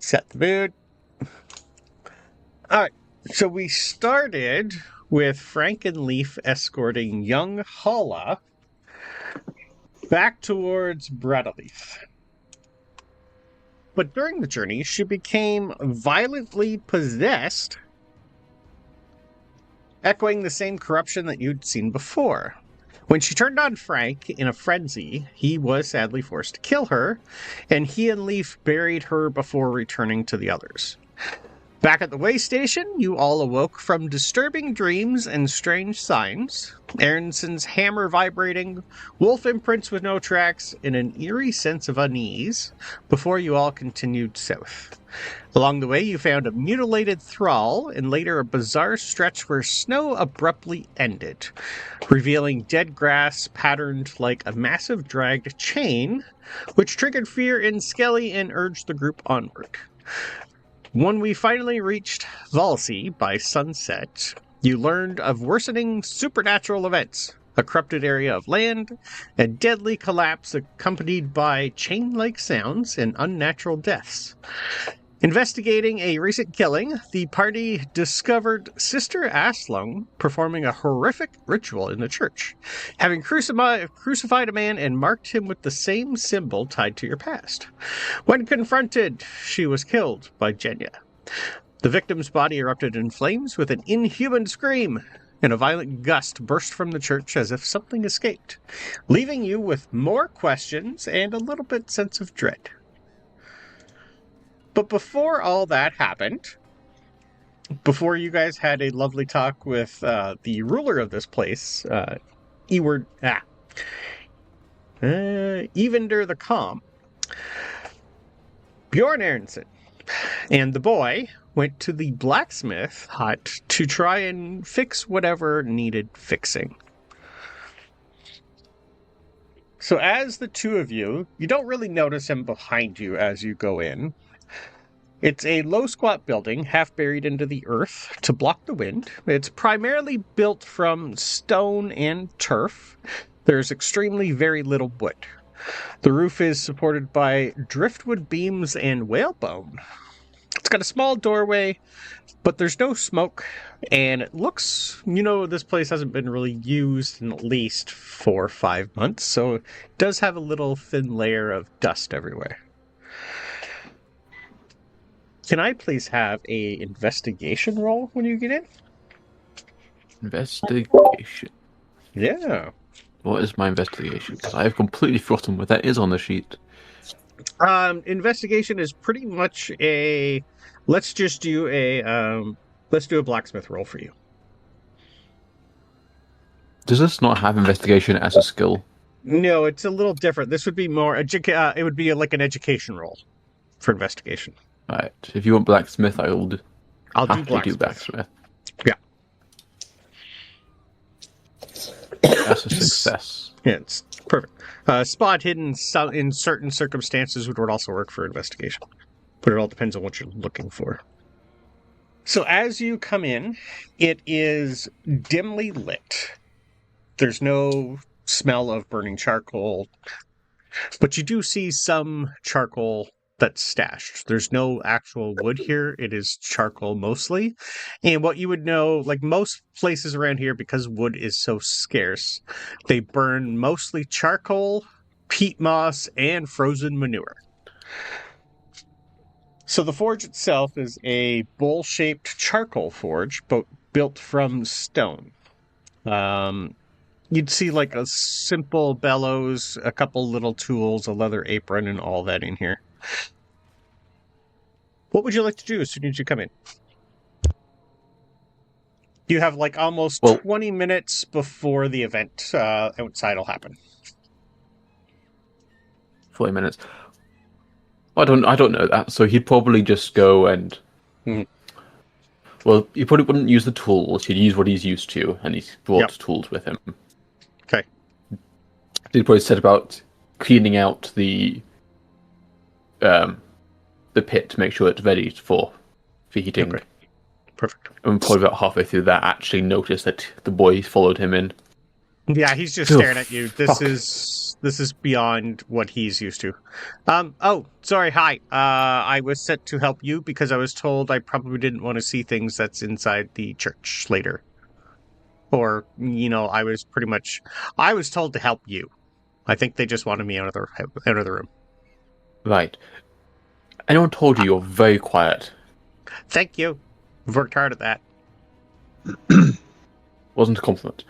Set the mood. Alright, so we started with Frank and Leif escorting young Halla back towards Bradaleaf. But during the journey, she became violently possessed, echoing the same corruption that you'd seen before. When she turned on Frank in a frenzy, he was sadly forced to kill her, and he and Leif buried her before returning to the others. Back at the way station, you all awoke from disturbing dreams and strange signs, Aronson's hammer vibrating, wolf imprints with no tracks, and an eerie sense of unease, before you all continued south. Along the way, you found a mutilated Thrall, and later a bizarre stretch where snow abruptly ended, revealing dead grass patterned like a massive dragged chain, which triggered fear in Skelli and urged the group onward. When we finally reached Valsey by sunset, you learned of worsening supernatural events, a corrupted area of land, a deadly collapse accompanied by chain-like sounds and unnatural deaths. Investigating a recent killing, the party discovered Sister Aslaug performing a horrific ritual in the church, having crucified a man and marked him with the same symbol tied to your past. When confronted, she was killed by Genya. The victim's body erupted in flames with an inhuman scream, and a violent gust burst from the church as if something escaped, leaving you with more questions and a little bit sense of dread. But before all that happened, before you guys had a lovely talk with the ruler of this place, Eivindr the Calm, Bjorn Aronson and the boy went to the blacksmith hut to try and fix whatever needed fixing. So as the two of you don't really notice him behind you as you go in. It's a low squat building, half buried into the earth to block the wind. It's primarily built from stone and turf. There's extremely very little wood. The roof is supported by driftwood beams and whalebone. It's got a small doorway, but there's no smoke, and it looks, this place hasn't been really used in at least 4 or 5 months, so it does have a little thin layer of dust everywhere. Can I please have a investigation roll when you get in? Investigation. Yeah. What is my investigation? Because I have completely forgotten what that is on the sheet. Investigation is pretty much a. Let's do a blacksmith roll for you. Does this not have investigation as a skill? No, it's a little different. This would be more. It would be like an education roll for investigation. Right. If you want blacksmith, I'll do blacksmith. Yeah. That's a success. Yeah, it's perfect. Spot hidden in certain circumstances would also work for investigation. But it all depends on what you're looking for. So as you come in, it is dimly lit. There's no smell of burning charcoal, but you do see some charcoal that's stashed. There's no actual wood here. It is charcoal mostly. And what you would know, like most places around here, because wood is so scarce, they burn mostly charcoal, peat moss, and frozen manure. So the forge itself is a bowl-shaped charcoal forge, built from stone. You'd see like a simple bellows, a couple little tools, a leather apron, and all that in here. What would you like to do as soon as you come in? You have like almost 20 minutes before the event outside will happen. 40 minutes. I don't know that. So he'd probably just go and... Mm-hmm. Well, he probably wouldn't use the tools. He'd use what he's used to, and he's brought tools with him. Okay. He'd probably set about cleaning out the pit to make sure it's ready for heating. Okay. Perfect. And probably about halfway through that, actually noticed that the boy followed him in. Yeah, he's just Oh, staring at you. This fuck. is beyond what he's used to. Oh, sorry, hi. I was sent to help you because I was told I probably didn't want to see things that's inside the church later. Or, I was told to help you. I think they just wanted me out of the room. Right. Anyone told you you're very quiet? Thank you. I've worked hard at that. Wasn't a compliment.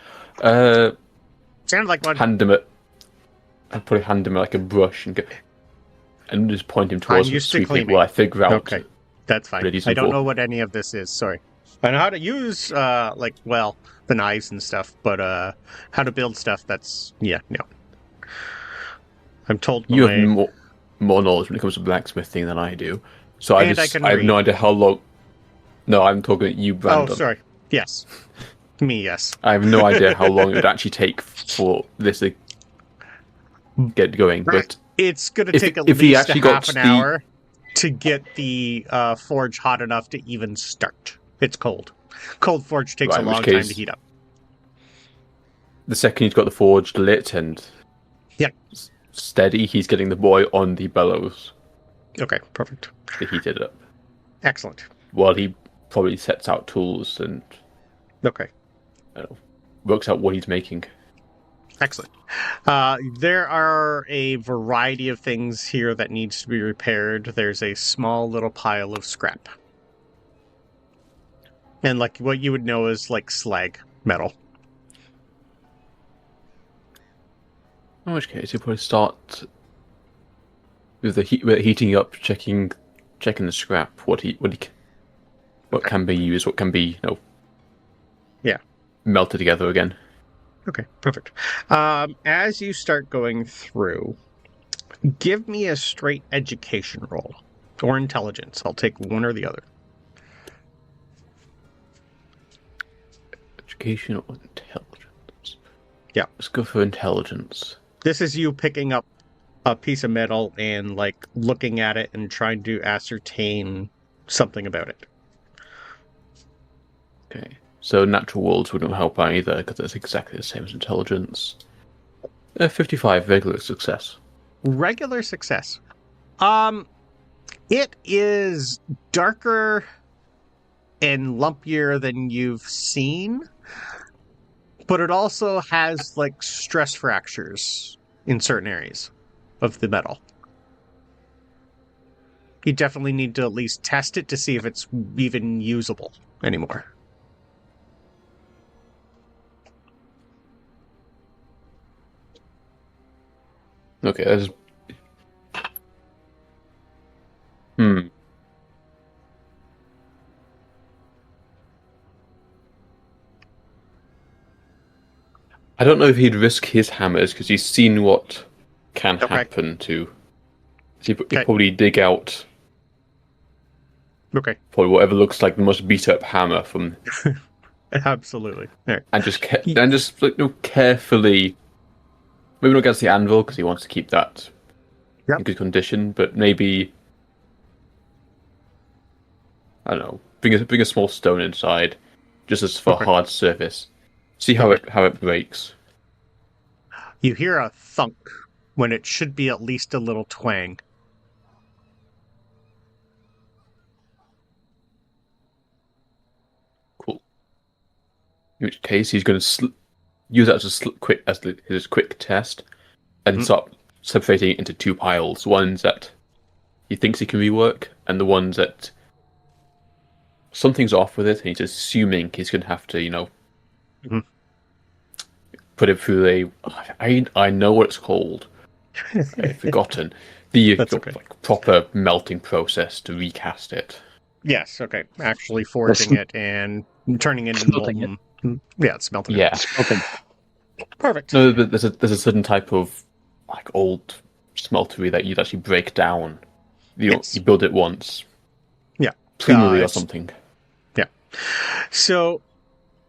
Sounded like one. Hand him it. I'd probably hand him like a brush and just point him towards I'm the used to sweeping cleaning. while I figure out. Okay, that's fine. I don't know what any of this is. Sorry. I know how to use, the knives and stuff, but how to build stuff, no. I'm told You have more knowledge when it comes to blacksmithing than I do. So I have no idea how long... No, I'm talking at you, Brandon. Oh, sorry. Yes. Me, yes. I have no idea how long it would actually take for this to get going, but... It's going to take at least half an hour to get the forge hot enough to even start. It's cold. Cold forge takes a long time to heat up. The second he's got the forge lit and steady, he's getting the boy on the bellows. Okay, perfect. To heat it up. Excellent. While he probably sets out tools and works out what he's making. Excellent. There are a variety of things here that needs to be repaired. There's a small little pile of scrap. And like what you would know is like slag metal. In which case, you probably start with the heating up, checking the scrap. What can be used, what can be melted together again. Okay, perfect. As you start going through, give me a straight education roll or intelligence. I'll take one or the other. Education or intelligence? Yeah. Let's go for intelligence. This is you picking up a piece of metal and like looking at it and trying to ascertain something about it. Okay. So natural worlds wouldn't help either because it's exactly the same as intelligence. 55, regular success. Regular success. It is darker and lumpier than you've seen, but it also has like stress fractures in certain areas of the metal. You definitely need to at least test it to see if it's even usable anymore. Okay, that's... I don't know if he'd risk his hammers, because he's seen what can happen to... So he'd probably dig out... Probably whatever looks like the most beat-up hammer from... Absolutely. Right. And just carefully... Maybe not against the anvil, because he wants to keep that in good condition, but maybe... I don't know. Bring a small stone inside, just as for hard surface. See how it breaks. You hear a thunk when it should be at least a little twang. Cool. In which case, he's going to use that as his quick test, and start separating it into two piles. Ones that he thinks he can rework, and the ones that something's off with it, and he's assuming he's going to have to, put it through I know what it's called. I've forgotten. The proper melting process to recast it. Yes, okay. Actually forging it and turning it into molten. Yeah, it's melting. Yeah. Okay. Perfect. No, but there's a certain type of old smeltery that you'd actually break down. You build it once. Yeah. Creamery or something. Yeah. So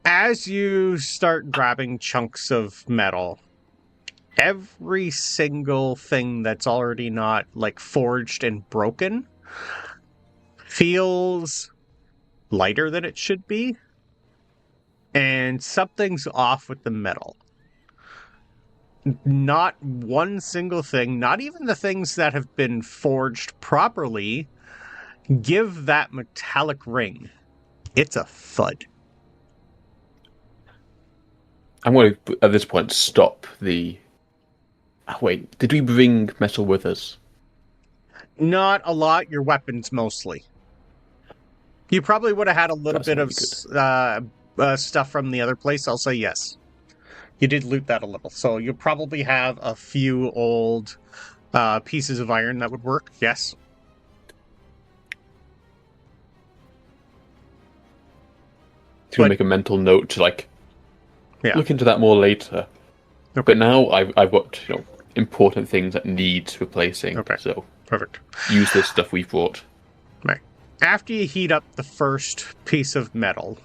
as you start grabbing chunks of metal, every single thing that's already not forged and broken feels lighter than it should be, and something's off with the metal. Not one single thing, not even the things that have been forged properly, give that metallic ring. It's a thud. I'm going to, at this point, stop the... Wait, did we bring metal with us? Not a lot, your weapons mostly. You probably would have had a little bit of stuff from the other place, I'll say yes. You did loot that a little, so you'll probably have a few old pieces of iron that would work, yes. To make a mental note to look into that more later. Okay. But now I've got important things that need replacing. Okay. So perfect. Use this stuff we've brought. Right. After you heat up the first piece of metal,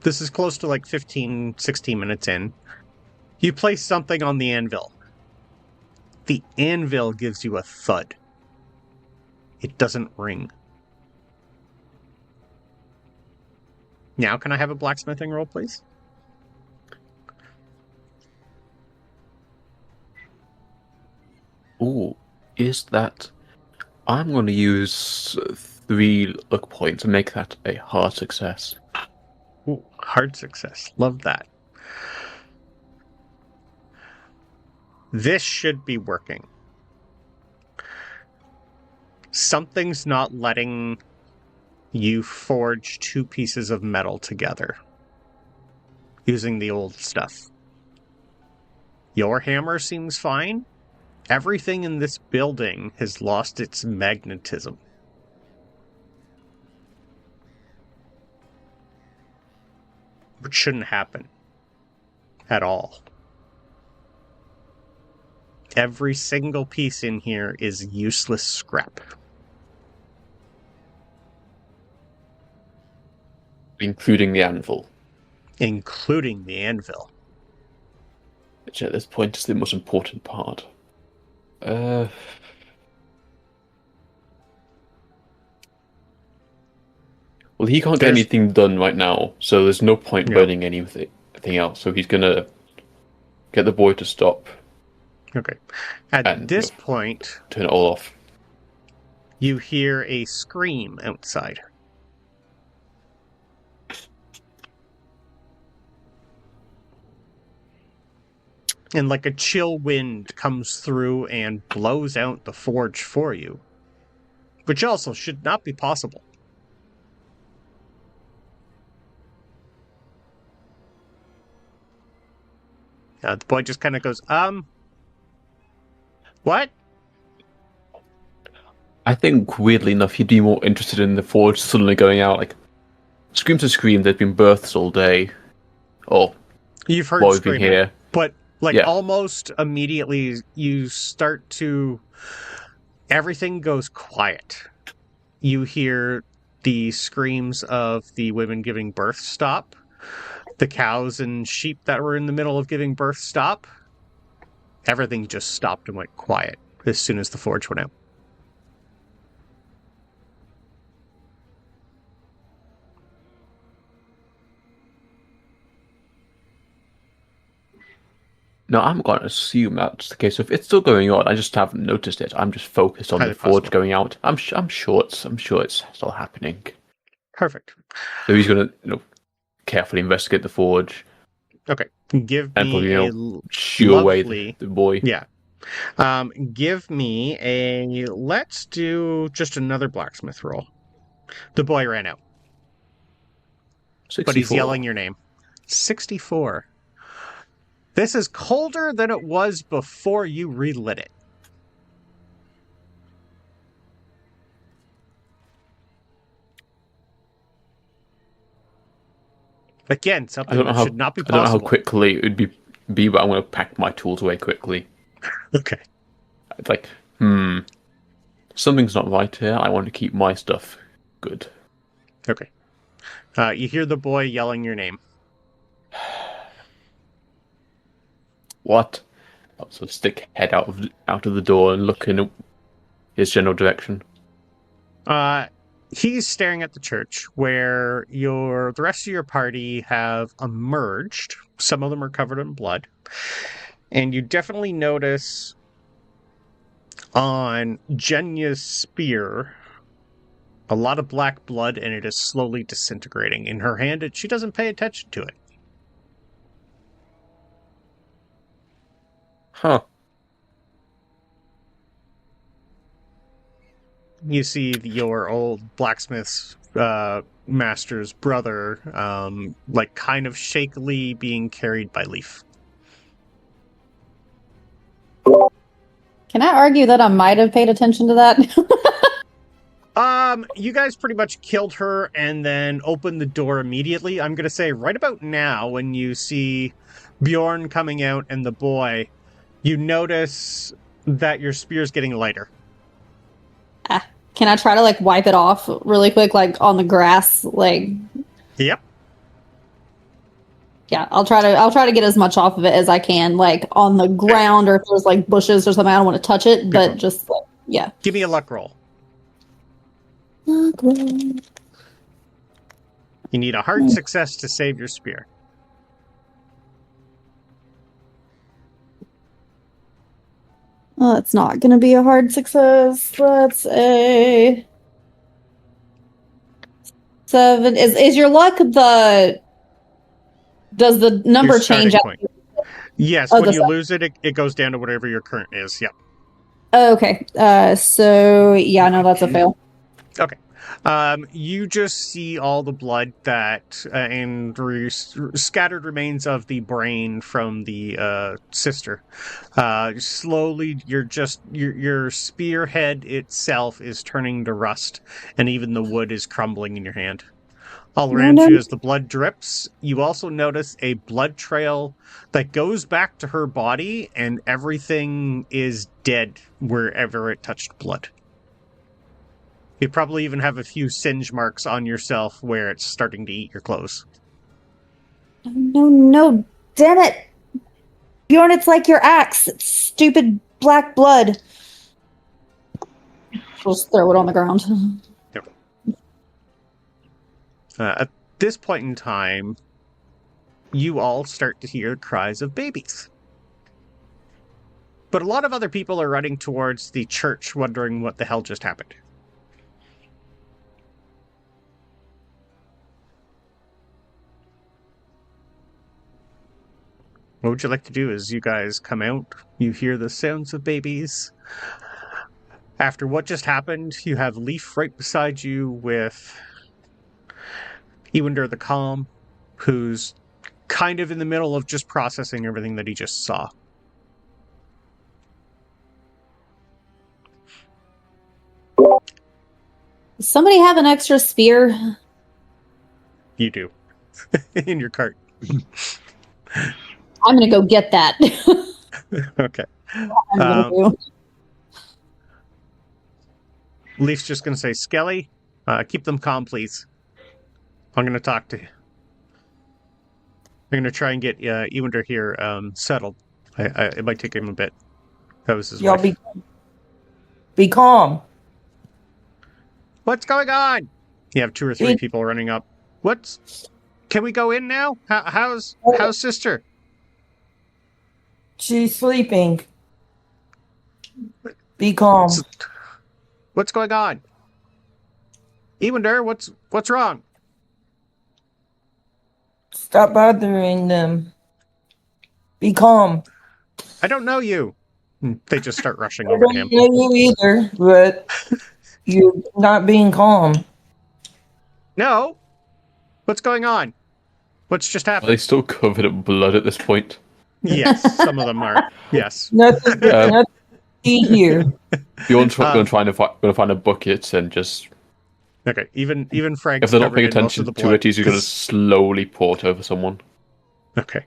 this is close to 15, 16 minutes in, you place something on the anvil. The anvil gives you a thud. It doesn't ring. Now can I have a blacksmithing roll, please? Ooh, is that... I'm going to use 3 luck points and make that a hard success. Ooh, hard success. Love that. This should be working. Something's not letting you forge 2 pieces of metal together using the old stuff. Your hammer seems fine. Everything in this building has lost its magnetism. Which shouldn't happen at all. Every single piece in here is useless scrap. Including the anvil. Including the anvil. Which at this point is the most important part. Well, he can't get anything done right now, so there's no point burning anything else. So he's gonna get the boy to stop. Okay. At this point, turn it all off. You hear a scream outside. And a chill wind comes through and blows out the forge for you. Which also should not be possible. The boy just kind of goes, what? I think, weirdly enough, he'd be more interested in the forge suddenly going out, scream to scream, there've been births all day. Or, you've heard while we've screaming, been here. But, almost immediately, you start to... Everything goes quiet. You hear the screams of the women giving birth stop. The cows and sheep that were in the middle of giving birth stop. Everything just stopped and went quiet as soon as the forge went out. No, I'm going to assume that's the case. So if it's still going on, I just haven't noticed it. I'm just focused on the forge going out. I'm sure it's still happening. Perfect. So he's going to carefully investigate the forge. Okay. Give and me probably, shoo away the boy. Yeah. Give me a... Let's do just another blacksmith roll. The boy ran out. 64. But he's yelling your name. 64. This is colder than it was before you relit it. Again, something that should not be possible. I don't know how quickly it would be, but I'm going to pack my tools away quickly. Okay. It's something's not right here. I want to keep my stuff good. Okay. You hear the boy yelling your name. What? I'll sort of stick head out of the door and look in his general direction. He's staring at the church where the rest of your party have emerged. Some of them are covered in blood. And you definitely notice on Genya's spear a lot of black blood, and it is slowly disintegrating. In her hand, she doesn't pay attention to it. Huh. You see your old blacksmith's master's brother, like kind of shakily being carried by Leif. Can I argue that I might have paid attention to that? You guys pretty much killed her and then opened the door immediately. I'm gonna say right about now, when you see Bjorn coming out and the boy, you notice that your spear's getting lighter. Can I try to like wipe it off really quick, like on the grass? Like, Yep. yeah, I'll try to get as much off of it as I can, like on the ground, or if there's like bushes or something. I don't want to touch it, but just like, yeah. Give me a luck roll. Okay. You need a hard success to save your spear. Well, it's not going to be a hard success. That's a 7. Is your luck the? Does the number Your change? starting point. Yes, when you lose it, it goes down to whatever your current is. Yep. Okay. So yeah, no, that's a fail. Okay. You just see all the blood that and scattered remains of the brain from the sister. Slowly, your spearhead itself is turning to rust, and even the wood is crumbling in your hand. All around you, as the blood drips, you also notice a blood trail that goes back to her body, and everything is dead wherever it touched blood. You probably even have a few singe marks on yourself where it's starting to eat your clothes. No, damn it. Bjorn, it's like your axe. It's stupid black blood. Just throw it on the ground. At this point in time, you all start to hear cries of babies. But a lot of other people are running towards the church, wondering what the hell just happened. What would you like to do as you guys come out? You hear the sounds of babies. After what just happened, you have Leif right beside you with Ewander the Calm, who's kind of in the middle of just processing everything that he just saw. Does somebody have an extra spear? You do. In your cart. I'm going to go get that. Okay. Leif's just going to say, Skelli, keep them calm, please. I'm going to talk to you. I'm going to try and get Ewander here settled. It might take him a bit. That was his wife. Be calm. What's going on? You have 2 or 3 people running up. Can we go in now? How's sister? She's sleeping. Be calm. What's going on? Ewander, what's wrong? Stop bothering them. Be calm. I don't know you. They just start rushing I over to him. don't know you either, but you're not being calm. No. What's going on? What's just Are happened? they still covered in blood at this point? Yes, some of them are. Yes. Nothing to see here. Bjorn's going to find a bucket and just... Okay, even Frank. If they're not paying attention to it, he's going to slowly pour it over someone. Okay.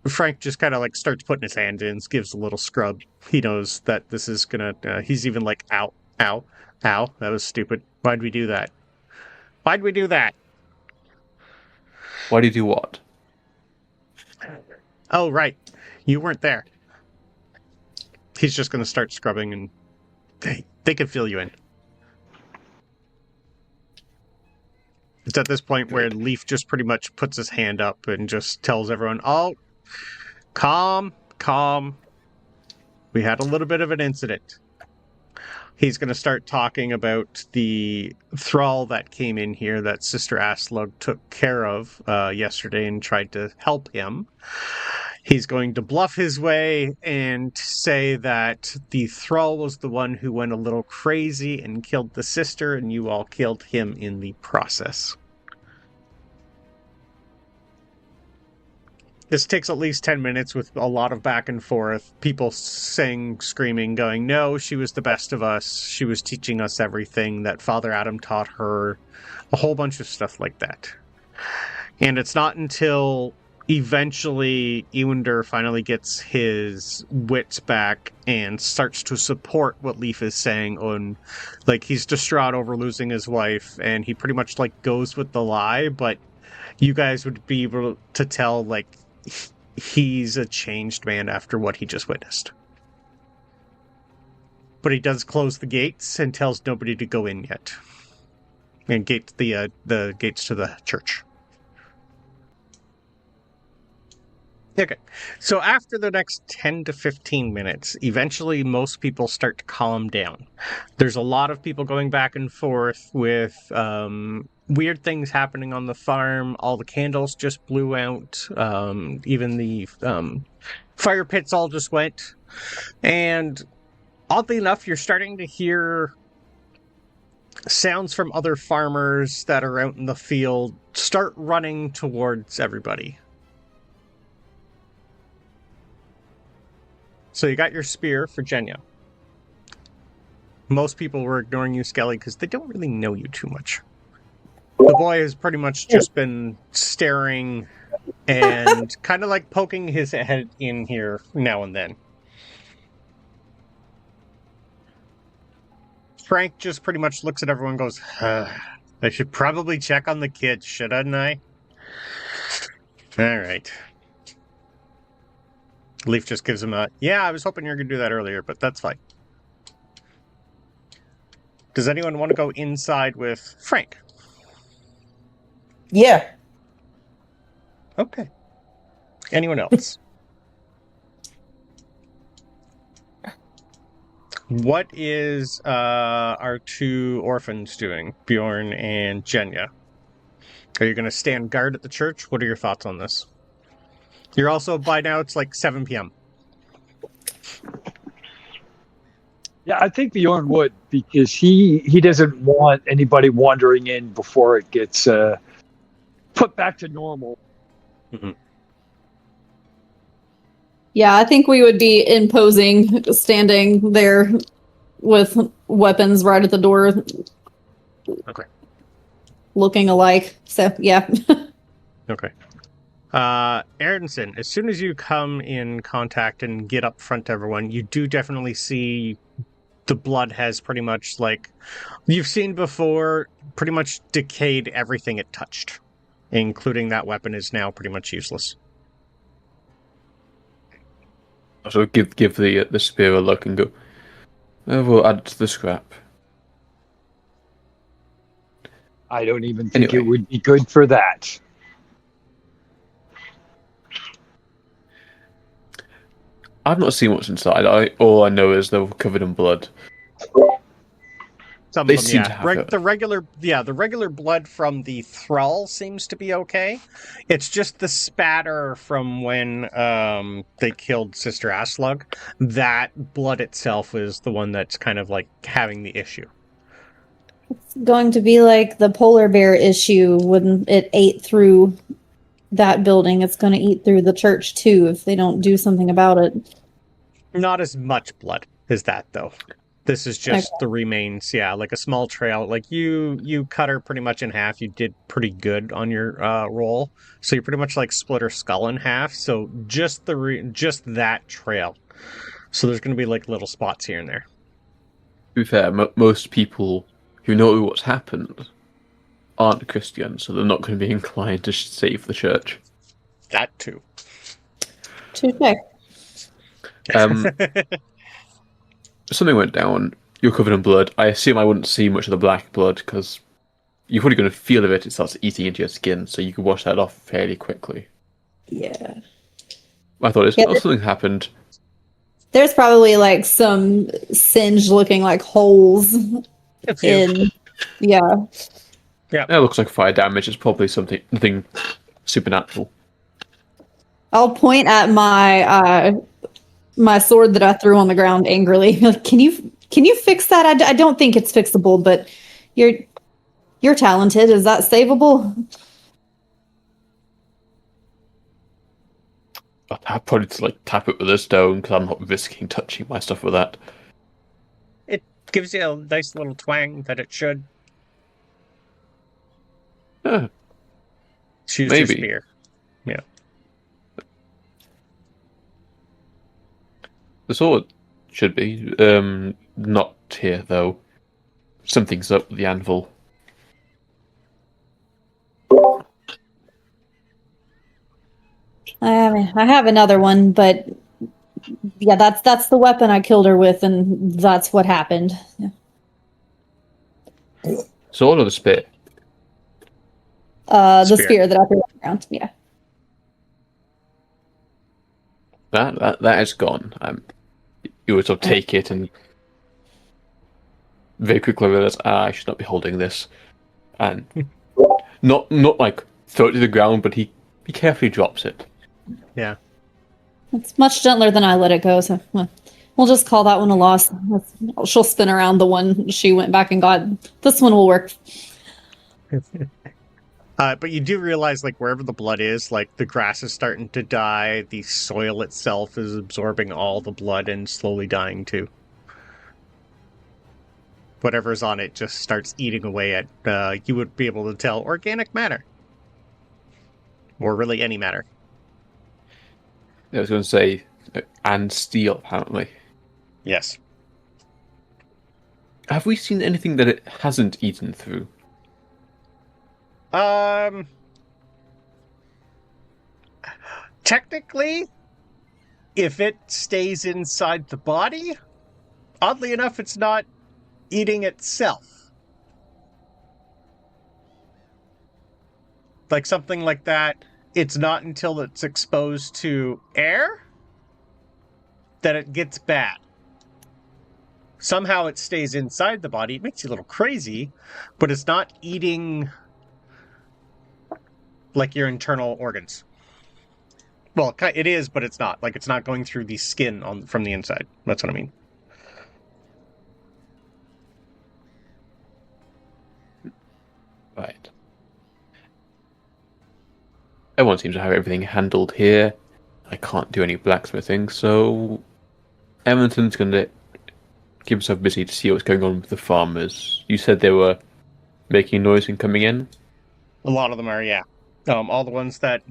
Frank just kind of like starts putting his hand in, gives a little scrub. He knows that this is gonna. He's even like, ow, ow, ow. That was stupid. Why'd we do that? Why'd we do that? Why do you do what? Oh, right. You weren't there. He's just gonna start scrubbing, and they can fill you in. It's at this point where Leif just pretty much puts his hand up and just tells everyone, oh, calm. We had a little bit of an incident. He's going to start talking about the Thrall that came in here that Sister Aslaug took care of yesterday and tried to help him. He's going to bluff his way and say that the Thrall was the one who went a little crazy and killed the sister, and you all killed him in the process. This takes at least 10 minutes with a lot of back and forth. People saying, screaming, going, no, she was the best of us. She was teaching us everything that Father Adam taught her. A whole bunch of stuff like that. And it's not until eventually Ewander finally gets his wits back and starts to support what Leif is saying on, like, he's distraught over losing his wife, and he pretty much, like, goes with the lie, but you guys would be able to tell, like, he's a changed man after what he just witnessed. But he does close the gates and tells nobody to go in yet. And the gates to the church. Okay, so after the next 10 to 15 minutes, eventually most people start to calm down. There's a lot of people going back and forth with weird things happening on the farm. All the candles just blew out. Even the fire pits all just went. And oddly enough, you're starting to hear sounds from other farmers that are out in the field start running towards everybody. So you got your spear for Genya. Most people were ignoring you, Skelli, because they don't really know you too much. The boy has pretty much just been staring and kind of like poking his head in here now and then. Frank just pretty much looks at everyone and goes, I should probably check on the kids, shouldn't I? All right. Leif just gives him a, yeah, I was hoping you were going to do that earlier, but that's fine. Does anyone want to go inside with Frank? Yeah. Okay. Anyone else? What is our two orphans doing, Bjorn and Genya? Are you going to stand guard at the church? What are your thoughts on this? You're also, by now, it's like 7 p.m. Yeah, I think Bjorn would, because he doesn't want anybody wandering in before it gets put back to normal. Mm-hmm. Yeah, I think we would be imposing, standing there with weapons right at the door. Okay. Looking alike. So, yeah. Okay. Aronson, as soon as you come in contact and get up front to everyone, you do definitely see the blood has pretty much, like, you've seen before, pretty much decayed everything it touched, including that weapon is now pretty much useless. So give the spear a look and go, oh, we'll add it to the scrap. I don't even think Anyway. it would be good for that. I've not seen what's inside. All I know is they're covered in blood. Some They of them, seem yeah. to have it. The regular blood from the Thrall seems to be okay. It's just the spatter from when they killed Sister Aslaug. That blood itself is the one that's kind of like having the issue. It's going to be like the polar bear issue when it ate through that building. It's going to eat through the church too if they don't do something about it. Not as much blood as that, though. This is just the remains, yeah, like a small trail. Like you cut her pretty much in half. You did pretty good on your roll, so you pretty much like split her skull in half. So just that trail. So there's going to be like little spots here and there. To be fair, most people who know what's happened aren't Christian, so they're not going to be inclined to save the church. That too. Touché. Something went down. You're covered in blood. I assume I wouldn't see much of the black blood because you're probably going to feel of it. It starts eating into your skin, so you can wash that off fairly quickly. Yeah. I thought Yeah, something happened. There's probably like some singe looking like holes A few. in. Yeah. It looks like fire damage. It's probably nothing supernatural. I'll point at my my sword that I threw on the ground angrily. Like, can you fix that? I don't think it's fixable, but you're talented. Is that savable? I'd probably just tap it with a stone because I'm not risking touching my stuff with that. It gives you a nice little twang that it should. Yeah, Choose maybe. your spear. Yeah. The sword should be. Not here, though. Something's up with the anvil. I have another one, but yeah, that's the weapon I killed her with, and that's what happened. Sword or the spear? The spear that I threw on the ground. Yeah. That is gone. You would sort of take it and very quickly realize, I should not be holding this, and not throw it to the ground, but he carefully drops it. Yeah. It's much gentler than I let it go, so we'll just call that one a loss. She'll spin around the one she went back and got. This one will work. But you do realize, wherever the blood is, the grass is starting to die, the soil itself is absorbing all the blood and slowly dying too. Whatever's on it just starts eating away at, you would be able to tell, organic matter. Or really any matter. I was going to say, and steel, apparently. Yes. Have we seen anything that it hasn't eaten through? Technically, if it stays inside the body, oddly enough, it's not eating itself. Something like that, it's not until it's exposed to air that it gets bad. Somehow it stays inside the body. It makes you a little crazy, but it's not eating your internal organs. Well, it is, but it's not. It's not going through the skin from the inside. That's what I mean. Right. Everyone seems to have everything handled here. I can't do any blacksmithing, so Edmonton's going to keep himself busy to see what's going on with the farmers. You said they were making noise and coming in? A lot of them are, yeah. All the ones that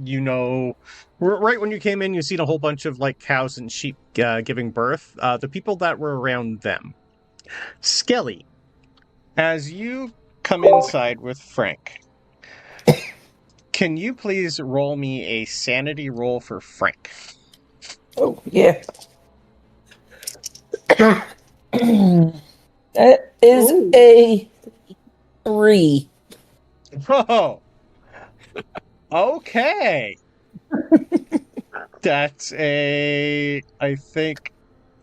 right when you came in, you seen a whole bunch of cows and sheep giving birth. The people that were around them. Skelli, as you come inside with Frank, can you please roll me a sanity roll for Frank? Oh, yeah. That is a 3. Oh, okay. That's I think,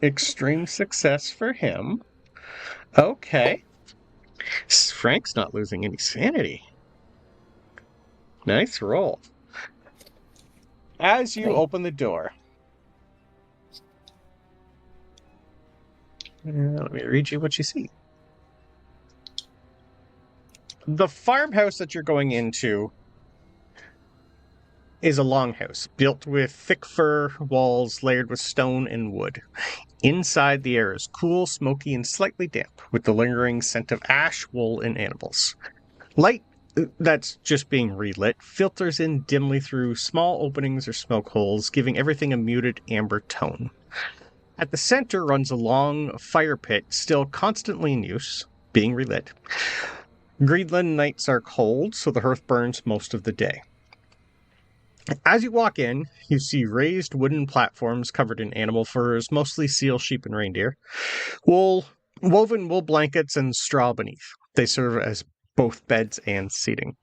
extreme success for him. Okay. Frank's not losing any sanity. Nice roll. As you open the door, let me read you what you see. The farmhouse that you're going into is a longhouse built with thick fir walls layered with stone and wood. Inside, the air is cool, smoky, and slightly damp, with the lingering scent of ash, wool, and animals. Light that's just being relit filters in dimly through small openings or smoke holes, giving everything a muted amber tone. At the center runs a long fire pit, still constantly in use, being relit. Greenland nights are cold, so the hearth burns most of the day. As you walk in, you see raised wooden platforms covered in animal furs, mostly seal, sheep, and reindeer. Woven wool blankets and straw beneath. They serve as both beds and seating.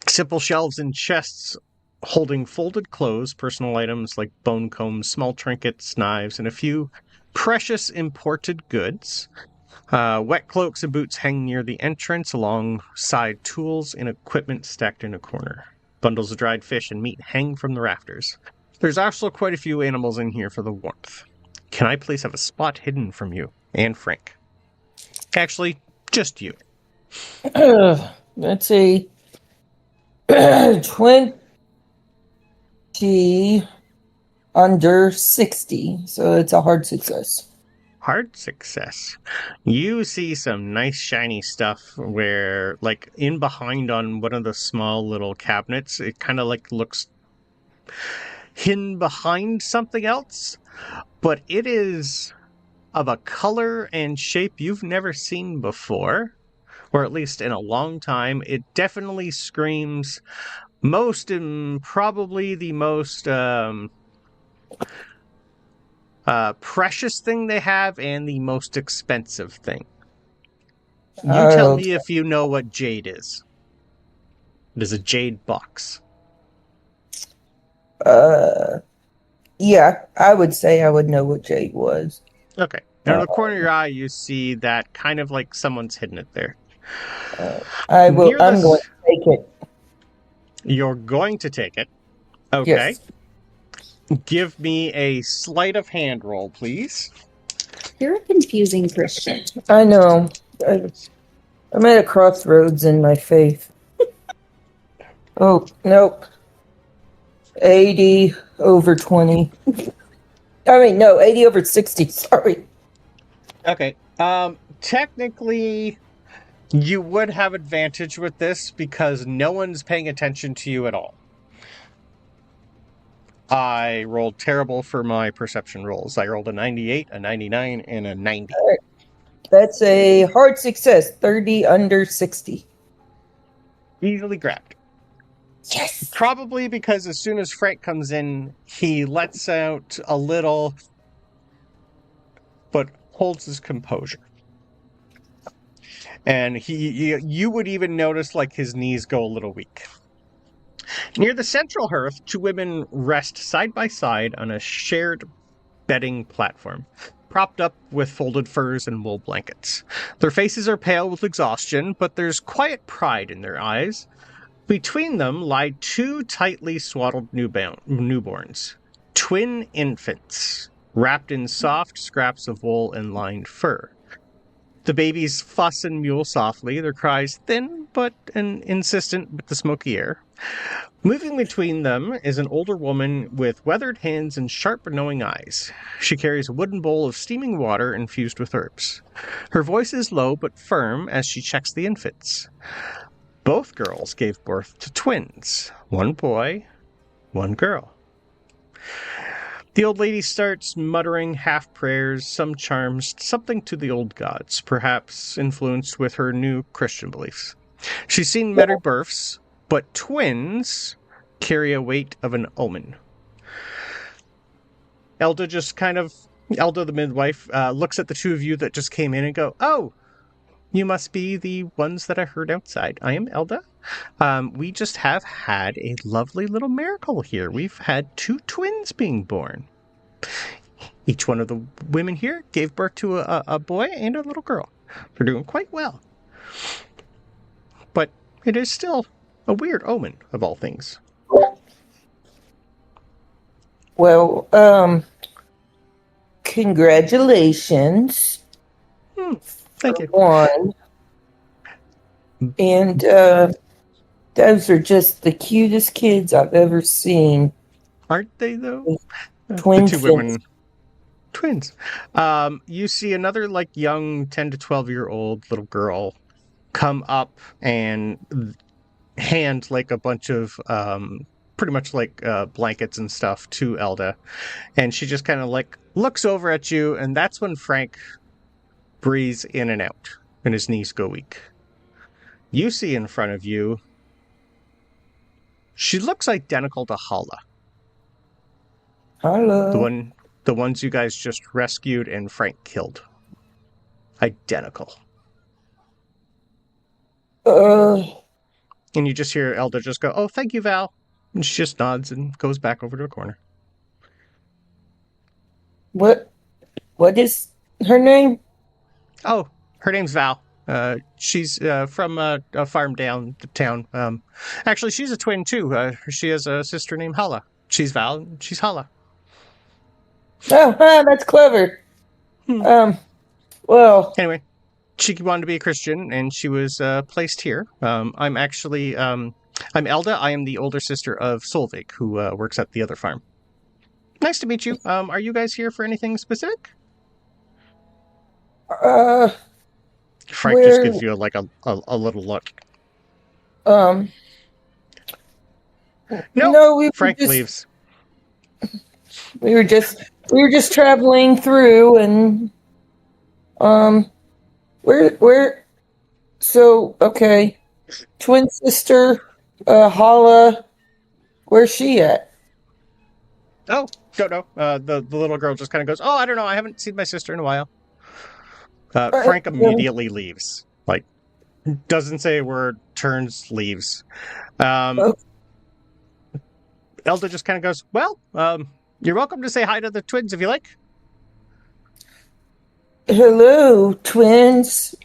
Simple shelves and chests holding folded clothes, personal items like bone combs, small trinkets, knives, and a few precious imported goods. Wet cloaks and boots hang near the entrance alongside tools and equipment stacked in a corner. Bundles of dried fish and meat hang from the rafters. There's also quite a few animals in here for the warmth. Can I please have a spot hidden from you and Frank? Actually, just you. Let's see. 20 under 60. So it's a hard success. Hard success. You see some nice shiny stuff where, like, in behind on one of the small little cabinets, it kind of like looks hidden behind something else, but it is of a color and shape you've never seen before, or at least in a long time. It definitely screams most and probably the most precious thing they have and the most expensive thing. You tell me if you know what jade is. It is a jade box. Yeah, I would say I would know what jade was. Okay. Out of the corner of your eye, you see that kind of like someone's hidden it there. I'm going to take it. You're going to take it. Okay. Yes. Give me a sleight of hand roll, please. You're a confusing Christian. I know. I'm at a crossroads in my faith. Oh, nope. 80 over 20. I mean, no, 80 over 60. Sorry. Okay. Technically, you would have advantage with this because no one's paying attention to you at all. I rolled terrible for my perception rolls. I rolled a 98, a 99, and a 90. All right. That's a hard success. 30 under 60. Easily grabbed. Yes. Probably because as soon as Frank comes in, he lets out a little, but holds his composure. And you would even notice like his knees go a little weak. Near the central hearth, two women rest side by side on a shared bedding platform, propped up with folded furs and wool blankets. Their faces are pale with exhaustion, but there's quiet pride in their eyes. Between them lie two tightly swaddled newborns, twin infants, wrapped in soft scraps of wool and lined fur. The babies fuss and mewl softly, their cries thin but insistent with the smoky air. Moving between them is an older woman with weathered hands and sharp, knowing eyes. She carries a wooden bowl of steaming water infused with herbs. Her voice is low but firm as she checks the infants. Both girls gave birth to twins. One boy, one girl. The old lady starts muttering half prayers, some charms, something to the old gods, perhaps influenced with her new Christian beliefs. She's seen many births, but twins carry a weight of an omen. Elda the midwife, looks at the two of you that just came in and go, "Oh, you must be the ones that I heard outside. I am Elda. We just have had a lovely little miracle here. We've had two twins being born. Each one of the women here gave birth to a boy and a little girl. They're doing quite well. But it is still a weird omen of all things." Well, congratulations. Thank you. One. And those are just the cutest kids I've ever seen. Aren't they, though? Twins. The two women. Twins. You see another, like, young 10 to 12-year-old little girl come up and hand, like, a bunch of, pretty much, like, blankets and stuff to Elda. And she just kind of, like, looks over at you, and that's when Frank breathes in and out, and his knees go weak. You see in front of you, she looks identical to Hala. Hello. The ones you guys just rescued and Frank killed. Identical. Uh, And you just hear Elda just go, "Oh, thank you, Val." And she just nods and goes back over to a corner. what is her name? Oh, her name's Val. She's from a farm down the town. Actually, she's a twin too. She has a sister named Hala. She's Val, and she's Hala. Oh, that's clever. Well, Anyway, she wanted to be a Christian, and she was placed here. I'm actually, I'm Elda. I am the older sister of Solveig, who works at the other farm. Nice to meet you. Are you guys here for anything specific? Frank just gives you a little look. no, Frank leaves. We were just traveling through, and where? So okay, twin sister, Hala, where's she at? Oh, don't know. The little girl just kind of goes, "Oh, I don't know. I haven't seen my sister in a while." Frank immediately leaves. Like, doesn't say a word, turns, leaves. Elda just kind of goes, "Well, you're welcome to say hi to the twins if you like." Hello, twins.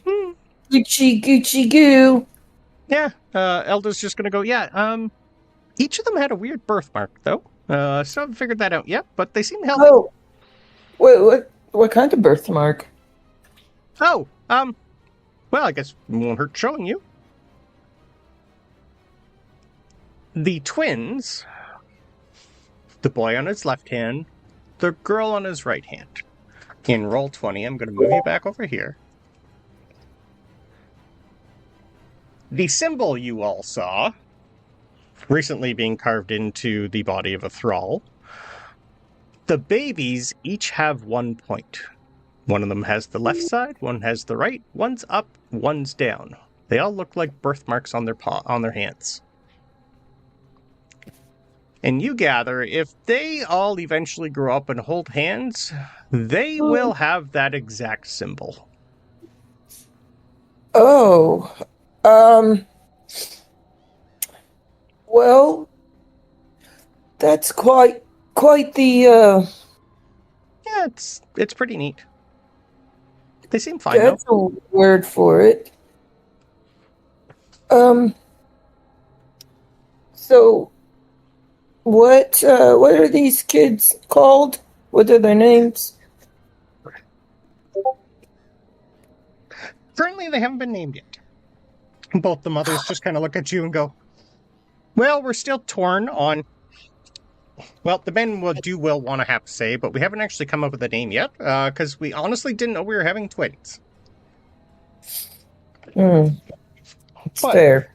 Gucci goo. Yeah, Elda's just gonna go, "Yeah, each of them had a weird birthmark, though. So I haven't figured that out yet, but they seem healthy." Oh, what kind of birthmark? Oh, well, I guess it won't hurt showing you. The twins, the boy on his left hand, the girl on his right hand. In roll 20, I'm going to move you back over here. The symbol you all saw, recently being carved into the body of a thrall, the babies each have 1 point. One of them has the left side, one has the right, one's up, one's down. They all look like birthmarks on their hands. And you gather, if they all eventually grow up and hold hands, they will have that exact symbol. Oh, well, that's quite the, Yeah, it's pretty neat. They seem fine, though. that's a word for it. So, what are these kids called? What are their names? Currently, they haven't been named yet. Both the mothers just kind of look at you and go, "Well, we're still torn on..." Well, the men will want to have to say, but we haven't actually come up with a name yet, because we honestly didn't know we were having twins. It's But fair.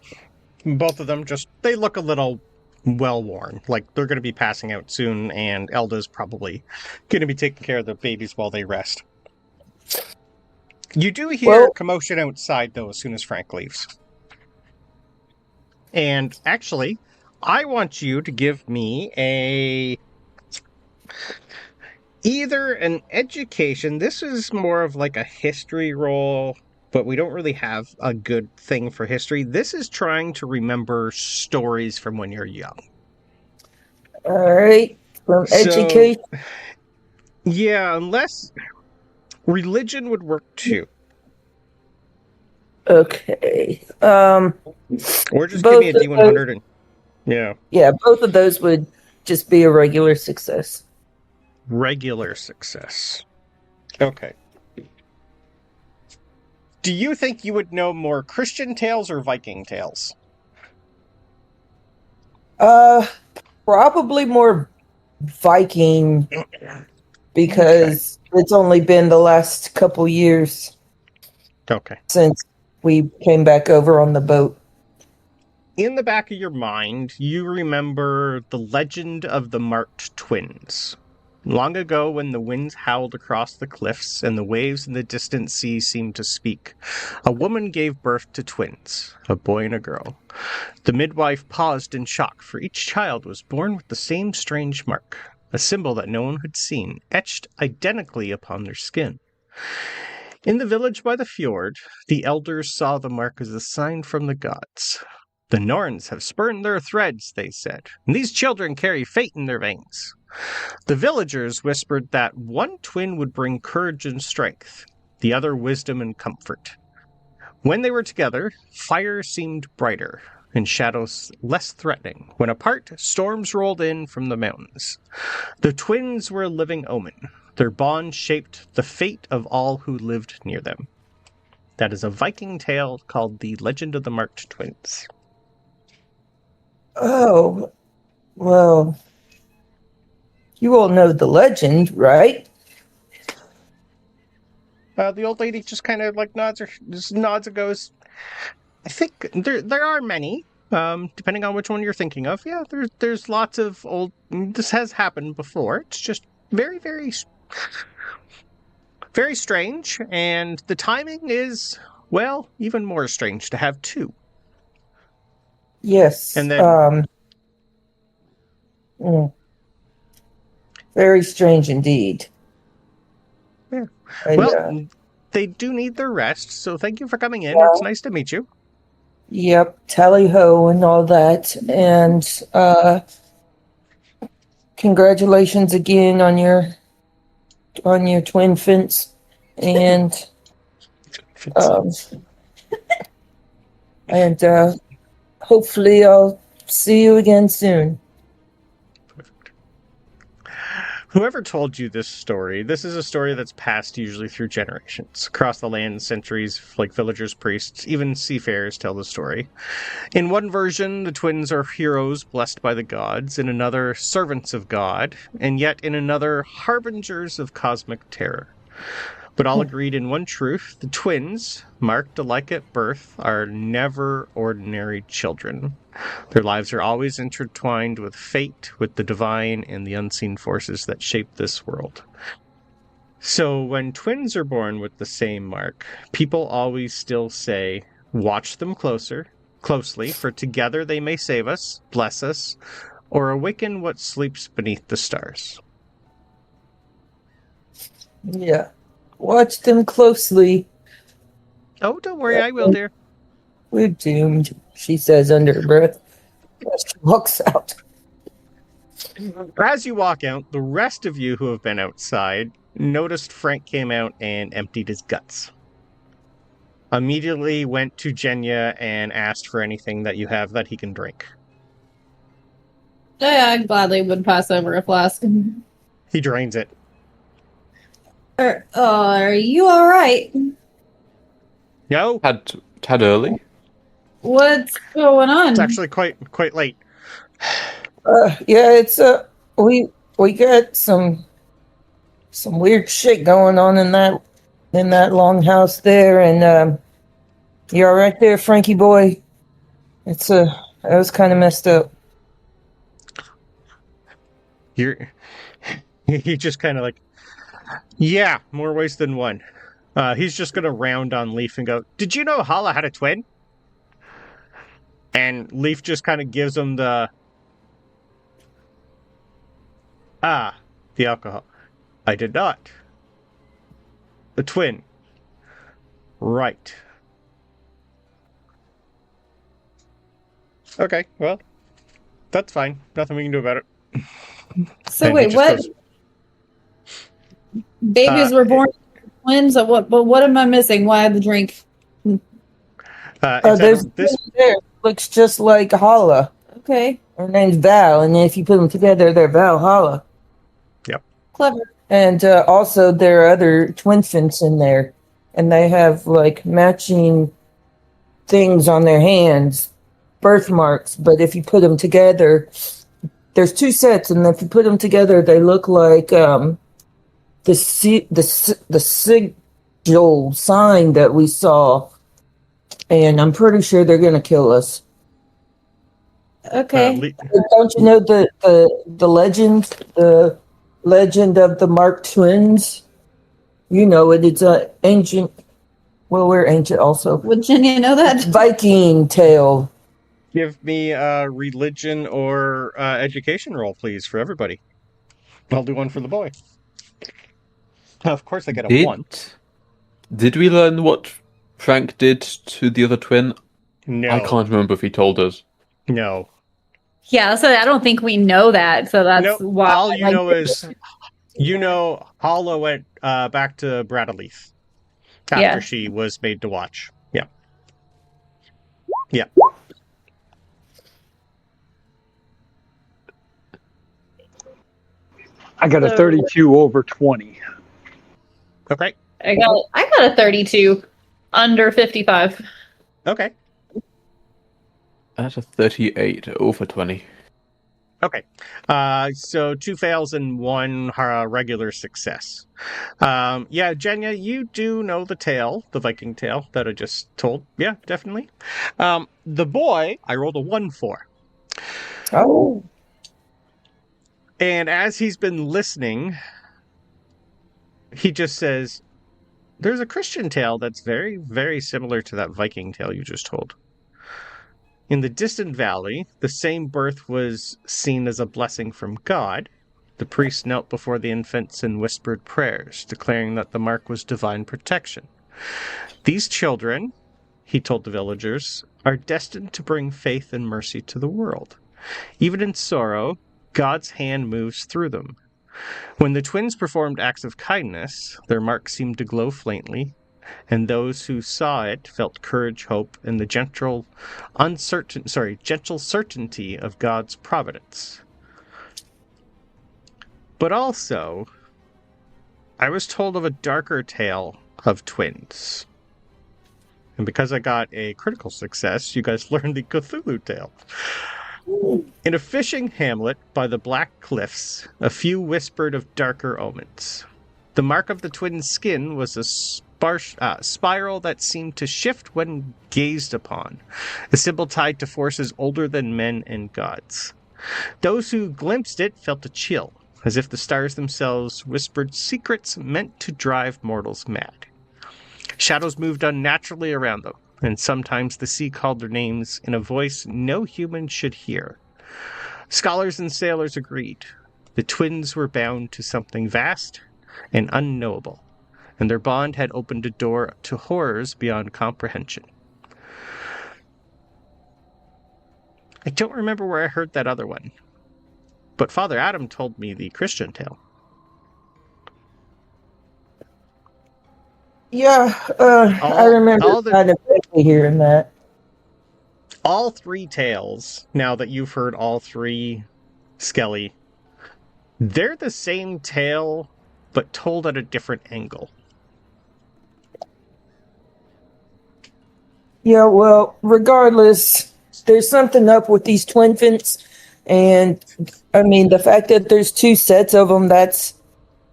both of them they look a little well-worn. Like, they're going to be passing out soon, and Elda's probably going to be taking care of the babies while they rest. You do hear commotion outside, though, as soon as Frank leaves. And actually, I want you to give me either an education. This is more of like a history roll, but we don't really have a good thing for history. This is trying to remember stories from when you're young. All right, from education. Yeah, unless religion would work too. Okay. Or just give me a D100 and... Yeah. Yeah, both of those would just be a regular success. Regular success. Okay. Do you think you would know more Christian tales or Viking tales? Probably more Viking, because it's only been the last couple years since we came back over on the boat. In the back of your mind, you remember the legend of the marked twins. Long ago, when the winds howled across the cliffs and the waves in the distant sea seemed to speak, a woman gave birth to twins, a boy and a girl. The midwife paused in shock, for each child was born with the same strange mark, a symbol that no one had seen, etched identically upon their skin. In the village by the fjord, the elders saw the mark as a sign from the gods. The Norns have spurned their threads, they said, and these children carry fate in their veins. The villagers whispered that one twin would bring courage and strength, the other wisdom and comfort. When they were together, fire seemed brighter and shadows less threatening. When apart, storms rolled in from the mountains. The twins were a living omen. Their bond shaped the fate of all who lived near them. That is a Viking tale called The Legend of the Marked Twins. Oh, well, you all know the legend, right? The old lady just kind of like nods and goes, I think there are many, depending on which one you're thinking of. Yeah, there's lots of old, this has happened before. It's just very, very, very strange, and the timing is, well, even more strange to have two. Yes. And then, very strange indeed. Yeah. Well, they do need their rest, so thank you for coming in. Yeah. It's nice to meet you. Yep, tally-ho and all that. And congratulations again on your twin fence. And hopefully I'll see you again soon. Whoever told you this story, this is a story that's passed usually through generations. Across the land, centuries, like villagers, priests, even seafarers tell the story. In one version, the twins are heroes blessed by the gods, in another, servants of God, and yet in another, harbingers of cosmic terror. But all agreed in one truth: the twins, marked alike at birth, are never ordinary children. Their lives are always intertwined with fate, with the divine, and the unseen forces that shape this world. So when twins are born with the same mark, people always still say, watch them closely, for together they may save us, bless us, or awaken what sleeps beneath the stars. Yeah. Watch them closely. Oh, don't worry, I will, dear. We're doomed, she says under her breath. She walks out. As you walk out, the rest of you who have been outside noticed Frank came out and emptied his guts. Immediately went to Genya and asked for anything that you have that he can drink. Yeah, I gladly would pass over a flask. He drains it. Are you alright? No? Tad early? What's going on? It's actually quite late. Yeah, it's we got some weird shit going on in that longhouse there, and you all right there, Frankie boy? It's that was kind of messed up. He just kind of like, yeah, more ways than one. He's just gonna round on Leif and go, did you know Hala had a twin? And Leif just kind of gives him the alcohol. I did not. The twin. Right. Okay, well, that's fine. Nothing we can do about it. So And wait, what? Babies were born twins? What am I missing? Why the drink? There's this there looks just like Hala. Okay. Her name's Val, and if you put them together, they're Valhalla. Yep. Clever. And also, there are other twin fins in there, and they have like matching things on their hands, birthmarks. But if you put them together, there's two sets, and if you put them together, they look like the sigil sign that we saw. And I'm pretty sure they're gonna kill us. Okay. Don't you know the legend, the legend of the Mark twins? You know it. It's an ancient. Well, we're ancient also. Would Genya know that? Viking tale. Give me a religion or education roll, please, for everybody. I'll do one for the boy. Of course, I get a 1. Did we learn what Frank did to the other twin? No. I can't remember if he told us. No. Yeah, so I don't think we know that. So that's Nope. why. All you know is, Hala went back to Bradaleith after Yeah. she was made to watch. Yeah. Yeah. I got a So- 32 over 20. Okay. I got a 32 under 55. Okay. That's a 38 over 20. Okay. So 2 fails and 1 regular success. Yeah, Genya, you do know the tale, the Viking tale that I just told. Yeah, definitely. The boy, I rolled a 1 for. Oh, And as he's been listening, he just says, there's a Christian tale that's very, very similar to that Viking tale you just told. In the distant valley, the same birth was seen as a blessing from God. The priest knelt before the infants and whispered prayers, declaring that the mark was divine protection. These children, he told the villagers, are destined to bring faith and mercy to the world. Even in sorrow, God's hand moves through them. When the twins performed acts of kindness, their mark seemed to glow faintly, and those who saw it felt courage, hope, and the gentle certainty of God's providence. But also, I was told of a darker tale of twins. And because I got a critical success, you guys learned the Cthulhu tale. In a fishing hamlet by the Black Cliffs, a few whispered of darker omens. The mark of the twins' skin was a spiral that seemed to shift when gazed upon, a symbol tied to forces older than men and gods. Those who glimpsed it felt a chill, as if the stars themselves whispered secrets meant to drive mortals mad. Shadows moved unnaturally around them, and sometimes the sea called their names in a voice no human should hear. Scholars and sailors agreed. The twins were bound to something vast and unknowable, and their bond had opened a door to horrors beyond comprehension. I don't remember where I heard that other one, but Father Adam told me the Christian tale. yeah. I remember kind of vaguely hearing that. All 3 tales, now that you've heard all 3, Skelli, they're the same tale, but told at a different angle. Yeah, well, regardless, there's something up with these twin infants. And, I mean, the fact that there's 2 sets of them, that's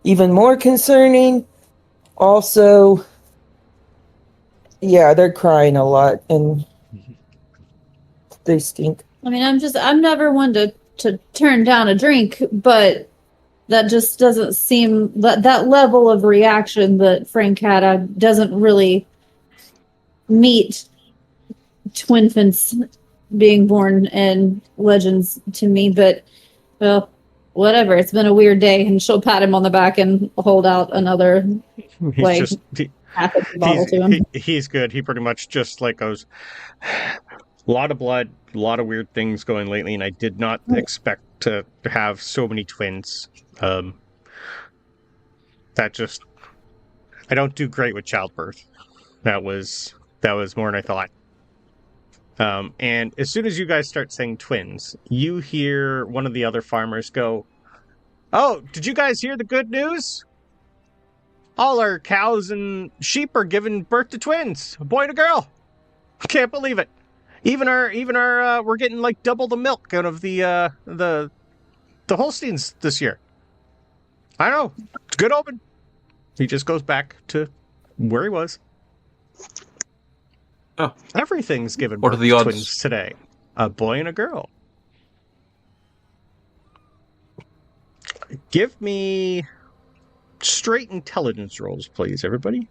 even more concerning. Also, yeah, they're crying a lot, and they stink. I mean, I'm never one to turn down a drink, but that just doesn't seem that level of reaction that Frank had doesn't really meet twinfants being born and legends to me. But well, whatever. It's been a weird day, and she'll pat him on the back and hold out another like half of the bottle to him. He's good. He pretty much just like goes, a lot of blood, a lot of weird things going lately, and I did not expect to have so many twins. That just, I don't do great with childbirth. That was more than I thought. And as soon as you guys start saying twins, you hear one of the other farmers go, "Oh, did you guys hear the good news? All our cows and sheep are giving birth to twins, a boy and a girl. Can't believe it. Even our we're getting like double the milk out of the Holsteins this year. I know, it's a good omen." He just goes back to where he was. Oh. Everything's given What birth are the to odds? twins today. A boy and a girl. Give me straight intelligence rolls, please, everybody.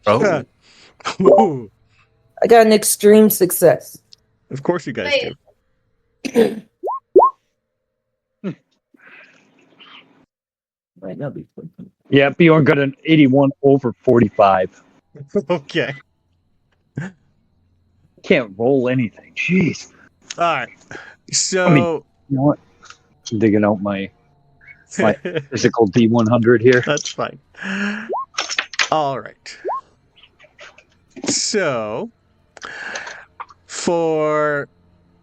Oh, Ooh, I got an extreme success. of course you guys Wait. do. Might not be. Yeah, Bjorn got an 81 over 45. Okay. Can't roll anything. Jeez. All right. So, I mean, you know what? I'm digging out my physical D100 here. that's fine. All right. So, for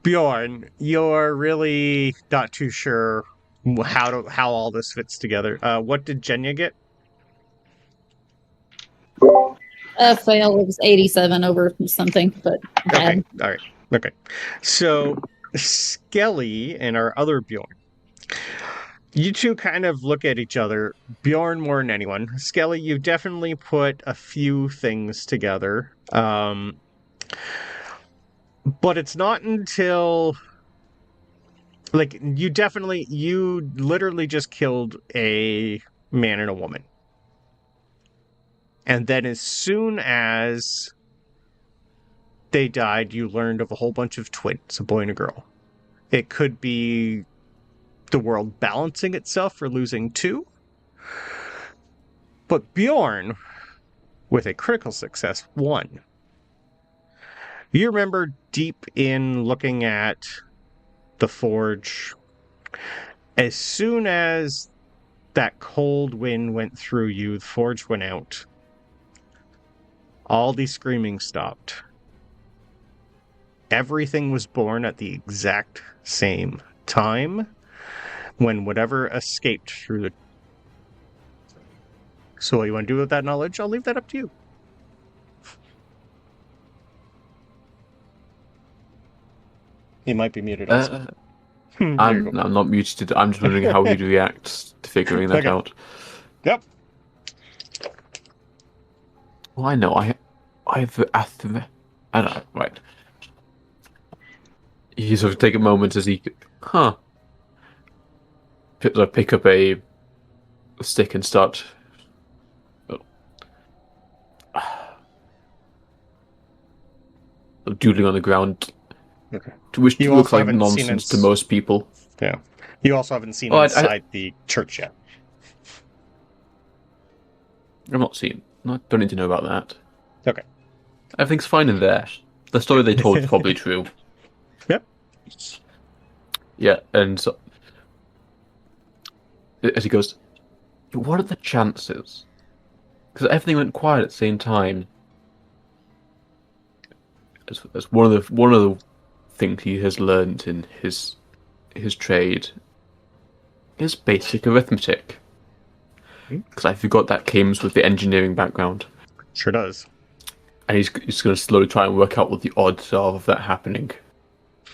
Bjorn, you're really not too sure how all this fits together. What did Genya get? Fail. It was 87 over something, but bad. Okay. All right. Okay. So, Skelli and our other Bjorn. You two kind of look at each other, Bjorn more than anyone. Skelli, you definitely put a few things together. But it's not until you literally just killed a man and a woman. And then as soon as they died, you learned of a whole bunch of twins, a boy and a girl. It could be the world balancing itself for losing two. But Bjorn, with a critical success, won. You remember deep in looking at the forge, as soon as that cold wind went through you, the forge went out. All the screaming stopped. Everything was born at the exact same time when whatever escaped through the... So what you want to do with that knowledge, I'll leave that up to you. He might be muted also. I'm not muted. I'm just wondering how he'd react to figuring that out. Yep. Well, I know. I know, right. You sort of take a moment as he... pick up a stick and start... doodling on the ground. Okay. Which You looks also like haven't nonsense seen to most people. Yeah. You also haven't seen Oh, inside the church yet. I'm not seeing. I don't need to know about that. Okay. Everything's fine in there. The story they told is probably true. Yep. Yeah, and so, as he goes, what are the chances? Because everything went quiet at the same time. As one of the things he has learned in his trade is basic arithmetic. Because I forgot that comes with the engineering background. Sure does. And he's going to slowly try and work out what the odds are of that happening.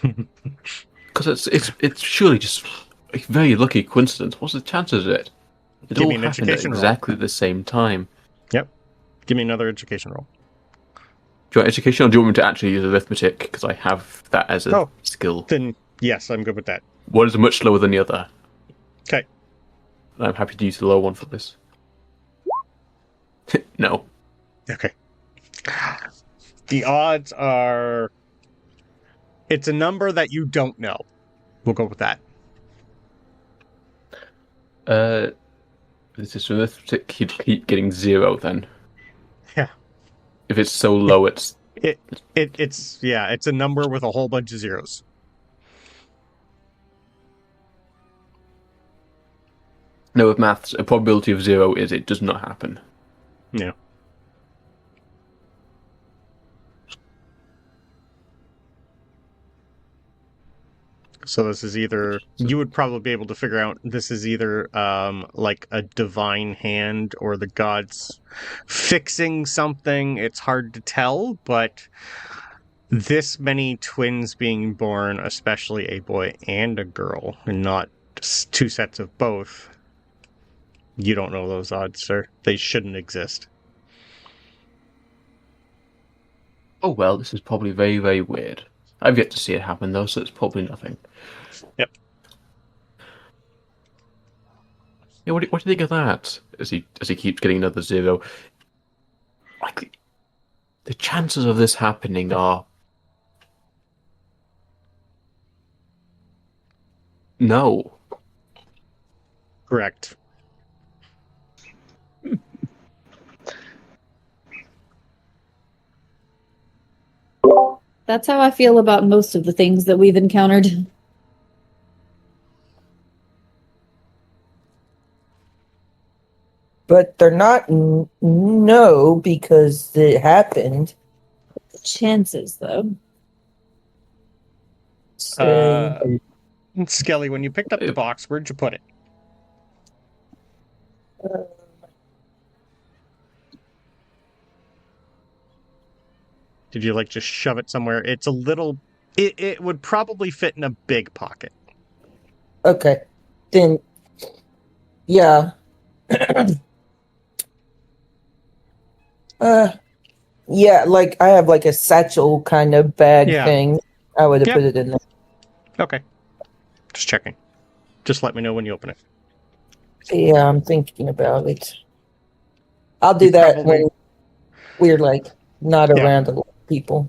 Because it's surely just a very lucky coincidence. What's the chances of it? It Give all me an happened at education roll. exactly the same time. Yep. Give me another education roll. Do you want education, or do you want me to actually use arithmetic? Because I have that as a skill. Then, yes, I'm good with that. One is much slower than the other. Okay. And I'm happy to use the lower one for this. No. Okay. The odds are... It's a number that you don't know. We'll go with that. This is arithmetic. Keep getting 0 then. Yeah. If it's so low, it's It's a number with a whole bunch of zeros. no. With maths, a probability of 0 is it does not happen. Yeah. So this is either... You would probably be able to figure out this is either like a divine hand or the gods fixing something. It's hard to tell, but this many twins being born, especially a boy and a girl, and not two sets of both, you don't know those odds, sir. They shouldn't exist. Oh well, this is probably very, very weird. I've yet to see it happen though, so it's probably nothing. Yep. Yeah, what do you think of that? As he keeps getting another 0, like the chances of this happening are no. Correct. That's how I feel about most of the things that we've encountered. But they're not no because it happened. Chances, though. So, Skelly, when you picked up the box, where'd you put it? Did you just shove it somewhere? It's a little. It would probably fit in a big pocket. okay. Then, yeah. Yeah, I have a satchel kind of bag thing. I would have put it in there. Okay. Just checking. Just let me know when you open it. Yeah, I'm thinking about it. I'll do that when we're not around a lot of people.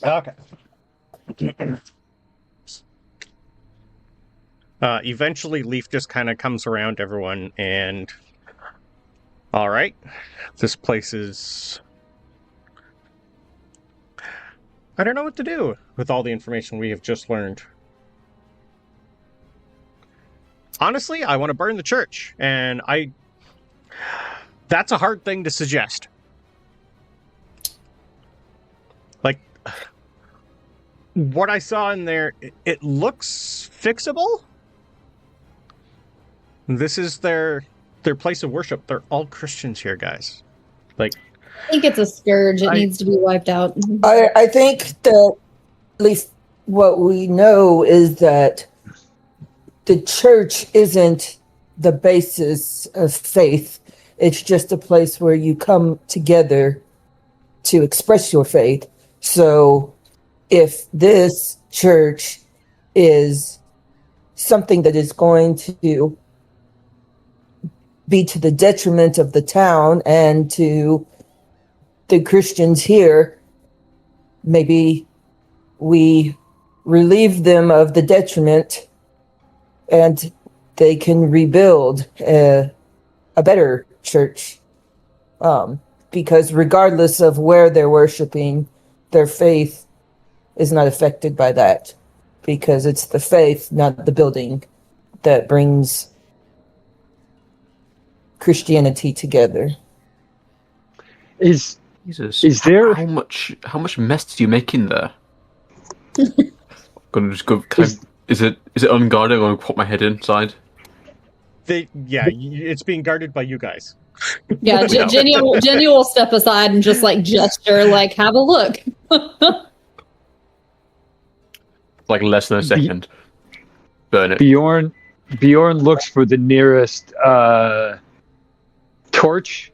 Okay. Eventually, Leif just kind of comes around everyone and... All right. This place is... I don't know what to do with all the information we have just learned. Honestly, I want to burn the church, and that's a hard thing to suggest. What I saw in there, it looks fixable. This is their place of worship. They're all Christians here, guys. I think it's a scourge. It needs to be wiped out. I think that at least what we know is that the church isn't the basis of faith. It's just a place where you come together to express your faith. So if this church is something that is going to be to the detriment of the town and to the Christians here, maybe we relieve them of the detriment and they can rebuild a better church. Because regardless of where they're worshiping, their faith is not affected by that. Because it's the faith, not the building, that brings Christianity together. Is there how much mess do you make in there? Gonna just go. Is it unguarded? I'm gonna pop my head inside. It's being guarded by you guys. Yeah, Genya will step aside and just gesture, have a look. Less than a second. Burn it. Bjorn looks for the nearest torch,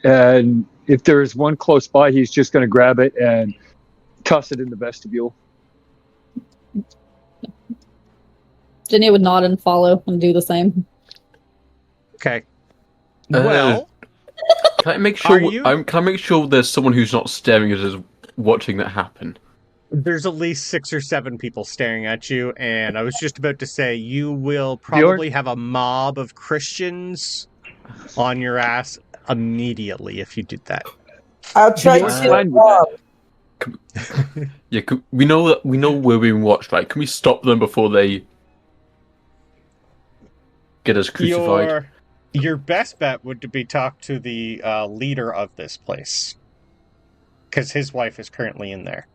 and if there is one close by, he's just going to grab it and toss it in the vestibule. Genya would nod and follow and do the same. Okay. Well, can I make sure? Can I make sure there's someone who's not staring at us watching that happen? There's at least 6 or 7 people staring at you, and I was just about to say you will probably have a mob of Christians on your ass immediately if you did that. I'll try to. Yeah, we know we're being watched, right? Can we stop them before they get us crucified? Your best bet would be talk to the leader of this place, because his wife is currently in there.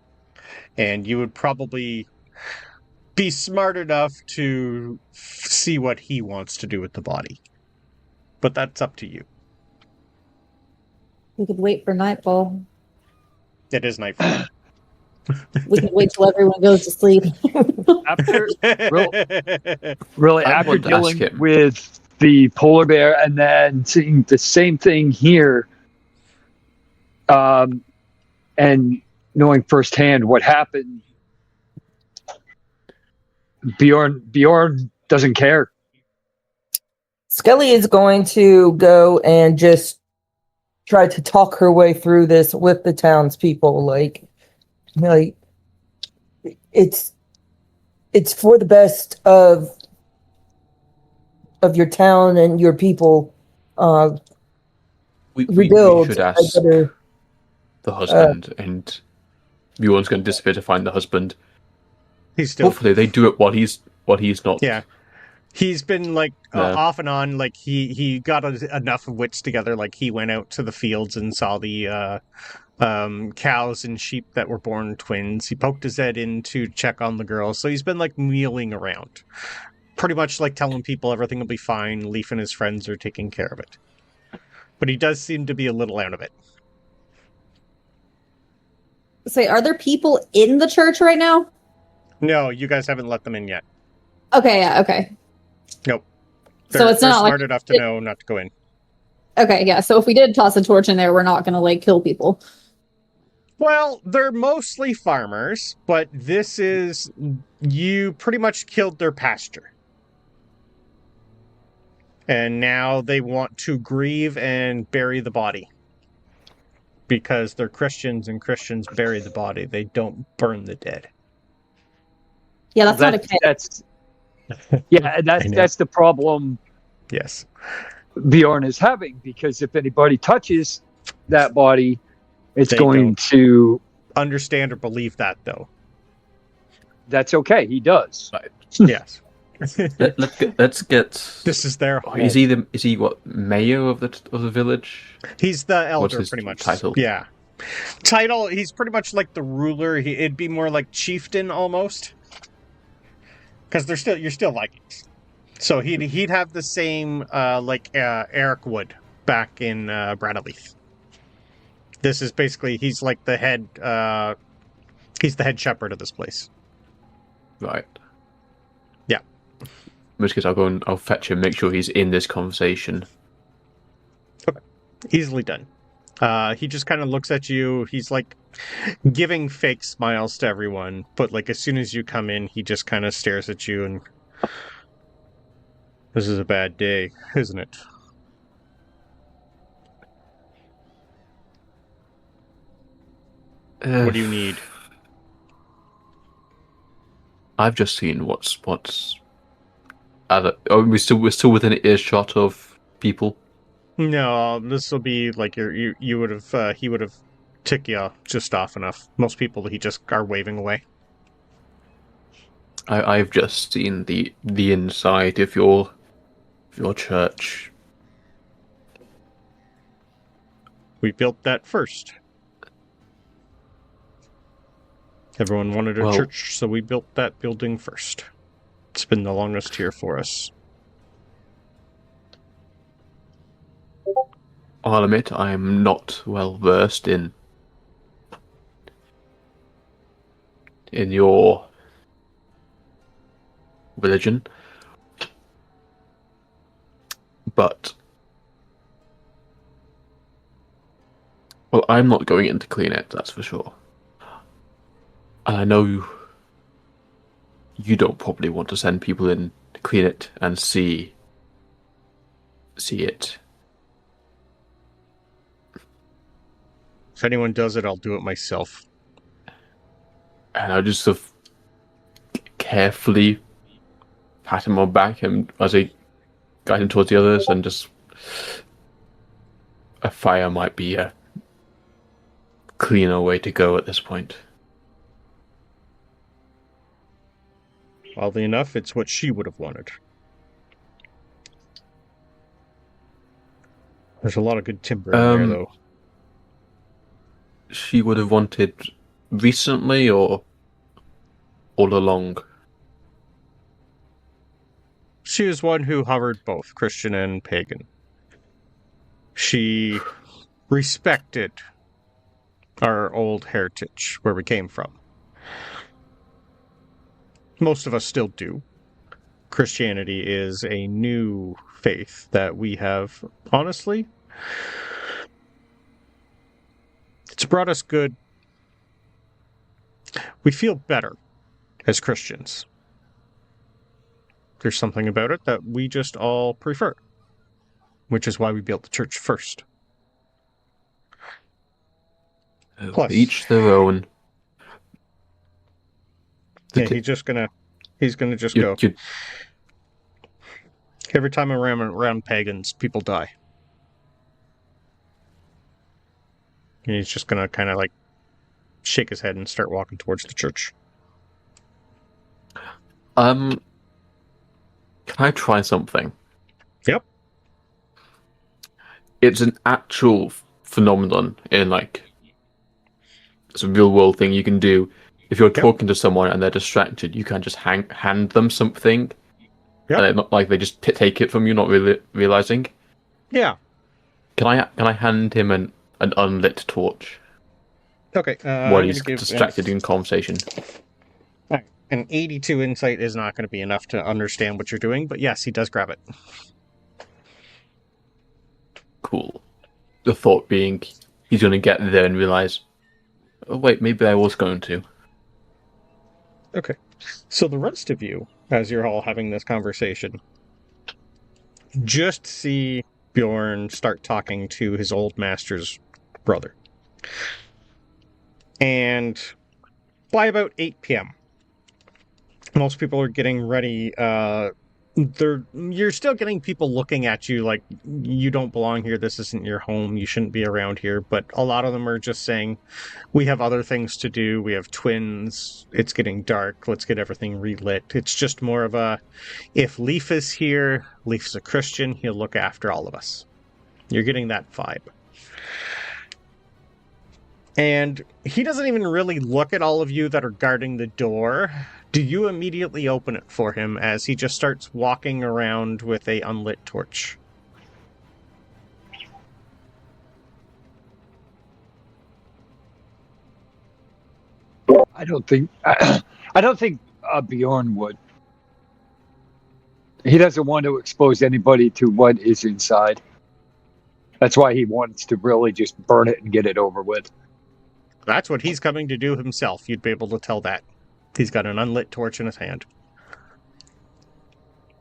And you would probably be smart enough to see what he wants to do with the body. But that's up to you. We could wait for nightfall. It is nightfall. We could wait till everyone goes to sleep. After dealing with the polar bear and then seeing the same thing here, and knowing firsthand what happened, Bjorn doesn't care. Skelli is going to go and just try to talk her way through this with the townspeople. It's for the best of your town and your people. We Rebuild should ask a better the husband, and Bjorn's going to disappear to find the husband. He's still... Hopefully, they do it while he's not. Yeah. He's been, like, Yeah. off and on, like, he got enough of wits together, like, he went out to the fields and saw the cows and sheep that were born twins. He poked his head in to check on the girls, so he's been, like, mealing around. Pretty much, like, telling people everything will be fine, Leif and his friends are taking care of it. But he does seem to be a little out of it. Say, are there people in the church right now? No, you guys haven't let them in yet. Okay, yeah, okay. Nope. So it's they're not smart like... enough to know not to go in. Okay, yeah, so if we did toss a torch in there, we're not going to, like, kill people. Well, they're mostly farmers, but this is... You pretty much killed their pasture. And now they want to grieve and bury the body. Because they're Christians, and Christians bury the body. They don't burn the dead. Yeah, that's not okay. That's the problem Yes. Bjorn is having, because if anybody touches that body, it's They going don't. to... Understand or believe that, though. That's okay, he does. Yes. Let's get. This is their home. Is he what, mayor of the village? He's the elder, What's his pretty much. title? Yeah. Title, he's pretty much like the ruler. It'd be more like chieftain, almost. Because you're still Vikings. So he'd have the same, like Eric would back in Bradaleith. This is basically, he's like the head, he's the head shepherd of this place. Right. Yeah. In which case, I'll go and I'll fetch him, make sure he's in this conversation. Okay. Easily done. He just kind of looks at you. He's like giving fake smiles to everyone, but like as soon as you come in, he just kind of stares at you and... This is a bad day, isn't it? What do you need? I've just seen what's. We're still within earshot of people. No, this will be like you would have. He would have ticked you just off enough. Most people he just are waving away. I've just seen the inside of your church. We built that first. Everyone wanted a Well, church, so we built that building first. It's been the longest here for us. I'll admit I am not well versed in your religion, but well, I'm not going in to clean it, that's for sure. And I know you don't probably want to send people in to clean it and see it. If anyone does it, I'll do it myself. And I just sort of carefully pat him on the back and as I guide him towards the others, and just a fire might be a cleaner way to go at this point. Oddly enough, it's what she would have wanted. There's a lot of good timber in there, though. She would have wanted recently or all along? She is one who hovered both Christian and pagan. She respected our old heritage, where we came from. Most of us still do. Christianity is a new faith that we have, honestly, it's brought us good. We feel better as Christians. There's something about it that we just all prefer, which is why we built the church first. Plus, each their own. Yeah, he's gonna just go. Every time I'm around pagans, people die. And he's just going to kind of like shake his head and start walking towards the church. Can I try something? Yep. It's an actual phenomenon in like it's a real world thing you can do. If you're talking to someone and they're distracted, you can just hand them something. Yep. And not like they just take it from you, not really realizing. Yeah. Can I hand him an unlit torch Okay. while he's distracted in conversation? Right. An 82 insight is not going to be enough to understand what you're doing, but yes, he does grab it. Cool. The thought being he's going to get there and realize, oh wait, maybe I was going to. Okay. So the rest of you, as you're all having this conversation, just see Bjorn start talking to his old master's brother. And by about 8 p.m., most people are getting ready. You're still getting people looking at you like you don't belong here. This isn't your home. You shouldn't be around here. But a lot of them are just saying, we have other things to do. We have twins. It's getting dark. Let's get everything relit. It's just more of a, if Leif is here, Leif's a Christian, he'll look after all of us. You're getting that vibe. And he doesn't even really look at all of you that are guarding the door. Do you immediately open it for him as he just starts walking around with a unlit torch? I don't think Bjorn would. He doesn't want to expose anybody to what is inside. That's why he wants to really just burn it and get it over with. That's what he's coming to do himself. You'd be able to tell that. He's got an unlit torch in his hand.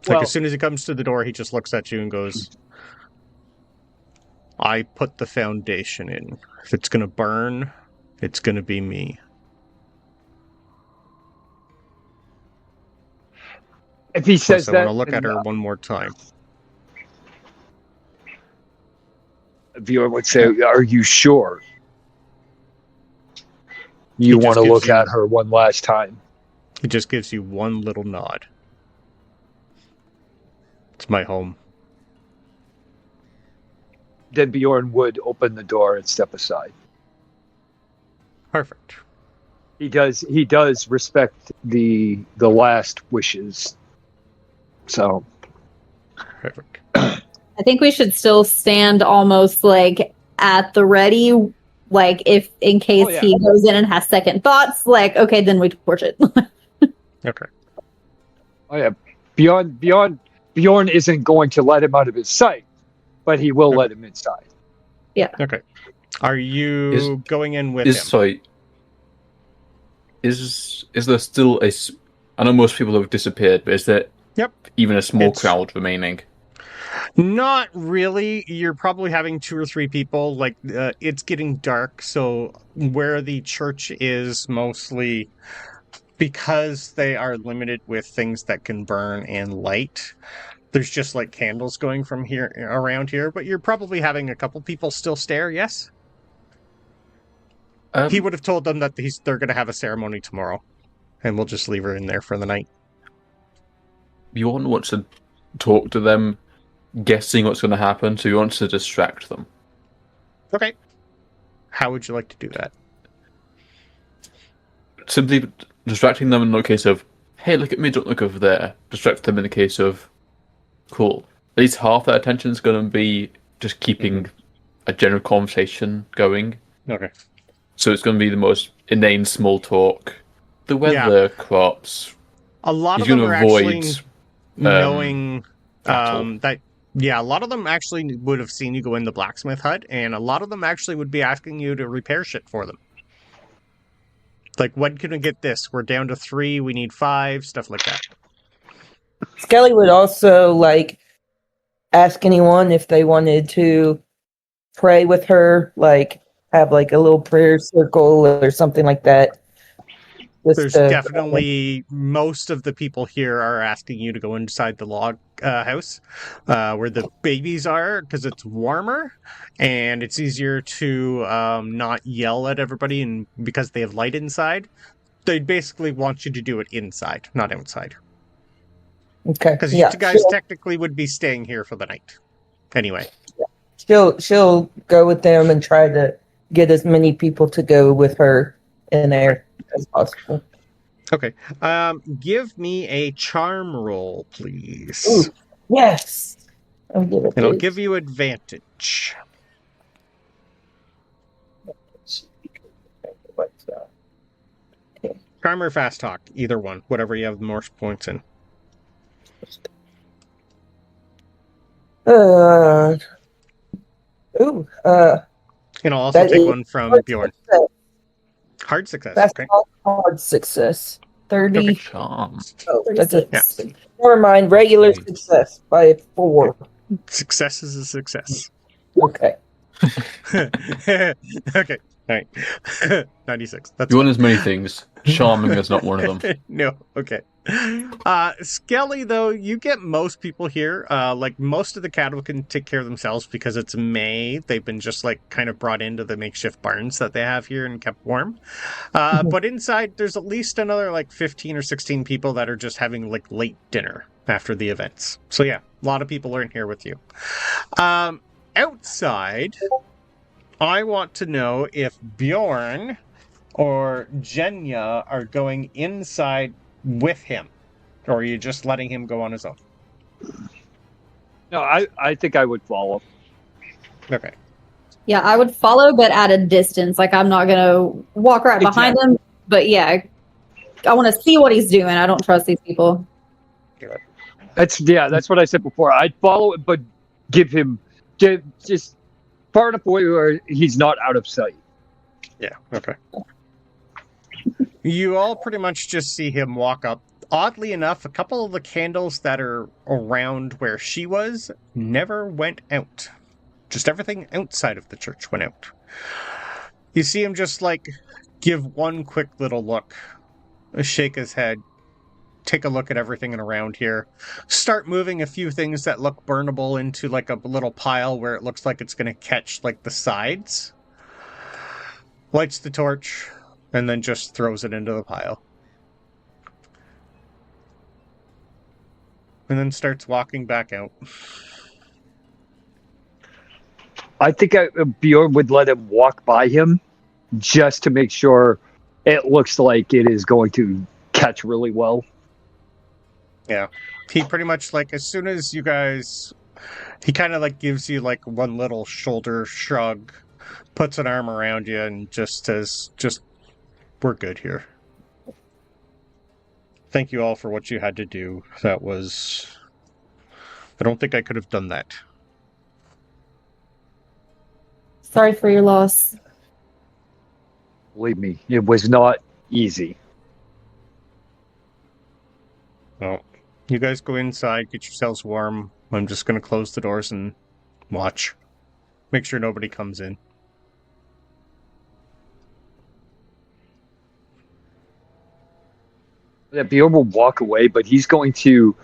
Like, as soon as he comes to the door, he just looks at you and goes, I put the foundation in. If it's going to burn, it's going to be me. If he says I that, want to look at her one more time. Bjorn would say, are you sure? You want to look at her one last time. He just gives you one little nod. It's my home. Then Bjorn would open the door and step aside. Perfect. He does respect the last wishes. So Perfect. I think we should still stand almost like at the ready, like if in case he goes in and has second thoughts, like, okay, then we torch it. Okay. Oh yeah, Bjorn isn't going to let him out of his sight, but he will let him inside. Yeah. Okay. Are you going in with him? Sorry. Is there still a? I know most people have disappeared, but is there even a small crowd remaining? Not really. You're probably having 2 or 3 people. Like, it's getting dark, so where the church is mostly, because they are limited with things that can burn and light, there's just like candles going from here around here, but you're probably having a couple people still stare, yes? He would have told them that they're going to have a ceremony tomorrow, and we'll just leave her in there for the night. Bjorn wants to talk to them, guessing what's going to happen, so he wants to distract them. Okay. How would you like to do that? Simply distracting them in the case of, hey, look at me, don't look over there. Distract them in the case of, cool. At least half their attention is going to be just keeping a general conversation going. Okay. So it's going to be the most inane small talk. The weather, crops. A lot of them are actually knowing that. Yeah, a lot of them actually would have seen you go in the blacksmith hut, and a lot of them actually would be asking you to repair shit for them. Like, when can we get this? We're down to 3, we need 5, stuff like that. Skelli would also, like, ask anyone if they wanted to pray with her, like, have, like, a little prayer circle or something like that. There's definitely, most of the people here are asking you to go inside the log house where the babies are because it's warmer and it's easier to not yell at everybody, and because they have light inside, they basically want you to do it inside, not outside. Okay. Because Yeah. you guys technically would be staying here for the night. Anyway. She'll go with them and try to get as many people to go with her in there as possible. Okay. Give me a charm roll, please. Ooh, yes. I'll give it. And I'll give you advantage. What's that? Charm or fast talk, either one, whatever you have the most points in. And I'll also take one from Bjorn. Success. Hard success. That's Okay. hard success. 30. Okay. Charm. Oh, that's a, Yeah. never mind. Regular success by 4. Success is a success. Okay. Okay. All right. 96. That's You want as many things. Charming is not one of them. No. Okay. Skelli, though, you get most people here. Like, most of the cattle can take care of themselves because it's May. They've been just, like, kind of brought into the makeshift barns that they have here and kept warm. But inside, there's at least another, like, 15 or 16 people that are just having, like, late dinner after the events. So, yeah, a lot of people are in here with you. Outside, I want to know if Bjorn or Genya are going inside with him, or are you just letting him go on his own? No, I think I would follow. Okay. Yeah, I would follow, but at a distance. Like, I'm not going to walk right behind him. But yeah, I want to see what he's doing. I don't trust these people. That's what I said before. I'd follow it, but give just far enough away where he's not out of sight. Yeah, okay. You all pretty much just see him walk up. Oddly enough, a couple of the candles that are around where she was never went out. Just everything outside of the church went out. You see him just, like, give one quick little look, shake his head, take a look at everything around here, start moving a few things that look burnable into, like, a little pile where it looks like it's going to catch, like, the sides. Lights the torch, and then just throws it into the pile. And then starts walking back out. I think Bjorn would let him walk by him just to make sure it looks like it is going to catch really well. Yeah. He pretty much, like, as soon as you guys... He kind of, like, gives you, like, one little shoulder shrug, puts an arm around you, and just says, we're good here. Thank you all for what you had to do. That was... I don't think I could have done that. Sorry for your loss. Believe me, it was not easy. Well, you guys go inside, get yourselves warm. I'm just going to close the doors and watch. Make sure nobody comes in. Yeah, Bjorn will walk away, but he's going to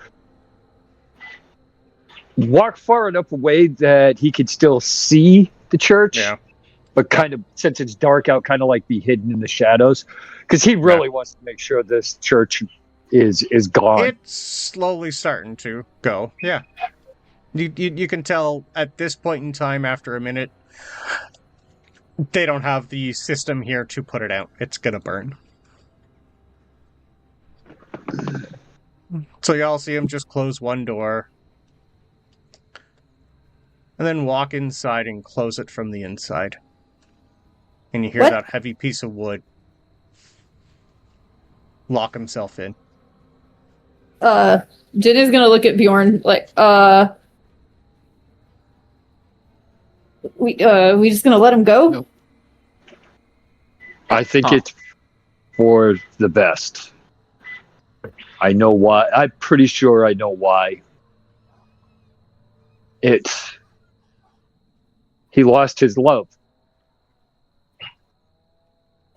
walk far enough away that he could still see the church. Yeah. But kind of, since it's dark out, kind of like be hidden in the shadows. Because he really wants to make sure this church is gone. It's slowly starting to go, yeah. You can tell at this point in time, after a minute, they don't have the system here to put it out. It's gonna burn. So y'all see him just close one door, and then walk inside and close it from the inside. And you hear What? that heavy piece of wood lock himself in. Jen is gonna look at Bjorn like, we just gonna let him go? No. I think it's for the best. I know why. I'm pretty sure I know why. He lost his love.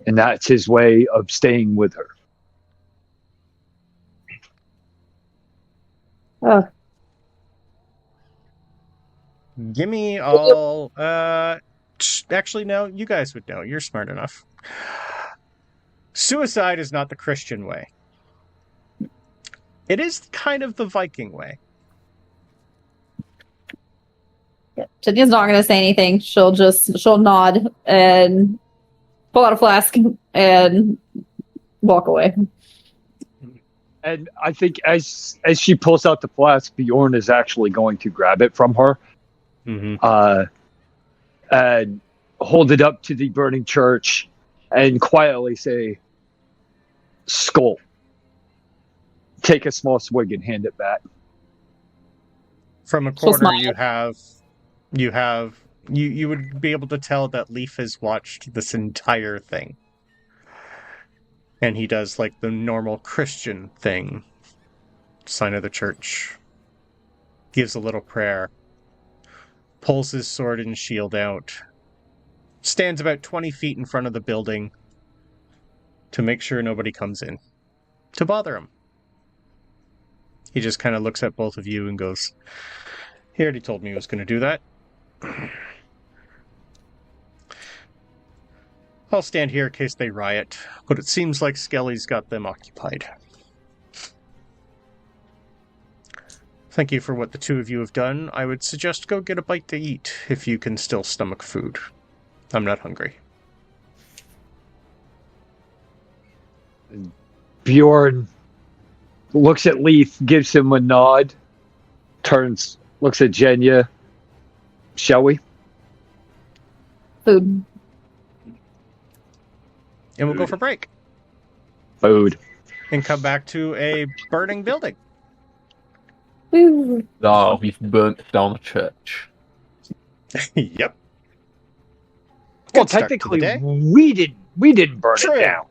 And that's his way of staying with her. Give me all. Actually, no. You guys would know. You're smart enough. Suicide is not the Christian way. It is kind of the Viking way. Genya's not going to say anything. She'll nod and pull out a flask and walk away. And I think as she pulls out the flask, Bjorn is actually going to grab it from her, and hold it up to the burning church, and quietly say, "Skull." Take a small swig and hand it back. From a corner, you would be able to tell that Leif has watched this entire thing. And he does like the normal Christian thing. Sign of the church. Gives a little prayer. Pulls his sword and shield out. Stands about 20 feet in front of the building to make sure nobody comes in to bother him. He just kind of looks at both of you and goes, he already told me he was going to do that. I'll stand here in case they riot, but it seems like Skelly's got them occupied. Thank you for what the two of you have done. I would suggest go get a bite to eat if you can still stomach food. I'm not hungry. Bjorn looks at Leif, gives him a nod, turns, looks at Genya. Shall we? Food. And we'll go for break. Food. And come back to a burning building. Woo. Oh, we've burnt down a church. Yep. Well, Good start to the technically, day. we didn't burn True. it down.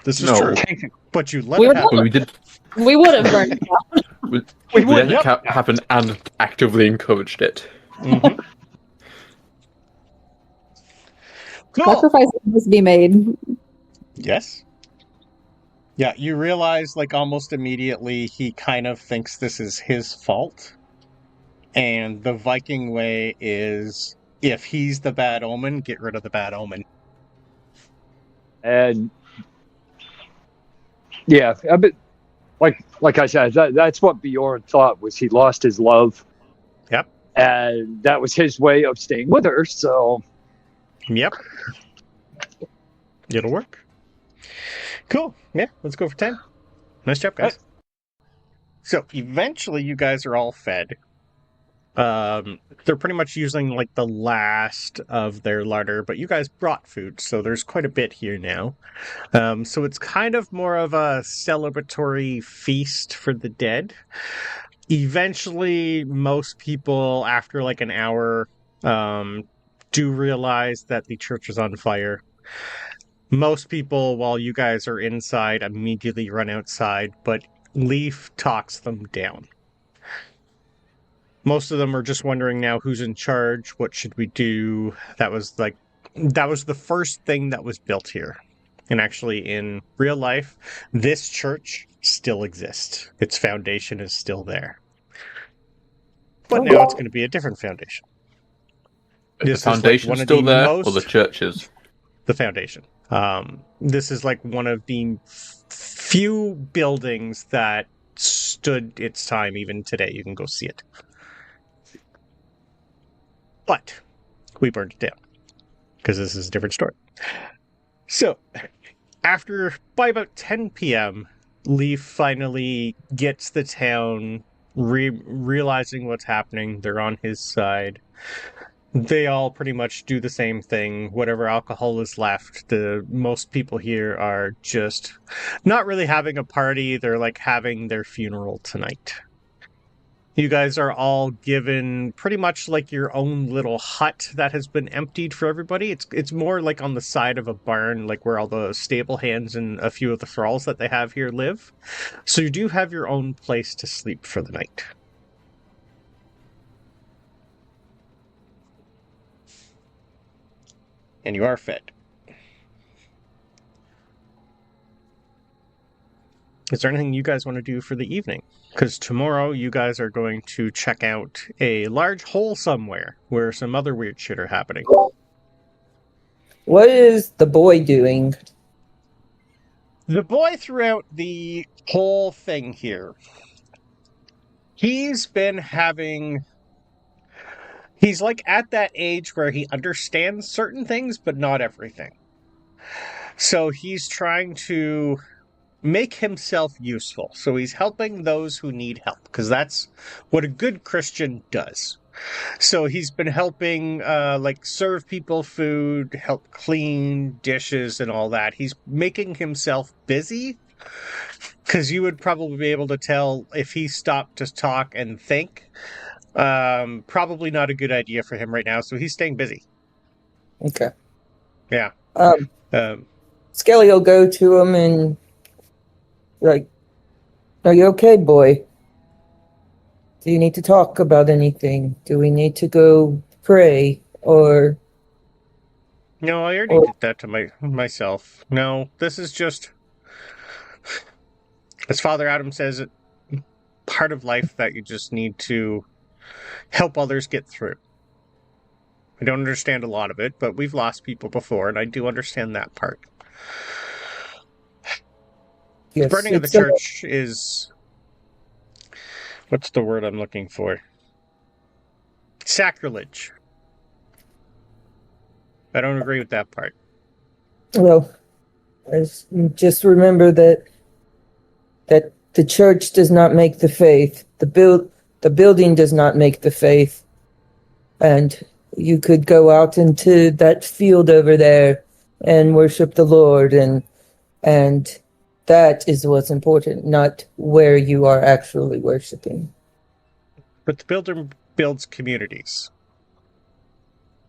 This is No. true. Technically. But you let We it were happen. Well, we did. We would have burned it down. We would, let it happen and actively encouraged it. Mm-hmm. Cool. Sacrifices must be made. Yes. Yeah, you realize, like, almost immediately, he kind of thinks this is his fault. And the Viking way is, if he's the bad omen, get rid of the bad omen. And yeah, a bit like I said, that's what Bjorn thought, was he lost his love. Yep. And that was his way of staying with her, so Yep. It'll work. Cool. Yeah, let's go for 10. Nice job, guys. So, eventually you guys are all fed. They're pretty much using, like, the last of their larder, but you guys brought food, so there's quite a bit here now. So it's kind of more of a celebratory feast for the dead. Eventually, most people, after like an hour, do realize that the church is on fire. Most people, while you guys are inside, immediately run outside, but Leif talks them down. Most of them are just wondering now who's in charge, what should we do? That was the first thing that was built here. And actually, in real life, this church still exists. Its foundation is still there. But now it's going to be a different foundation. The This is like foundation's one of still the there, most- or the churches? The foundation. This is like one of the few buildings that stood its time even today. You can go see it. But we burned it down because this is a different story. So, by about 10 p.m., Leif finally gets the town realizing what's happening. They're on his side. They all pretty much do the same thing. Whatever alcohol is left, most people here are just not really having a party. They're like having their funeral tonight. You guys are all given pretty much like your own little hut that has been emptied for everybody. It's more like on the side of a barn, like where all the stable hands and a few of the thralls that they have here live. So you do have your own place to sleep for the night. And you are fed. Is there anything you guys want to do for the evening? Because tomorrow you guys are going to check out a large hole somewhere where some other weird shit are happening. What is the boy doing? The boy throughout the whole thing here, he's been having... He's like at that age where he understands certain things, but not everything. So he's trying to make himself useful. So he's helping those who need help, because that's what a good Christian does. So he's been helping, like, serve people food, help clean dishes and all that. He's making himself busy, because you would probably be able to tell if he stopped to talk and think. Probably not a good idea for him right now, so he's staying busy. Okay. Yeah. Skelli will go to him and like, "Are you okay, boy? Do you need to talk about anything? Do we need to go pray or?" No, I already did that to myself. No, this is just, as Father Adam says, part of life that you just need to help others get through. I don't understand a lot of it, but we've lost people before, and I do understand that part. Yes, The burning of the church is... What's the word I'm looking for? Sacrilege. I don't agree with that part. Well, just remember that the church does not make the faith. The building does not make the faith. And you could go out into that field over there and worship the Lord, and that is what's important, not where you are actually worshiping. But the builder builds communities.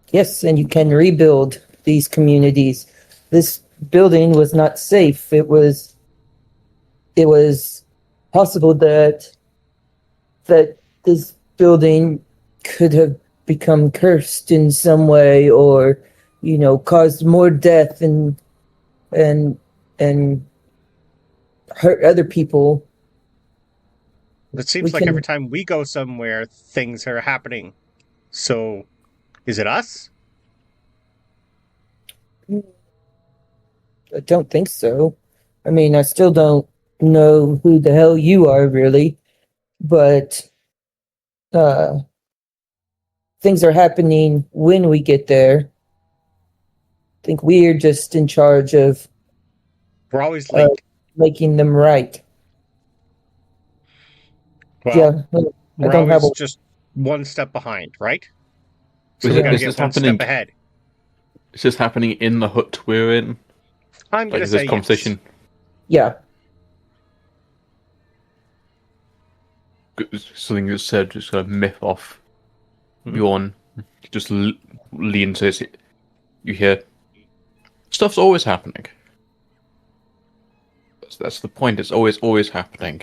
Yes, and you can rebuild these communities. This building was not safe. It was possible that this building could have become cursed in some way, or caused more death and hurt other people. It seems like every time we go somewhere, things are happening. So, is it us? I don't think so. I mean, I still don't know who the hell you are, really. But things are happening when we get there. I think we're just in charge of... We're always late. Making them right. Well, yeah, we're always just one step behind, right? So we gotta get one step ahead. Is this happening in the hut we're in? I'm gonna say this conversation. Yes. Yeah. Something that's said, just kind of myth off. Bjorn just leans to it. You hear, stuff's always happening. That's the point. It's always happening.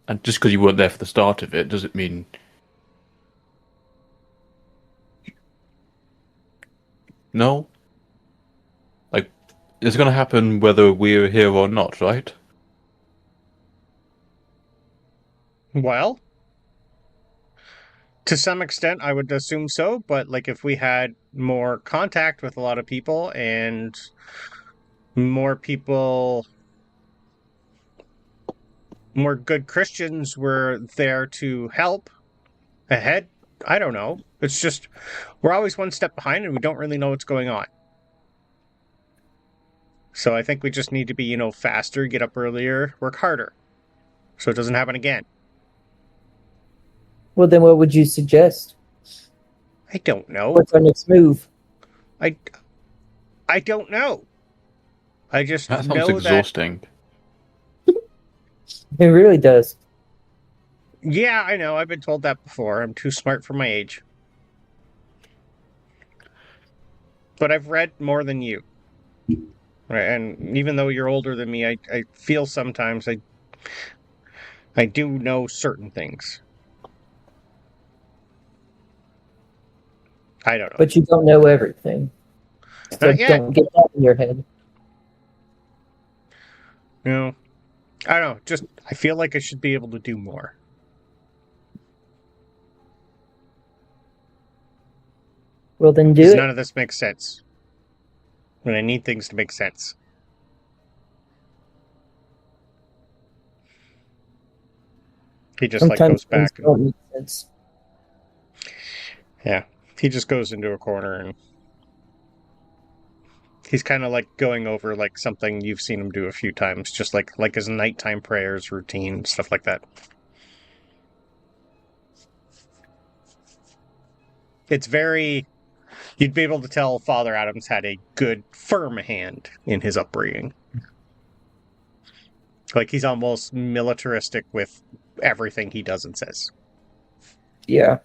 And just because you weren't there for the start of it, doesn't mean... No? Like, it's going to happen whether we're here or not, right? Well, to some extent, I would assume so, but like if we had more contact with a lot of people and more people, more good Christians were there to help ahead, I don't know. It's just, we're always one step behind and we don't really know what's going on. So I think we just need to be, faster, get up earlier, work harder, so it doesn't happen again. Well, then what would you suggest? I don't know. What's our next move? I don't know. I just that know sounds exhausting. It really does. Yeah, I know. I've been told that before. I'm too smart for my age. But I've read more than you. Right, and even though you're older than me, I feel sometimes I do know certain things. I don't know. But you don't know everything. So Not yet. don't get that in your head. No. I don't know. Just, I feel like I should be able to do more. Well, then do Because it. none of this makes sense. And I need things to make sense. He just, like, Sometimes goes things back and... don't make sense. Yeah. He just goes into a corner and... He's kind of, like, going over, like, something you've seen him do a few times. Just, like his nighttime prayers routine, stuff like that. It's very... You'd be able to tell Father Adams had a good, firm hand in his upbringing. Like, he's almost militaristic with everything he does and says. Yeah.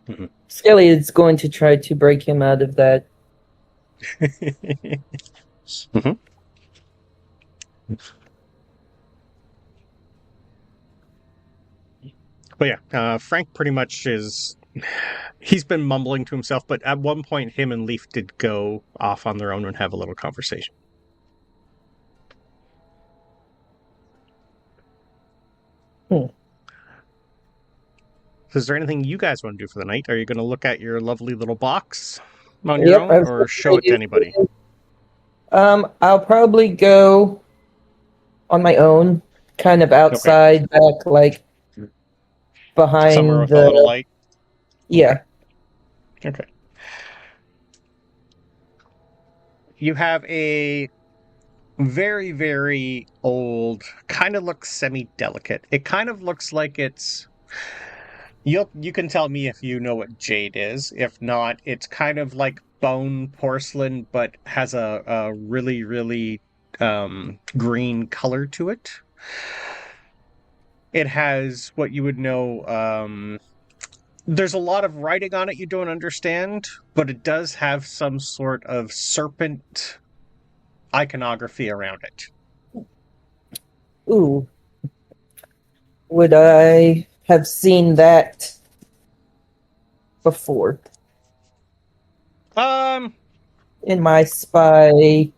Mhm. Skelli is going to try to break him out of that. Mhm. But yeah, Frank pretty much is... He's been mumbling to himself, but at one point him and Leif did go off on their own and have a little conversation. Is there anything you guys want to do for the night? Are you going to look at your lovely little box on your own, or show it to anybody? I'll probably go on my own, kind of outside, back, like behind Somewhere with the a little light? Yeah. Okay. You have a very, very old, kind of looks semi-delicate. It kind of looks like it's... You can tell me if you know what jade is. If not, it's kind of like bone porcelain, but has a really, really green color to it. It has what you would know... there's a lot of writing on it you don't understand, but it does have some sort of serpent iconography around it. Ooh. Would I have seen that before? In my spy.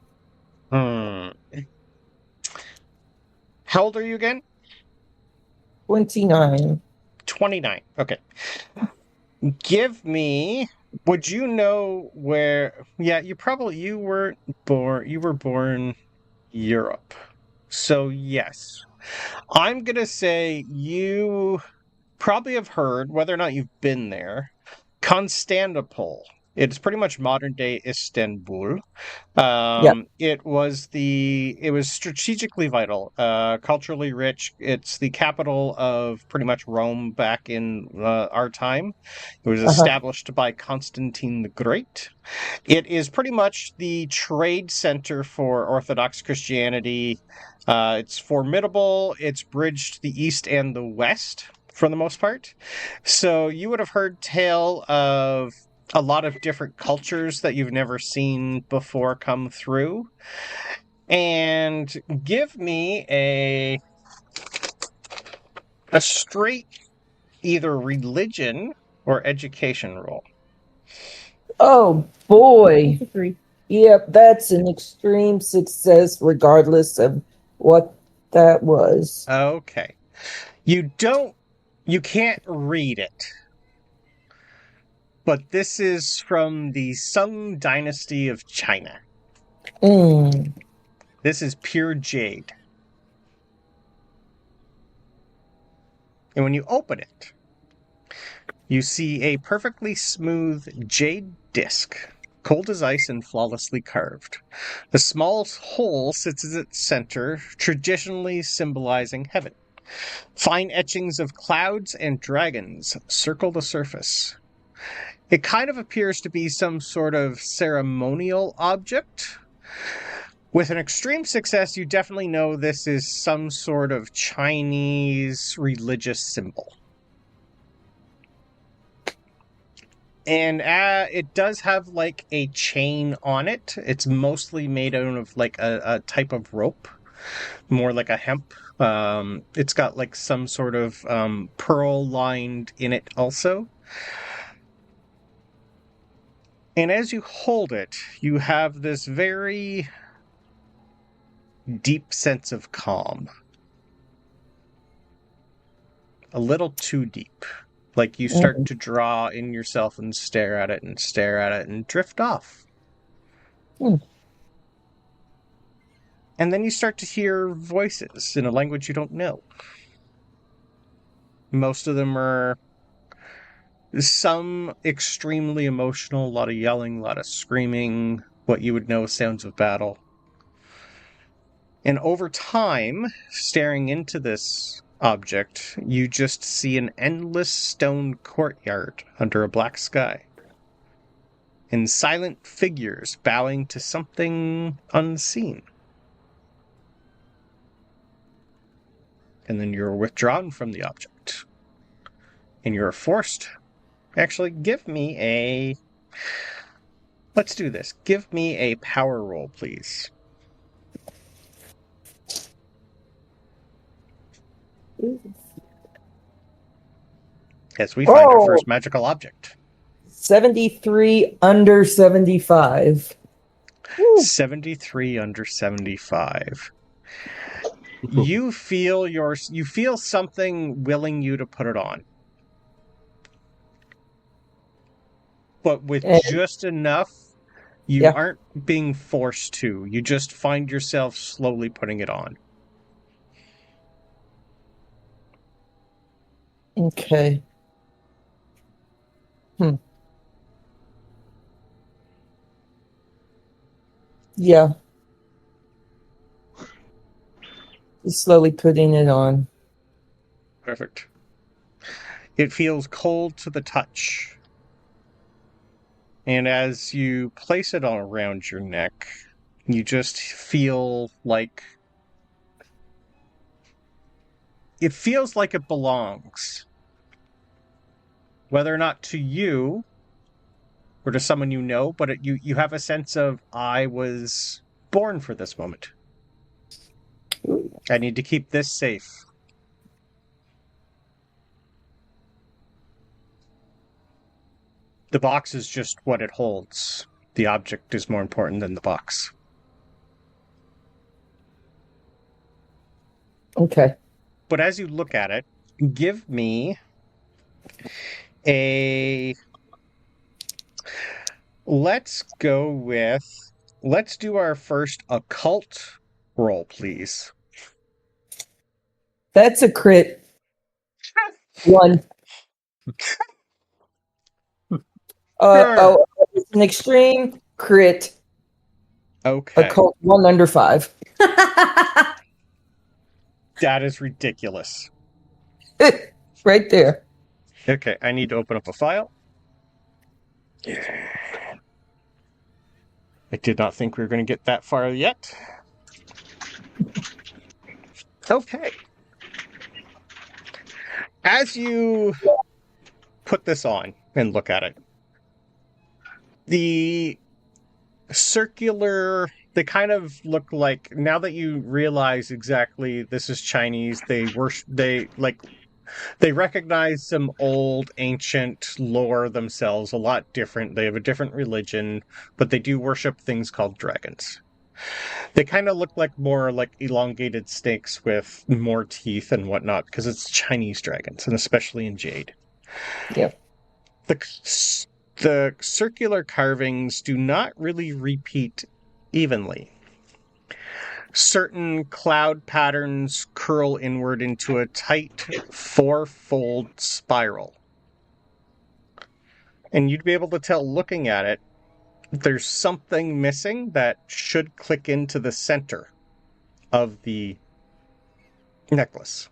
How old are you again? 29. 29. Okay. Give me... Would you know where... Yeah, you were born Europe. So, yes. I'm going to say you probably have heard, whether or not you've been there, Constantinople. It's pretty much modern day Istanbul. Yep. It was strategically vital, culturally rich. It's the capital of pretty much Rome back in our time. It was established by Constantine the Great. It is pretty much the trade center for Orthodox Christianity. It's formidable. It's bridged the East and the West for the most part. So you would have heard tale of a lot of different cultures that you've never seen before come through. And give me a straight either religion or education roll. Oh, boy. Yep, that's an extreme success regardless of what that was. Okay. You can't read it. But this is from the Sung Dynasty of China. This is pure jade. And when you open it, you see a perfectly smooth jade disc, cold as ice and flawlessly carved. The small hole sits at its center, traditionally symbolizing heaven. Fine etchings of clouds and dragons circle the surface. It kind of appears to be some sort of ceremonial object. With an extreme success, you definitely know this is some sort of Chinese religious symbol. And it does have like a chain on it. It's mostly made out of like a type of rope, more like a hemp. It's got like some sort of pearl lined in it also. And as you hold it, you have this very deep sense of calm. A little too deep. Like you start to draw in yourself and stare at it and drift off. Mm. And then you start to hear voices in a language you don't know. Most of them are some extremely emotional, a lot of yelling, a lot of screaming, what you would know as sounds of battle. And over time, staring into this object, you just see an endless stone courtyard under a black sky. And silent figures bowing to something unseen. And then you're withdrawn from the object. And you're forced. Actually, give me a... Let's do this. Give me a power roll, please. As we find our first magical object. 73 under 75. 73 under 75. You feel something willing you to put it on. But with just enough, you aren't being forced to. You just find yourself slowly putting it on. Okay. Yeah. Just slowly putting it on. Perfect. It feels cold to the touch. And as you place it on around your neck, you just feel like... It feels like it belongs. Whether or not to you, or to someone you know, but you have a sense of, I was born for this moment. I need to keep this safe. The box is just what it holds. The object is more important than the box. Okay. But as you look at it, give me a... Let's do our first occult roll, please. That's a crit. 1. It's an extreme crit. Okay. Occult 1 under 5. That is ridiculous. Right there. Okay, I need to open up a file. I did not think we were going to get that far yet. Okay. As you put this on and look at it, the circular, they kind of look like, now that you realize exactly this is Chinese, they recognize some old ancient lore themselves, a lot different. They have a different religion, but they do worship things called dragons. They kind of look like more like elongated snakes with more teeth and whatnot, because it's Chinese dragons, and especially in jade. Yep. The circular carvings do not really repeat evenly. Certain cloud patterns curl inward into a tight four-fold spiral. And you'd be able to tell looking at it, there's something missing that should click into the center of the necklace.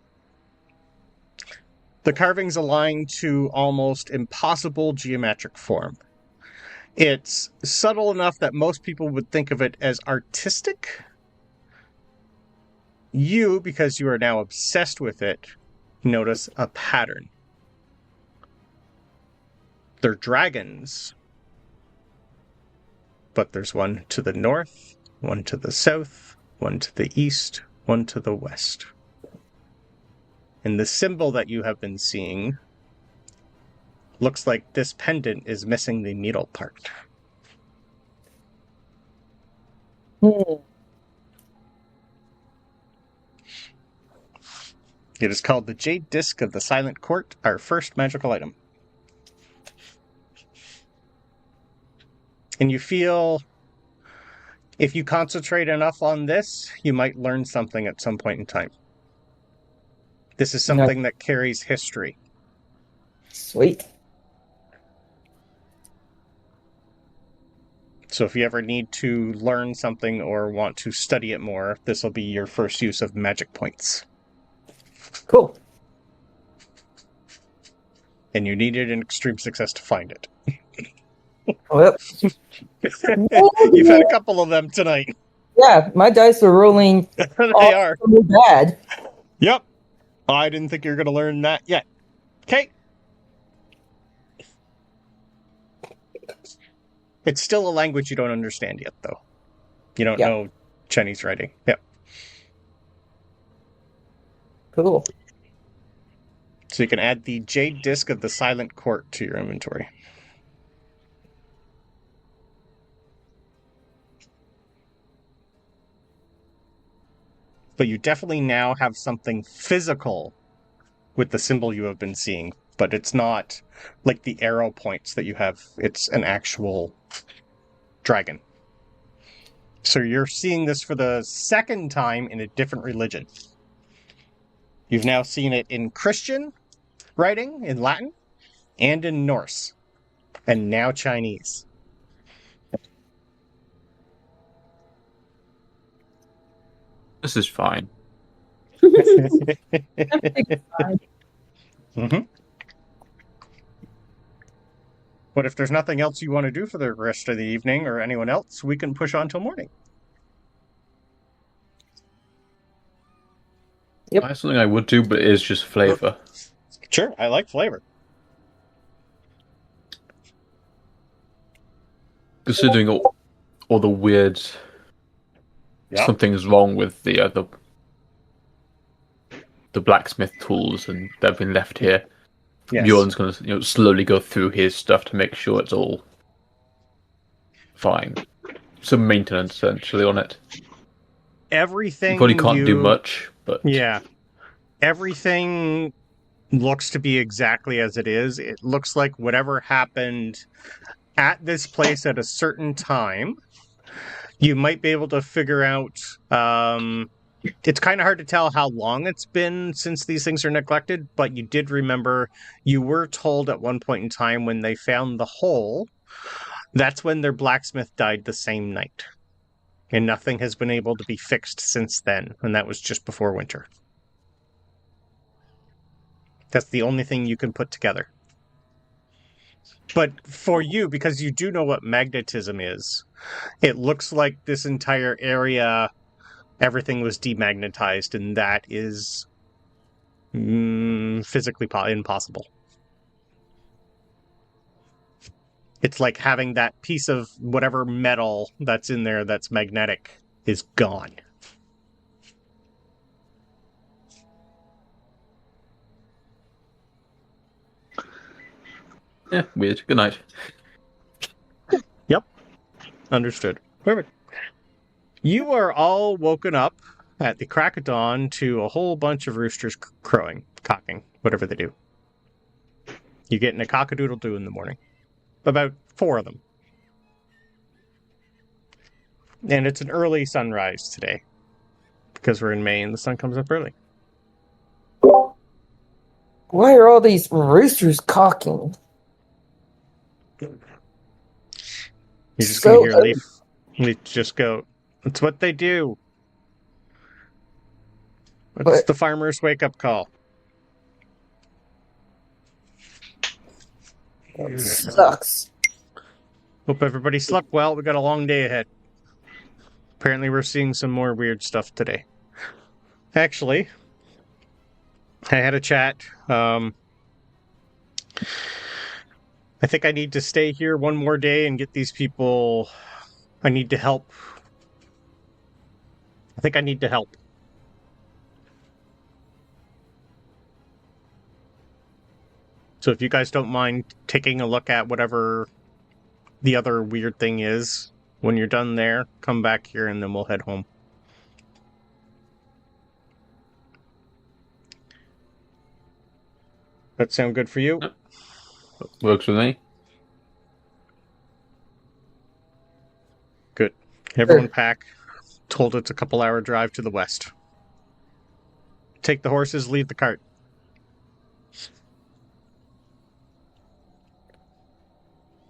The carvings align to almost impossible geometric form. It's subtle enough that most people would think of it as artistic. You, because you are now obsessed with it, notice a pattern. They're dragons, but there's one to the north, one to the south, one to the east, one to the west. And the symbol that you have been seeing looks like this pendant is missing the needle part. It is called the Jade Disc of the Silent Court, our first magical item. And you feel, if you concentrate enough on this, you might learn something at some point in time. This is something that carries history. Sweet. So if you ever need to learn something or want to study it more, this will be your first use of magic points. Cool. And you needed an extreme success to find it. Well, You've had a couple of them tonight. yeah, my dice are rolling They are. really bad. Yep. I didn't think you were going to learn that yet. Okay. It's still a language you don't understand yet, though. You don't know Chinese writing. Yep. Cool. So you can add the Jade Disc of the Silent Court to your inventory. But you definitely now have something physical with the symbol you have been seeing. But it's not like the arrow points that you have. It's an actual dragon. So you're seeing this for the second time in a different religion. You've now seen it in Christian writing, in Latin, and in Norse. And now Chinese. This is fine. Mm-hmm. But if there's nothing else you want to do for the rest of the evening, or anyone else, we can push on till morning. Yep. That's something I would do, but it is just flavor. Sure, I like flavor. Considering all the weird... Yeah. Something's wrong with the blacksmith tools, and they've been left here. Yes. Bjorn's going to slowly go through his stuff to make sure it's all fine. Some maintenance essentially on it. Everything You probably can't do much, but yeah, everything looks to be exactly as it is. It looks like whatever happened at this place at a certain time. You might be able to figure out. It's kind of hard to tell how long it's been since these things are neglected, but you did remember you were told at one point in time when they found the hole, that's when their blacksmith died the same night. And nothing has been able to be fixed since then, and that was just before winter. That's the only thing you can put together. But for you, because you do know what magnetism is, it looks like this entire area, everything was demagnetized, and that is physically impossible. It's like having that piece of whatever metal that's in there that's magnetic is gone. yeah, weird. Good night. Yep. Understood. Perfect. You are all woken up at the crack of dawn to a whole bunch of roosters crowing, cocking, whatever they do. You get in a cock-a-doodle-doo in the morning. About 4 of them. And it's an early sunrise today. Because we're in May and the sun comes up early. Why are all these roosters cocking? You're just going to hear Leif just go, it's what they do. It's the farmer's wake-up call. That sucks. Hope everybody slept well. We got a long day ahead. Apparently we're seeing some more weird stuff today. Actually, I had a chat. I think I need to stay here one more day and get these people... I need to help. I think I need to help. So if you guys don't mind taking a look at whatever the other weird thing is, when you're done there, come back here and then we'll head home. That sound good for you? Yep. Works with me. Good. Everyone pack. Told it's a couple-hour drive to the west. Take the horses, leave the cart.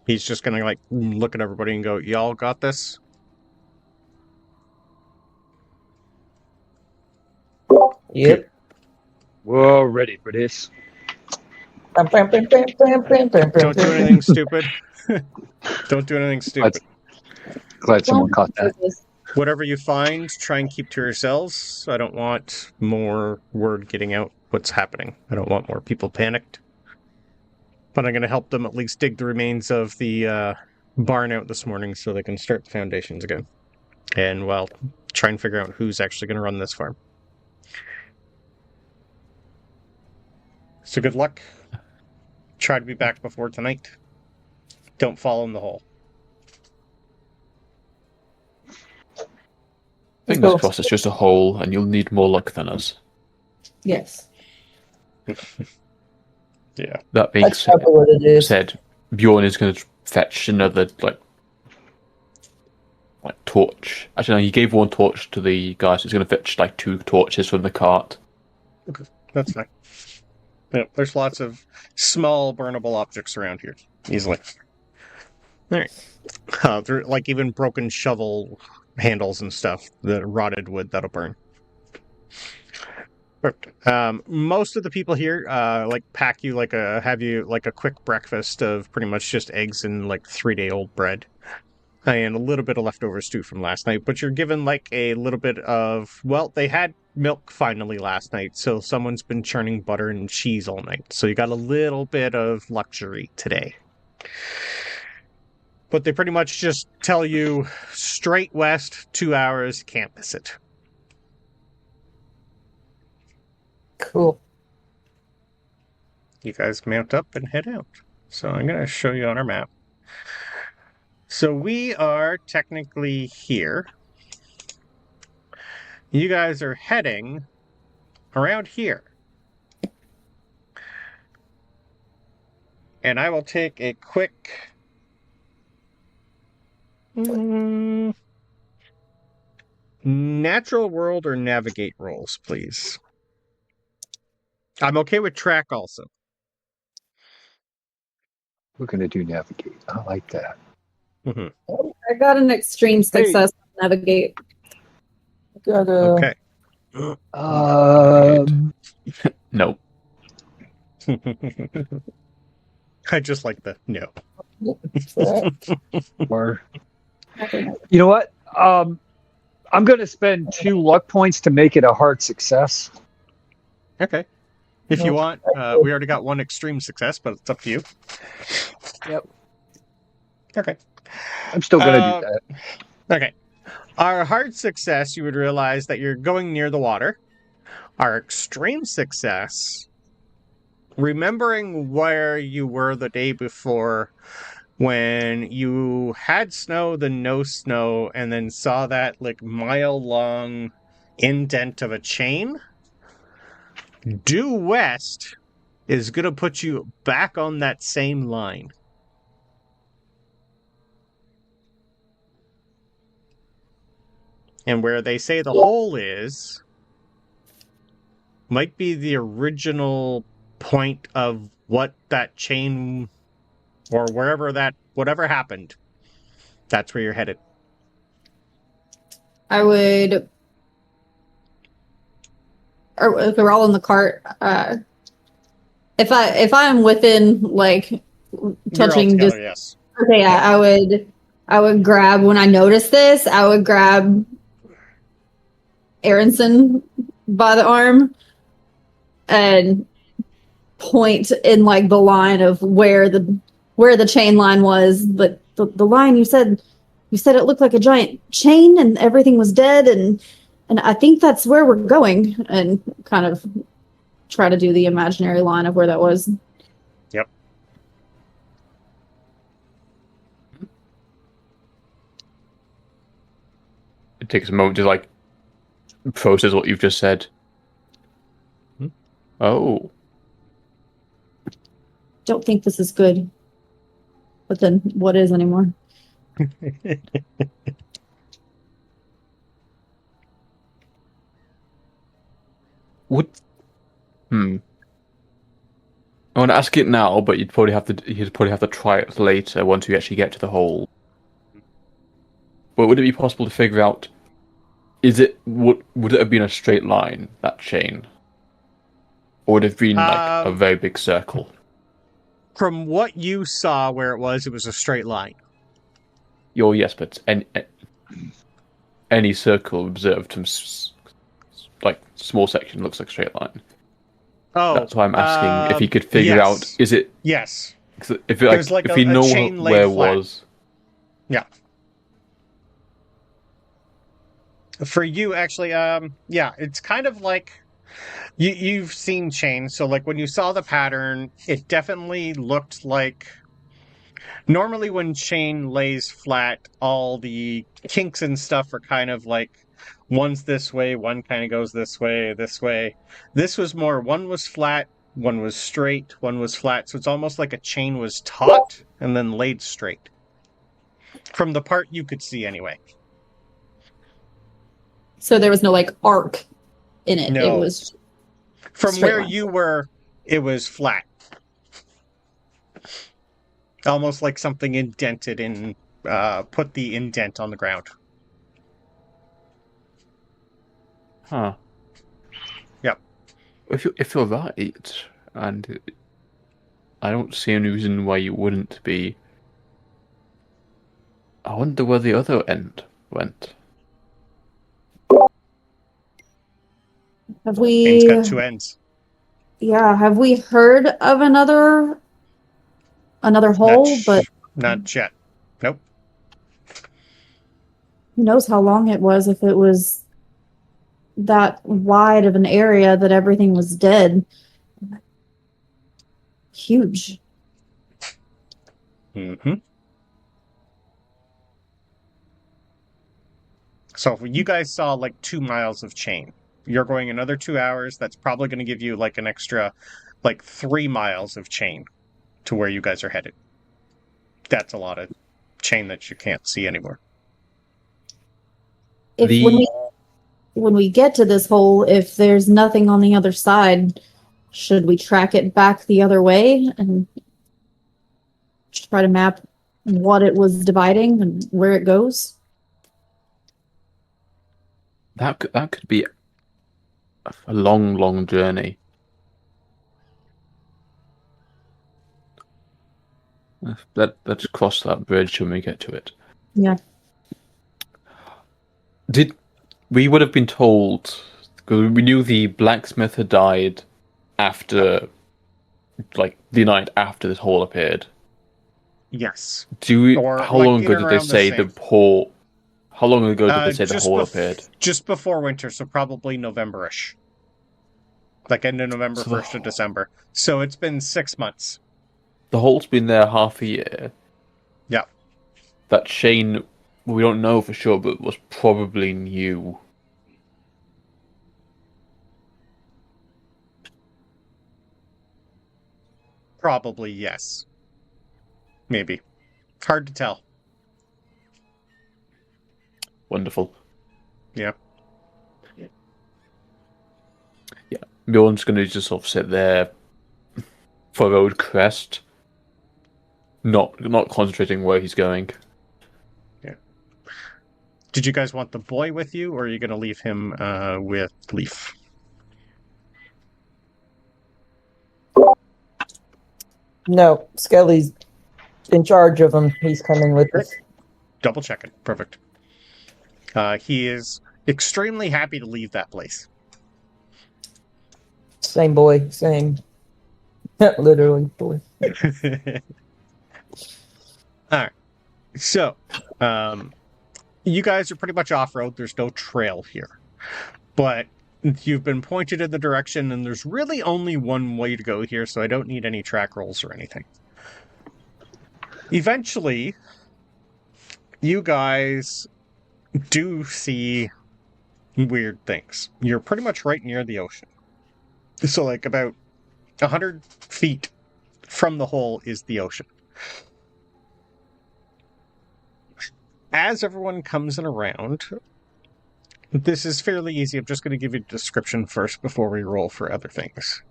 He's just gonna like look at everybody and go, "Y'all got this?" Yep. We're ready for this. Don't do anything stupid. Don't do anything stupid. Glad someone caught that. Whatever you find, try and keep to yourselves. I don't want more word getting out what's happening. I don't want more people panicked. But I'm going to help them at least dig the remains of the barn out this morning so they can start the foundations again. And, well, try and figure out who's actually going to run this farm. So good luck. Try to be back before tonight. Don't fall in the hole. Fingers crossed it's just a hole, and you'll need more luck than us. Yes. Yeah. That being That's probably what it is. said, Bjorn is going to fetch another like torch. Actually, no, he gave one torch to the guy, so he's going to fetch like 2 torches from the cart. Okay, that's fine. Yeah, there's lots of small burnable objects around here, easily. All right. There are, like, even broken shovel handles and stuff, the rotted wood that'll burn. Perfect. Most of the people here, pack you have you a quick breakfast of pretty much just eggs and 3-day-old bread, and a little bit of leftover stew from last night. But you're given a little bit of, they had milk finally last night, so someone's been churning butter and cheese all night. So you got a little bit of luxury today. But they pretty much just tell you straight west, 2 hours, can't miss it. Cool. You guys mount up and head out. So I'm going to show you on our map. So we are technically here. You guys are heading around here. And I will take a quick... natural world or navigate rolls, please. I'm okay with track also. We're going to do navigate. I like that. Mm-hmm. I got an extreme success on navigate. Got a... Okay. Nope. I just like the no. Or, you know what? I'm going to spend 2 luck points to make it a hard success. Okay. If you want, we already got 1 extreme success, but it's up to you. Yep. Okay. I'm still going to do that. Okay. Our hard success, you would realize that you're going near the water. Our extreme success, remembering where you were the day before when you had snow, then no snow, and then saw that mile-long indent of a chain. Due west is going to put you back on that same line. And where they say the hole is might be the original point of what that chain or whatever happened. That's where you're headed. I would... Or if we're all in the cart, if I'm within touching together, yes. Okay, yeah, I would grab, when I notice this, I would grab Aronson by the arm and point in the line of where the chain line was, but the line you said it looked like a giant chain and everything was dead, and I think that's where we're going, and kind of try to do the imaginary line of where that was. Yep. It takes a moment to process what you've just said. Hmm? Oh. don't think this is good. But then what is anymore? Would I want to ask it now, but you'd probably have to try it later once we actually get to the hole. But would it be possible to figure out? Would it have been a straight line, that chain, or would it have been like a very big circle? From what you saw, where it was a straight line. Yes, but any circle observed from like small section looks like a straight line. Oh, that's why I'm asking if you could figure out. Is it? Yes. If you know where it was. Yeah. For you, actually, yeah, it's kind of like you've seen chain. So, like when you saw the pattern, it definitely looked like. Normally, when chain lays flat, all the kinks and stuff are kind of like one's this way, one kind of goes this way, this way. This was more, one was flat, one was straight, one was flat. So it's almost like a chain was taut and then laid straight. From the part you could see, anyway. So there was no like arc in it. No. It was from where line. You were, it was flat. Almost like something indented in, put the indent on the ground. Huh. Yep. If you're right, and I don't see any reason why you wouldn't be. I wonder where the other end went. Have we? Chain's got two ends. Yeah. Have we heard of another hole? But not yet. Nope. who knows how long it was? If it was that wide of an area that everything was dead. Huge. Mm-hmm. So you guys saw like 2 miles of chain. You're going another 2 hours. That's probably going to give you like an extra, like 3 miles of chain to where you guys are headed. That's a lot of chain that you can't see anymore. When we get to this hole, if there's nothing on the other side, should we track it back the other way and try to map what it was dividing and where it goes? That could be a long journey. Let's cross that bridge when we get to it. Yeah. We would have been told, because we knew the blacksmith had died after, like, the night after this hole appeared. Yes. How long ago did they say the hole? How long ago did they say the hole appeared? Just before winter, so probably November-ish. Like end of November, 1st of December. So it's been 6 months. The hole's been there half a year. Yeah. That chain, we don't know for sure, but was probably new. Probably, yes. Maybe. Hard to tell. Wonderful. Yeah. Yeah. Bjorn's going to just sort of sit there, furrowed crest, not concentrating where he's going. Yeah. Did you guys want the boy with you, or are you going to leave him with Leif? No, Skelly's in charge of him. He's coming with us. Double checking. Perfect. He is extremely happy to leave that place. Same boy, same. Literally boy. Alright. So, you guys are pretty much off-road. There's no trail here. But you've been pointed in the direction, and there's really only one way to go here, so I don't need any track rolls or anything. Eventually, you guys do see weird things. You're pretty much right near the ocean. So, like, about 100 feet from the hole is the ocean. As everyone comes in around, this is fairly easy. I'm just going to give you a description first before we roll for other things.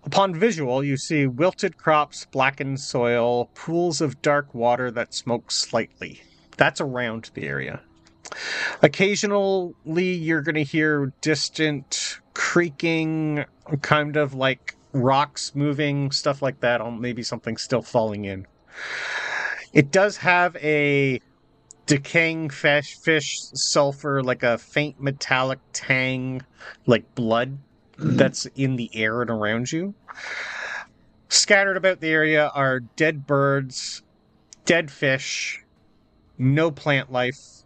Upon visual, you see wilted crops, blackened soil, pools of dark water that smoke slightly. That's around the area. Occasionally, you're going to hear distant creaking, kind of like rocks moving, stuff like that, or maybe something still falling in. It does have a decaying fish, sulfur, like a faint metallic tang, like blood that's in the air and around you. Scattered about the area are dead birds, dead fish, no plant life.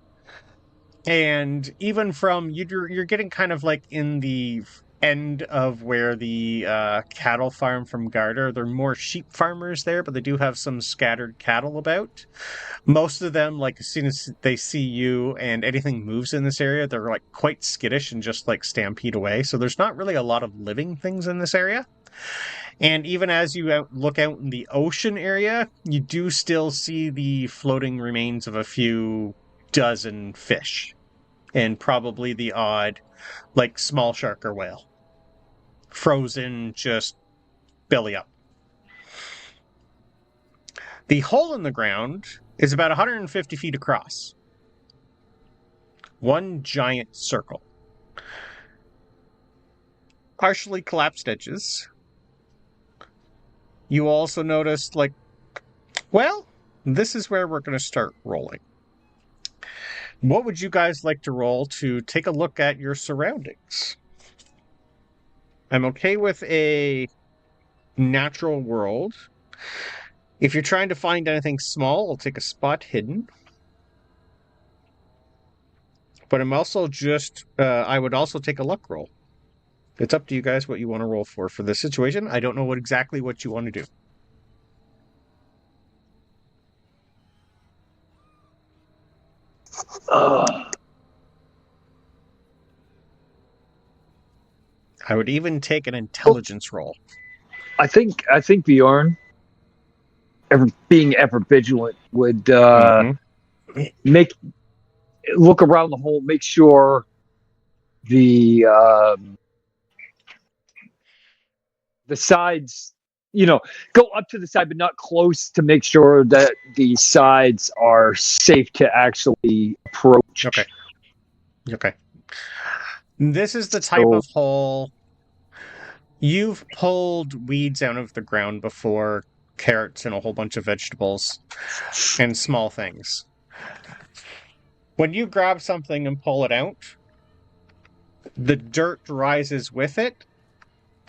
And even from, you're getting kind of like in the end of where the cattle farm from Garda. There are more sheep farmers there, but they do have some scattered cattle about. Most of them, like, as soon as they see you and anything moves in this area, they're like quite skittish and just like stampede away. So there's not really a lot of living things in this area. And even as you look out in the ocean area, you do still see the floating remains of a few dozen fish. And probably the odd, like, small shark or whale. Frozen, just belly up. The hole in the ground is about 150 feet across. One giant circle. Partially collapsed edges. You also noticed, like, well, this is where we're going to start rolling. What would you guys like to roll to take a look at your surroundings? I'm okay with a natural world. If you're trying to find anything small, I'll take a spot hidden. But I'm also just, I would also take a luck roll. It's up to you guys what you want to roll for this situation. I don't know exactly what you want to do. I would even take an intelligence roll. I think Bjorn, being ever vigilant, would look around the hole, make sure the sides, go up to the side, but not close, to make sure that the sides are safe to actually approach. Okay. This is the type of hole. You've pulled weeds out of the ground before, carrots and a whole bunch of vegetables and small things. When you grab something and pull it out, the dirt rises with it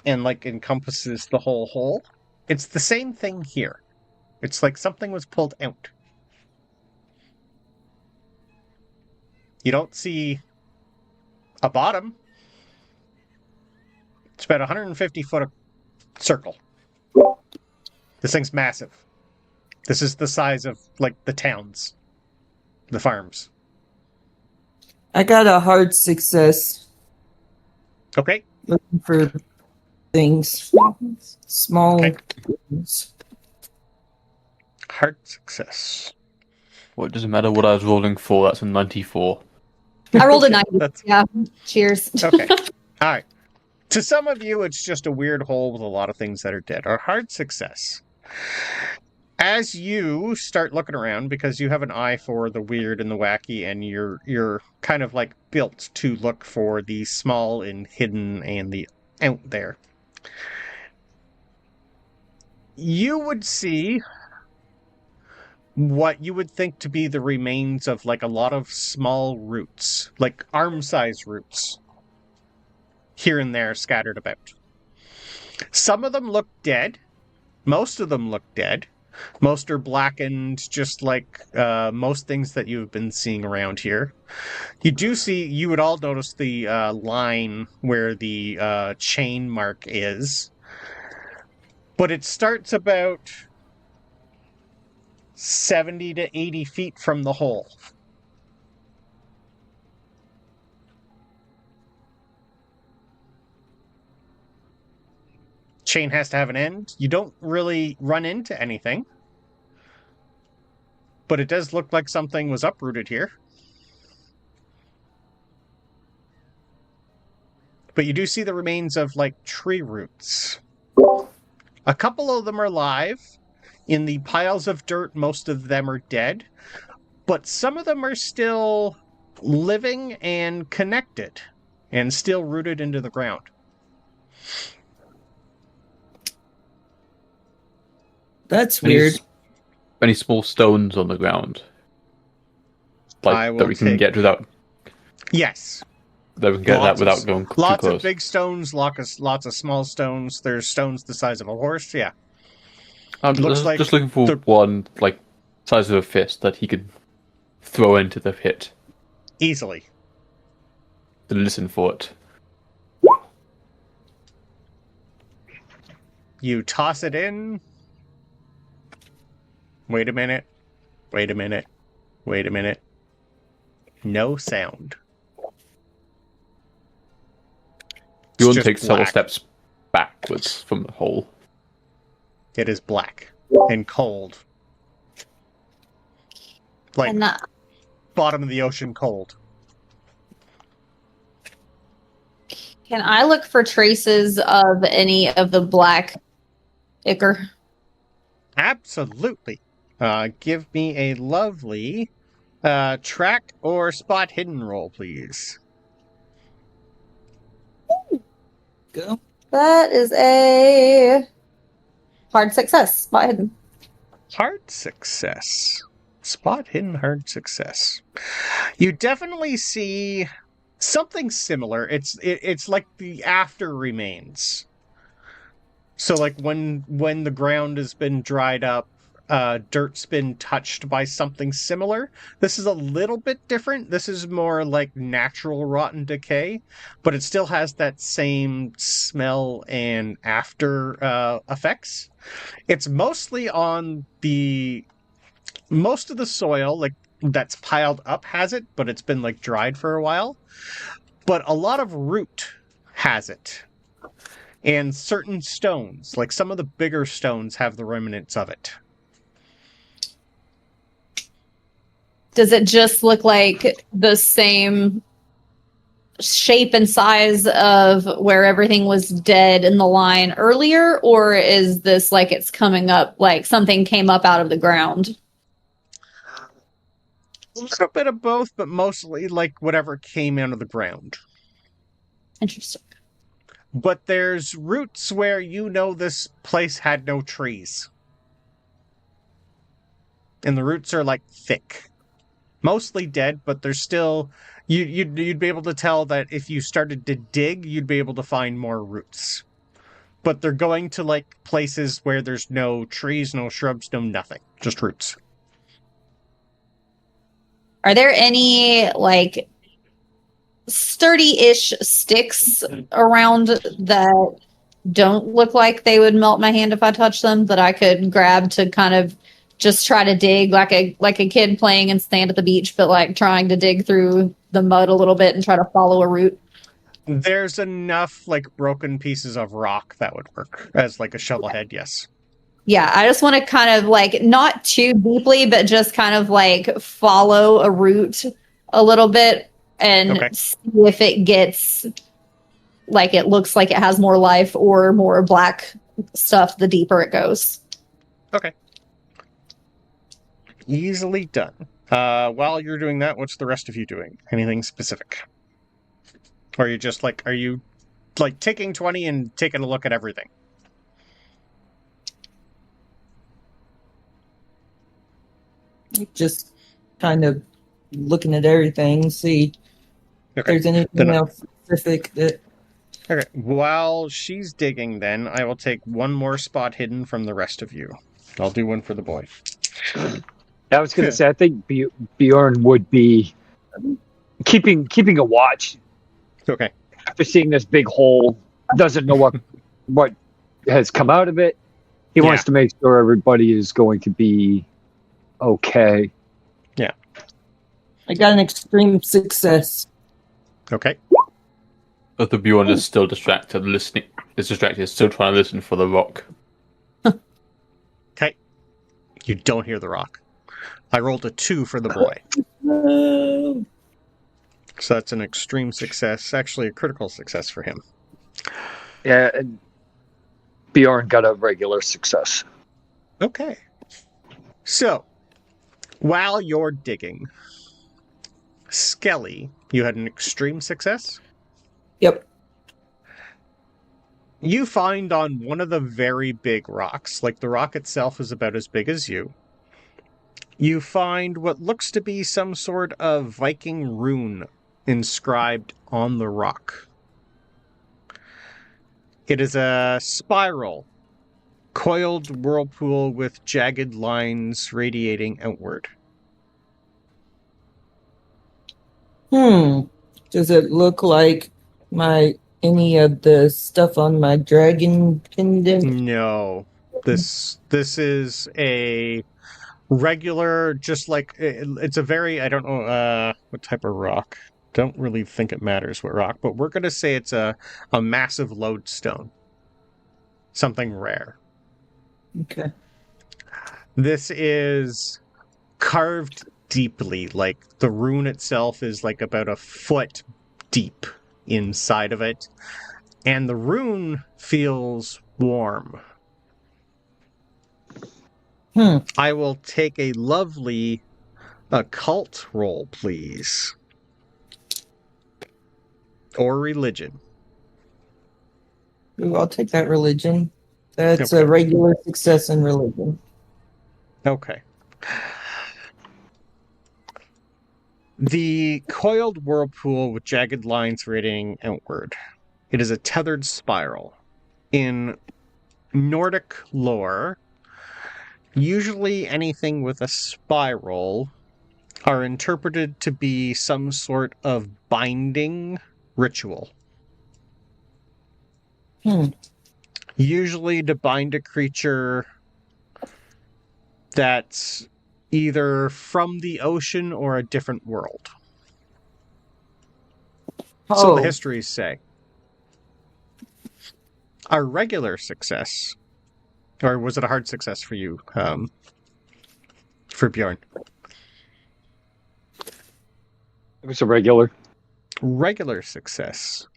and like encompasses the whole hole. It's the same thing here. It's like something was pulled out. You don't see a bottom. It's about 150 foot circle. This thing's massive. This is the size of, like, the towns. The farms. I got a hard success. Okay. Looking for things. Small things. Hard success. Well, it doesn't matter what I was rolling for. That's a 94. I rolled a 90. Yeah. Cheers. Okay. All right. To some of you, it's just a weird hole with a lot of things that are dead. A hard success. As you start looking around, because you have an eye for the weird and the wacky, and you're kind of like built to look for the small and hidden and the out there, you would see what you would think to be the remains of like a lot of small roots, like arm-sized roots, here and there scattered about. Some of them look dead. Most of them look dead. Most are blackened, just like most things that you've been seeing around here. You would all notice the line where the chain mark is. But it starts about 70 to 80 feet from the hole. chain has to have an end. You don't really run into anything. But it does look like something was uprooted here. But you do see the remains of, like, tree roots. A couple of them are alive. In the piles of dirt, most of them are dead. But some of them are still living and connected. And still rooted into the ground. That's weird. Any small stones on the ground, like that we can get without. Yes, that we can get that without going too close. Lots of big stones, lots of small stones. There's stones the size of a horse. Yeah, I'm just looking for one like size of a fist that he could throw into the pit easily. To listen for it. You toss it in. Wait a minute. Wait a minute. Wait a minute. No sound. Bjorn takes several steps backwards from the hole. It is black and cold. Like bottom of the ocean cold. Can I look for traces of any of the black ichor? Absolutely. Give me a lovely track or spot hidden roll, please. Go. That is a hard success. Spot hidden. Hard success. Spot hidden, hard success. You definitely see something similar. It's like the after remains. So like when the ground has been dried up, dirt's been touched by something similar. This is a little bit different. This is more like natural rotten decay, but it still has that same smell and after effects. It's mostly on most of the soil, like that's piled up has it, but it's been like dried for a while. But a lot of root has it. And certain stones, like some of the bigger stones, have the remnants of it. Does it just look like the same shape and size of where everything was dead in the line earlier? Or is this like it's coming up, like something came up out of the ground? A little bit of both, but mostly like whatever came out of the ground. Interesting. But there's roots where you know this place had no trees. And the roots are like thick. Mostly dead, but there's still... You'd be able to tell that if you started to dig, you'd be able to find more roots. But they're going to like places where there's no trees, no shrubs, no nothing. Just roots. Are there any like sturdy-ish sticks around that don't look like they would melt my hand if I touched them that I could grab to kind of just try to dig like a kid playing and stand at the beach, but like trying to dig through the mud a little bit and try to follow a route? There's enough like broken pieces of rock that would work as like a shovel head, yes. Yeah, I just want to kind of like not too deeply, but just kind of like follow a route a little bit and see if it gets like it looks like it has more life or more black stuff the deeper it goes. Okay. Easily done. While you're doing that, what's the rest of you doing? Anything specific? Or are you taking 20 and taking a look at everything? Just kind of looking at everything, see if there's anything else specific that... Okay, while she's digging then, I will take one more spot hidden from the rest of you. I'll do one for the boy. I was going to say, I think Bjorn would be keeping a watch. Okay. After seeing this big hole, doesn't know what has come out of it. He wants to make sure everybody is going to be okay. Yeah. I got an extreme success. Okay. But the Bjorn is still distracted, listening is distracted, still trying to listen for the rock. Okay. You don't hear the rock. I rolled a 2 for the boy. So that's an extreme success. Actually, a critical success for him. Yeah, and Bjorn got a regular success. Okay. So, while you're digging, Skelli, you had an extreme success. Yep. You find on one of the very big rocks, like the rock itself is about as big as you find what looks to be some sort of Viking rune inscribed on the rock. It is a spiral, coiled whirlpool with jagged lines radiating outward. Does it look like any of the stuff on my dragon pendant? No. This is a regular, just like, it's a very, I don't know what type of rock. Don't really think it matters what rock, but we're going to say it's a massive lodestone. Something rare. Okay. This is carved deeply, like the rune itself is like about a foot deep inside of it, and the rune feels warm. I will take a lovely occult roll, please. Or religion. Ooh, I'll take that religion. That's Okay. a regular success in religion. Okay. The coiled whirlpool with jagged lines radiating outward. It is a tethered spiral. In Nordic lore, usually anything with a spiral are interpreted to be some sort of binding ritual. Usually to bind a creature that's either from the ocean or a different world. So the histories say. A regular success, or was it a hard success for you, for Bjorn? It was a regular. Regular success.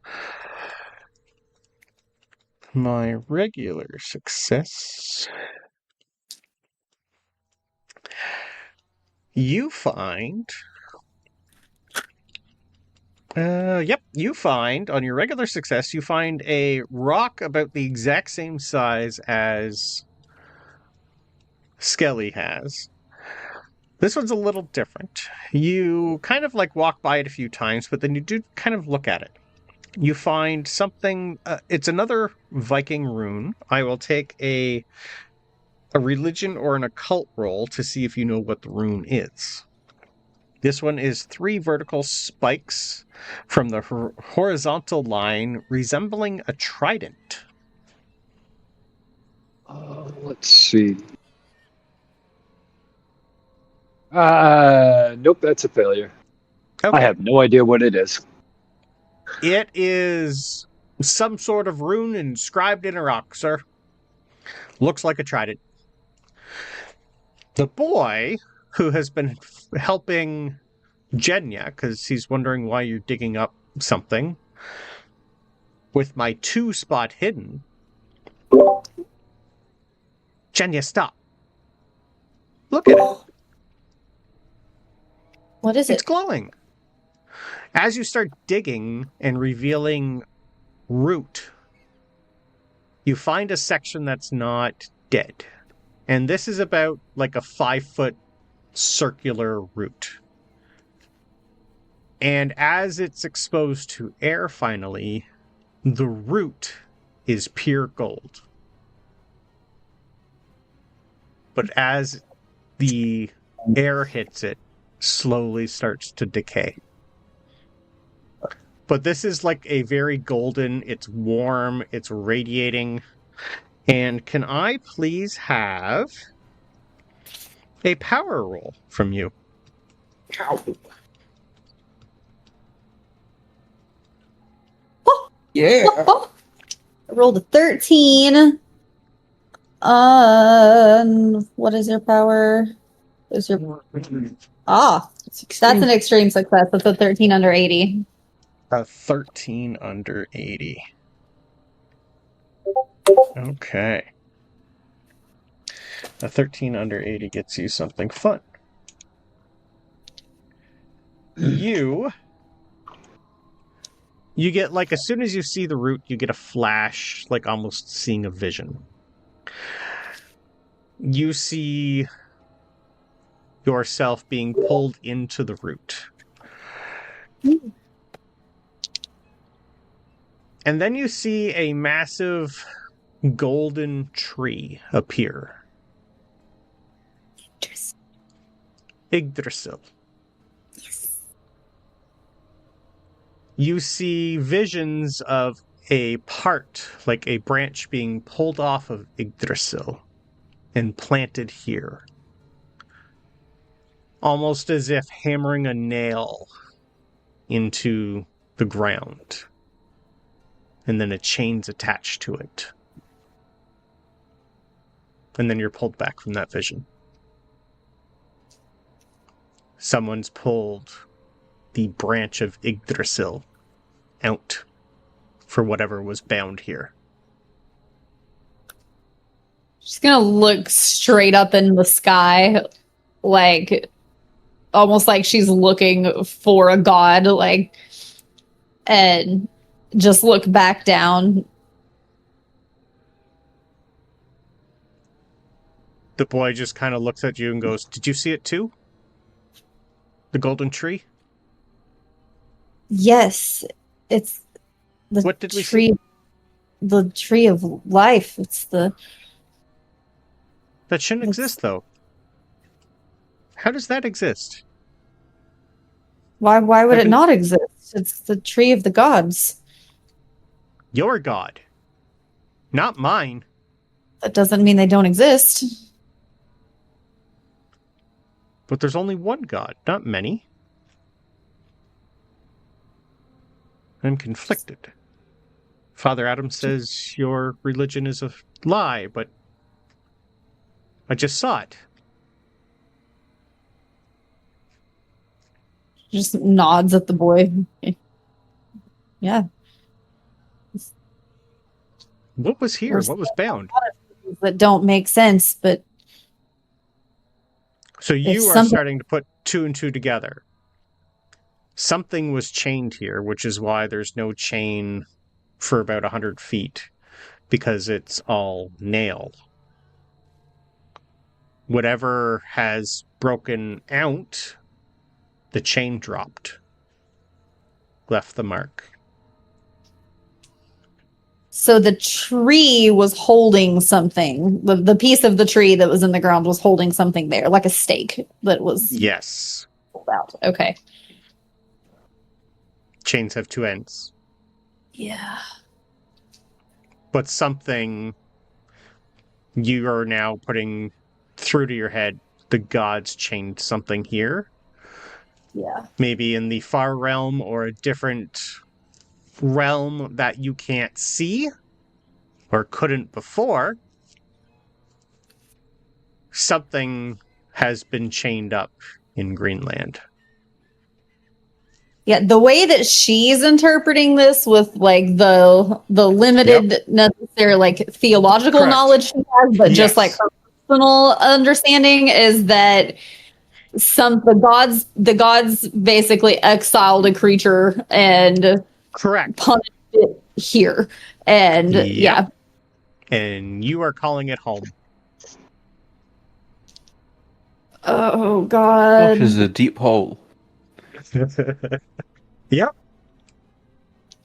My regular success. You find... you find, on your regular success, you find a rock about the exact same size as Skelli has. This one's a little different. You kind of like walk by it a few times, but then you do kind of look at it. You find something, it's another Viking rune. I will take a religion or an occult roll to see if you know what the rune is. This one is 3 vertical spikes from the horizontal line resembling a trident. Let's see. Nope, that's a failure. Okay. I have no idea what it is. It is some sort of rune inscribed in a rock, sir. Looks like a trident. The boy, who has been helping Genya, because he's wondering why you're digging up something, with my 2 spot hidden. Genya, stop. Look at it. What is It's it? glowing. As you start digging and revealing root, you find a section that's not dead. And this is about like a 5-foot circular root. And as it's exposed to air finally, the root is pure gold. But as the air hits it, slowly starts to decay. But this is like a very golden, it's warm, it's radiating. And can I please have a power roll from you? Yeah. rolled a 13. What is your power? Is your that's an extreme success. That's a 13 under 80. A 13 under 80. Okay. A 13 under 80 gets you something fun. You get, like, as soon as you see the root, you get a flash, like almost seeing a vision. You see yourself being pulled into the root. And then you see a massive golden tree appear. Yggdrasil. You see visions of a part, like a branch being pulled off of Yggdrasil and planted here. Almost as if hammering a nail into the ground. And then a chain's attached to it. And then you're pulled back from that vision. Someone's pulled the branch of Yggdrasil out for whatever was bound here. She's gonna look straight up in the sky, like almost like she's looking for a god, like, and just look back down. The boy just kind of looks at you and goes, "Did you see it too? The golden tree?" Yes, it's the What did we tree. see? The tree of life. It's the. That shouldn't exist, though. How does that exist? Why would it not exist? It's the tree of the gods. Your god. Not mine. That doesn't mean they don't exist. But there's only one god, not many. I'm conflicted. Father Adam says your religion is a lie, but I just saw it. Just nods at the boy. Yeah. What was here? What was bound? That don't make sense, but So you are something- starting to put two and two together. Something was chained here, which is why there's no chain for about 100 feet, because it's all nail. Whatever has broken out, the chain dropped, left the mark. so the tree was holding something. The piece of the tree that was in the ground was holding something there, like a stake that was Yes. pulled out. Okay. Chains have two ends. Yeah. But something you are now putting through to your head, the gods chained something here. Yeah. Maybe in the far realm or a different realm that you can't see or couldn't before. Something has been chained up in Greenland. Yeah, the way that she's interpreting this with like the limited necessary like theological Correct. knowledge she has, but just Yes. like her personal understanding is that the gods basically exiled a creature and Correct. punished it here. And Yep. yeah. And you are calling it home. Oh Gosh, god. is a deep hole. Yep.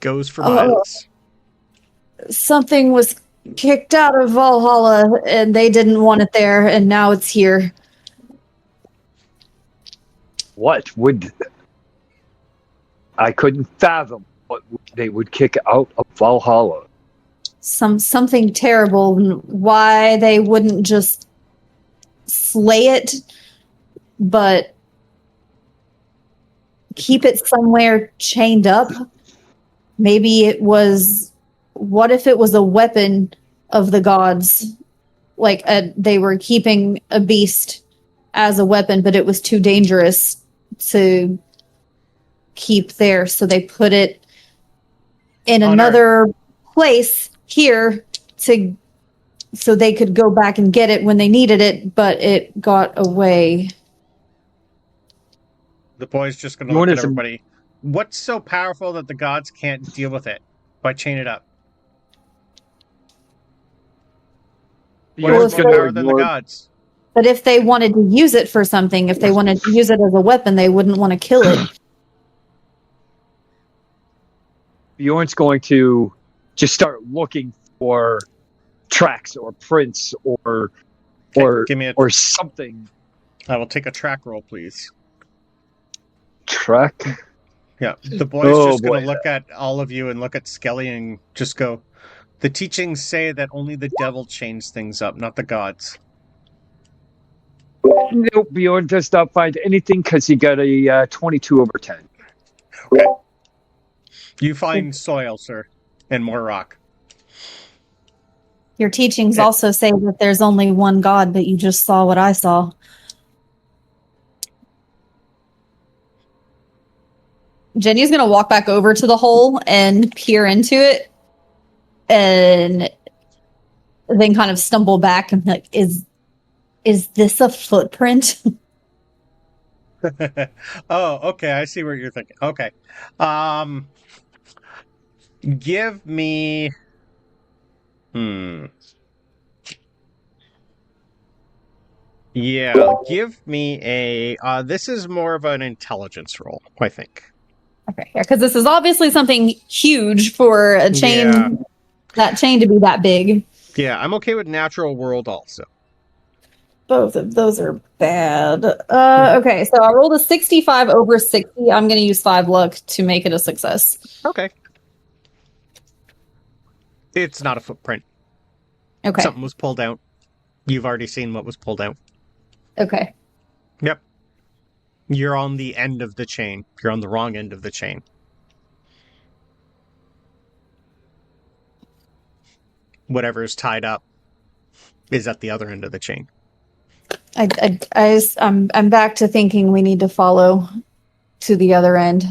Goes for Oh. miles. Something was kicked out of Valhalla and they didn't want it there and now it's here. What would I couldn't fathom what they would kick out of Valhalla. Something terrible. Why they wouldn't just slay it, but keep it somewhere chained up. Maybe it was what if it was a weapon of the gods? Like they were keeping a beast as a weapon, but it was too dangerous to keep there, so they put it in another place here so they could go back and get it when they needed it, but it got away. The boy's just going to look at everybody. What's so powerful that the gods can't deal with it by chain it up? What's more power than the gods? But if they wanted to use it for something, if they wanted to use it as a weapon, they wouldn't want to kill it. Bjorn's going to just start looking for tracks or prints or something. I will take a track roll, please. Track? Yeah, the boy's just going to look at all of you and look at Skelli and just go, the teachings say that only the devil chains things up, not the gods. Nope, Bjorn does not find anything because he got a 22 over 10. Okay. You find soil, sir, and more rock. Your teachings also say that there's only one God, but you just saw what I saw. Jenny's going to walk back over to the hole and peer into it and then kind of stumble back and be like, is this a footprint? Oh, okay. I see what you're thinking. Okay. Give me... Yeah, give me a... this is more of an intelligence roll, I think. Okay, yeah, because this is obviously something huge for a chain, that chain to be that big. Yeah, I'm okay with natural world also. Both of those are bad. Okay, so I rolled a 65 over 60. I'm going to use 5 luck to make it a success. Okay. It's not a footprint. Okay. Something was pulled out. You've already seen what was pulled out. Okay. Yep. You're on the end of the chain. You're on the wrong end of the chain. Whatever is tied up is at the other end of the chain. I'm back to thinking we need to follow to the other end.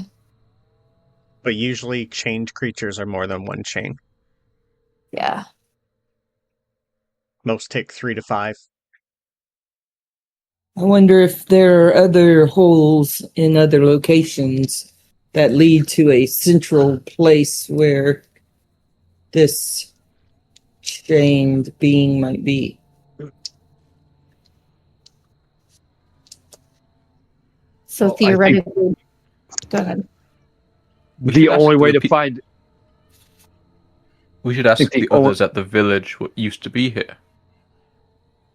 But usually chained creatures are more than one chain. Yeah. Most take 3 to 5. I wonder if there are other holes in other locations that lead to a central place where this chained being might be. So theoretically, go ahead. The only way to find... We should ask the others at the village what used to be here.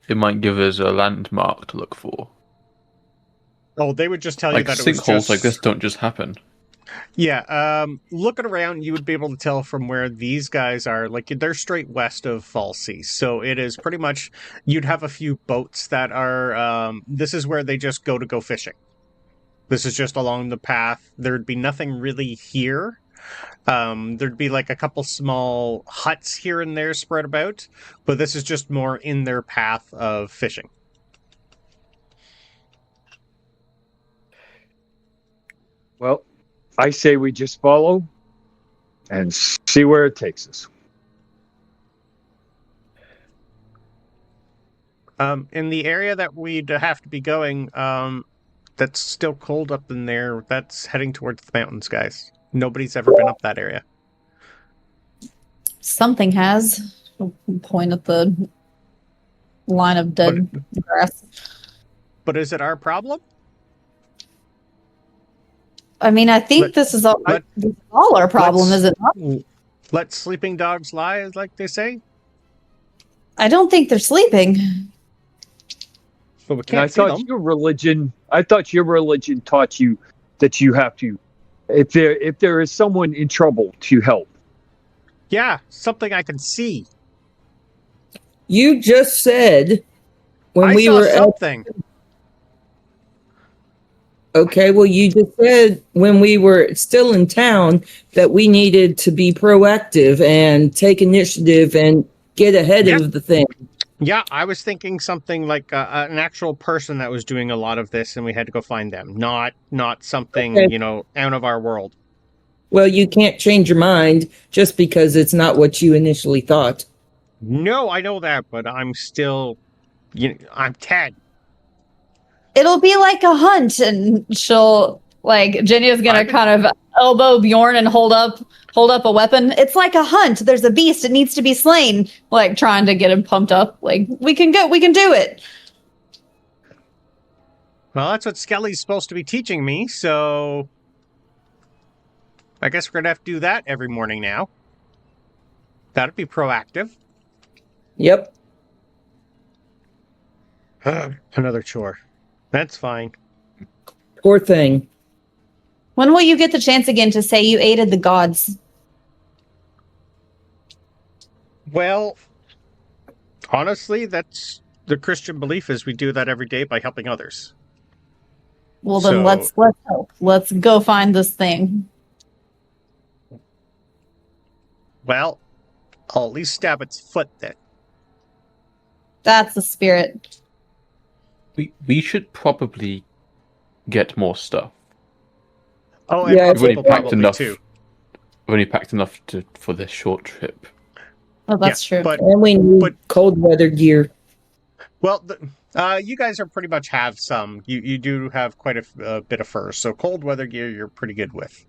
It might give us a landmark to look for. Oh, they would just tell you that it was just... sinkholes like this don't just happen. Yeah, looking around, you would be able to tell from where these guys are. Like, they're straight west of Falsey, so it is pretty much... You'd have a few boats that are... this is where they just go fishing. This is just along the path. There'd be nothing really here. There'd be like a couple small huts here and there spread about, but this is just more in their path of fishing. Well, I say we just follow and see where it takes us. In the area that we'd have to be going, that's still cold up in there. That's heading towards the mountains, guys. Nobody's ever been up that area. Something has. Point at the line of dead grass. But is it our problem? I mean, I think this is all our problem, is it not? Let sleeping dogs lie, like they say. I don't think they're sleeping. But we can't I thought your religion taught you that you have to, if there is someone in trouble, to help. Yeah, something I can see. You just said when I we saw were something. Okay, well, you just said when we were still in town that we needed to be proactive and take initiative and get ahead Yeah. of the thing. Yeah, I was thinking something like an actual person that was doing a lot of this, and we had to go find them. Not something Okay. out of our world. Well, you can't change your mind just because it's not what you initially thought. No, I know that, but I'm still, I'm Ted. It'll be like a hunt, and Genya's gonna kind of elbow Bjorn and hold up a weapon. It's like a hunt. There's a beast. It needs to be slain. Like trying to get him pumped up. Like we can do it. Well, that's what Skelly's supposed to be teaching me, so I guess we're gonna have to do that every morning now. That'd be proactive. Yep. Another chore. That's fine. Poor thing. When will you get the chance again to say you aided the gods? Well, honestly, that's the Christian belief is we do that every day by helping others. Well, then let's help. Let's go find this thing. Well, I'll at least stab its foot then. That's the spirit. We should probably get more stuff. Oh, and Yeah, We've only packed probably enough. too. We've only packed enough for this short trip. Oh, that's true. But And we need cold weather gear. well, you guys are pretty much have some. You do have quite a bit of fur, so cold weather gear you're pretty good with.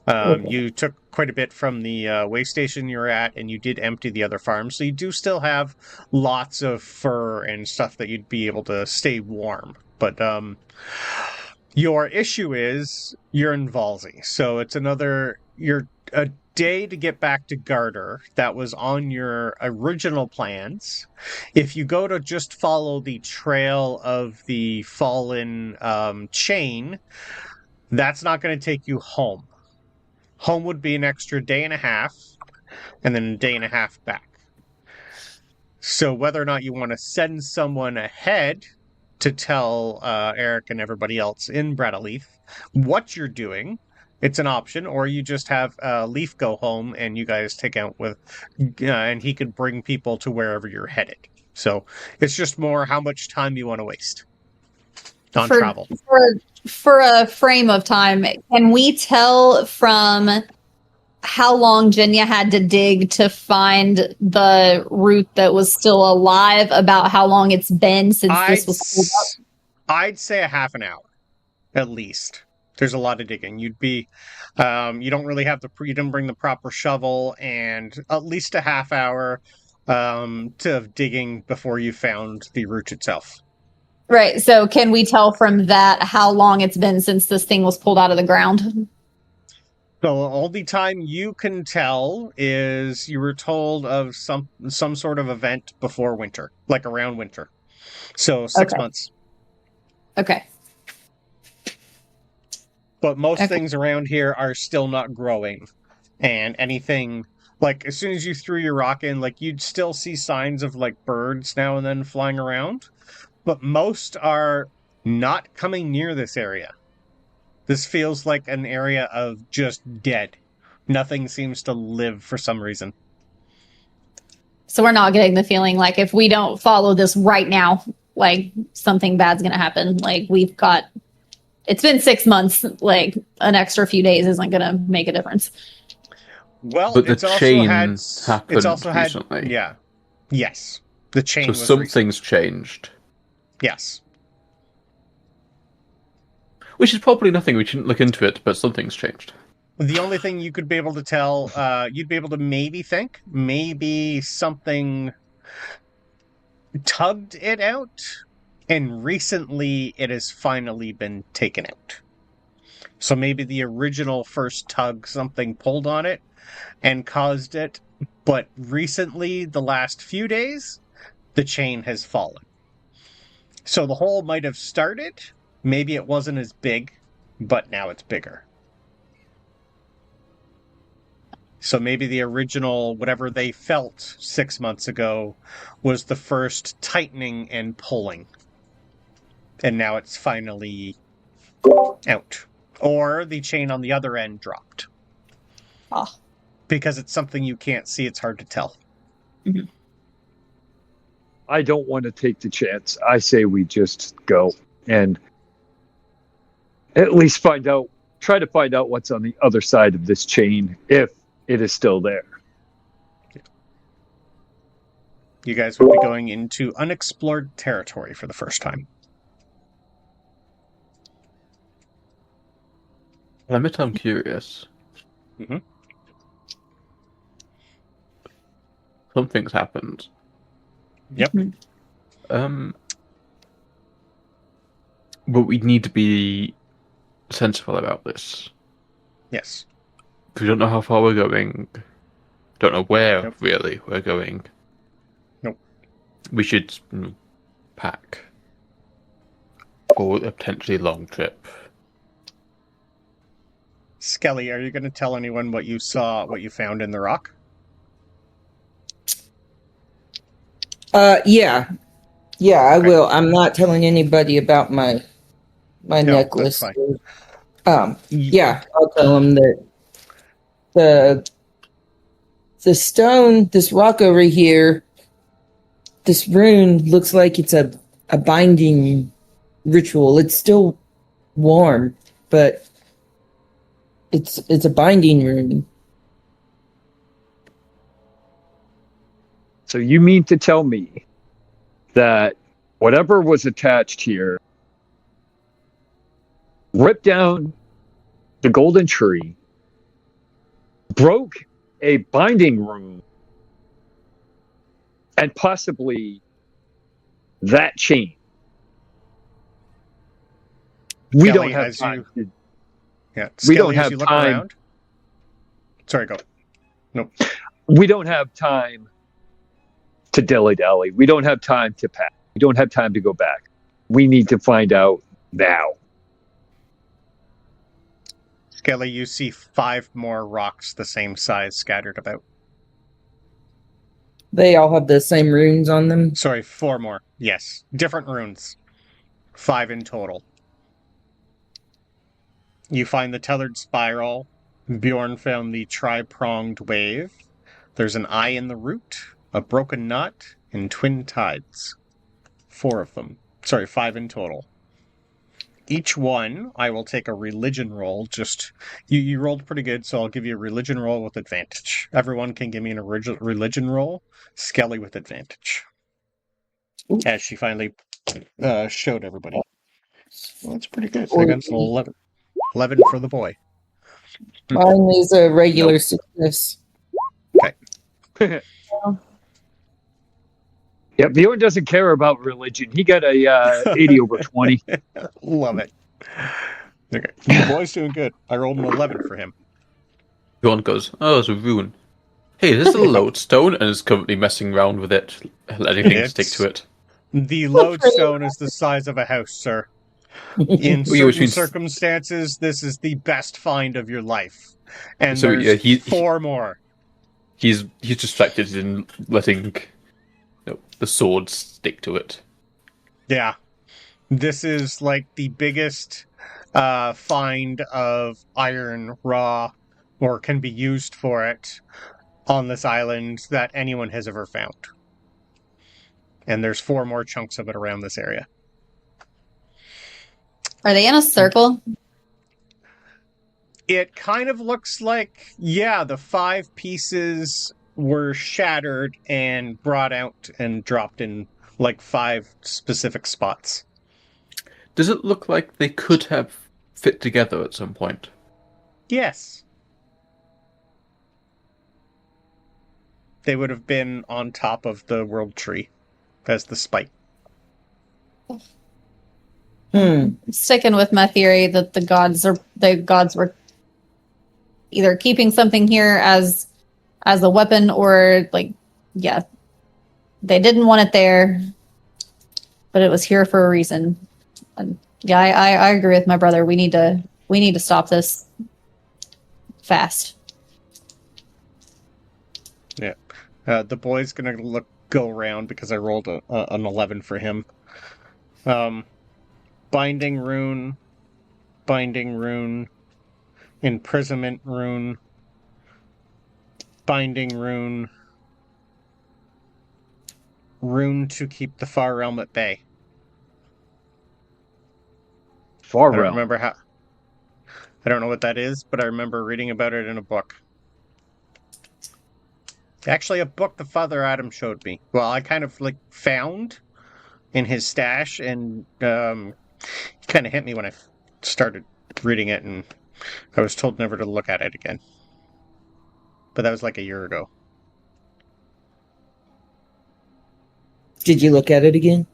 Okay. You took quite a bit from the way station you were at, and you did empty the other farms, so you do still have lots of fur and stuff that you'd be able to stay warm. But your issue is you're in Valsey, so it's you're a day to get back to Garter. That was on your original plans. If you go to just follow the trail of the fallen chain, that's not going to take you home. Home would be an extra day and a half, and then a day and a half back. So whether or not you want to send someone ahead to tell Eric and everybody else in Bradaleaf what you're doing, it's an option, or you just have Leif go home and you guys take out with, and he could bring people to wherever you're headed. So it's just more how much time you want to waste on travel. For a frame of time, can we tell from how long Genya had to dig to find the root that was still alive, about how long it's been since this was pulled up? I'd say a half an hour, at least. There's a lot of digging. You'd be, you don't really have you didn't bring the proper shovel, and at least a half hour to digging before you found the root itself. Right. So can we tell from that how long it's been since this thing was pulled out of the ground? So the only time you can tell is you were told of some sort of event before winter, like around winter. So 6 months. Okay. But most things around here are still not growing. And anything, like, as soon as you threw your rock in, like, you'd still see signs of, like, birds now and then flying around. But most are not coming near this area. This feels like an area of just dead. Nothing seems to live for some reason. So we're not getting the feeling like if we don't follow this right now, like something bad's going to happen. Like it's been 6 months, like an extra few days isn't going to make a difference. Well, but the chain happened recently. Yeah. Yes. The chain was something's changed. Yes. Which is probably nothing, we shouldn't look into it, but something's changed. The only thing you could be able to tell, you'd be able to maybe something tugged it out, and recently it has finally been taken out. So maybe the original first tug, something pulled on it and caused it, but recently, the last few days, the chain has fallen. So the hole might have started, maybe it wasn't as big, but now it's bigger. So maybe the original, whatever they felt 6 months ago, was the first tightening and pulling. And now it's finally out. Or the chain on the other end dropped. Ah. Because it's something you can't see, it's hard to tell. Mm-hmm. I don't want to take the chance. I say we just go and at least try to find out what's on the other side of this chain, if it is still there. You guys would be going into unexplored territory for the first time. I'm curious. Mm-hmm. Something's happened. Yep. But we need to be sensible about this. Yes. We don't know how far we're going. Don't know where, really, we're going. Nope. We should pack for a potentially long trip. Skelli, are you going to tell anyone what you saw, what you found in the rock? Yeah, I will. I'm not telling anybody about my necklace. That's fine. Yeah, I'll tell them that the stone, this rock over here, this rune looks like it's a binding ritual. It's still warm, but it's a binding rune. So you mean to tell me that whatever was attached here ripped down the golden tree, broke a binding rune, and possibly that chain? We Skelli, don't have as time. Yeah. We Skelli, don't as have you look time. around- Sorry, go. Nope. We don't have time to dilly-dally. We don't have time to pack. We don't have time to go back. We need to find out now. Skelli, you see 5 more rocks the same size scattered about. They all have the same runes on them. Sorry, 4 more. Yes. Different runes. 5 in total. You find the tethered spiral. Bjorn found the tri-pronged wave. There's an eye in the root, a broken nut, and twin tides. 4 of them. Sorry, 5 in total. Each one, I will take a religion roll. Just you rolled pretty good, so I'll give you a religion roll with advantage. Everyone can give me an religion roll. Skelli with advantage. As she finally showed everybody. Well, that's pretty good. I got an 11. 11 for the boy. Mine is a regular success. Yeah, Bjorn doesn't care about religion. He got a 80 over 20. Love it. Okay. The boy's doing good. I rolled an 11 for him. Bjorn goes, "Oh, it's a rune. Hey, this is a lodestone," and is currently messing around with it, letting things stick to it. The lodestone is the size of a house, sir. In certain circumstances, this is the best find of your life. And So, there's yeah, 4 more. He's distracted in letting the sword stick to it. Yeah. This is like the biggest find of iron raw, or can be used for it, on this island that anyone has ever found. And there's 4 more chunks of it around this area. Are they in a circle? It kind of looks like, yeah, the 5 pieces were shattered and brought out and dropped in like 5 specific spots. Does it look like they could have fit together at some point? Yes. They would have been on top of the world tree as the spike. Sticking with my theory that the gods were either keeping something here as a weapon, or they didn't want it there, but it was here for a reason. And yeah, I agree with my brother. We need to stop this fast. Yeah. The boy's gonna go around because I rolled an 11 for him. Binding rune, binding rune, imprisonment rune, binding rune, rune to keep the far realm at bay. Far I don't realm. remember how. I don't know what that is, but I remember reading about it in a book. Actually, a book that Father Adam showed me. Well, I kind of like found in his stash, and it kind of hit me when I started reading it, and I was told never to look at it again. But that was like a year ago. Did you look at it again?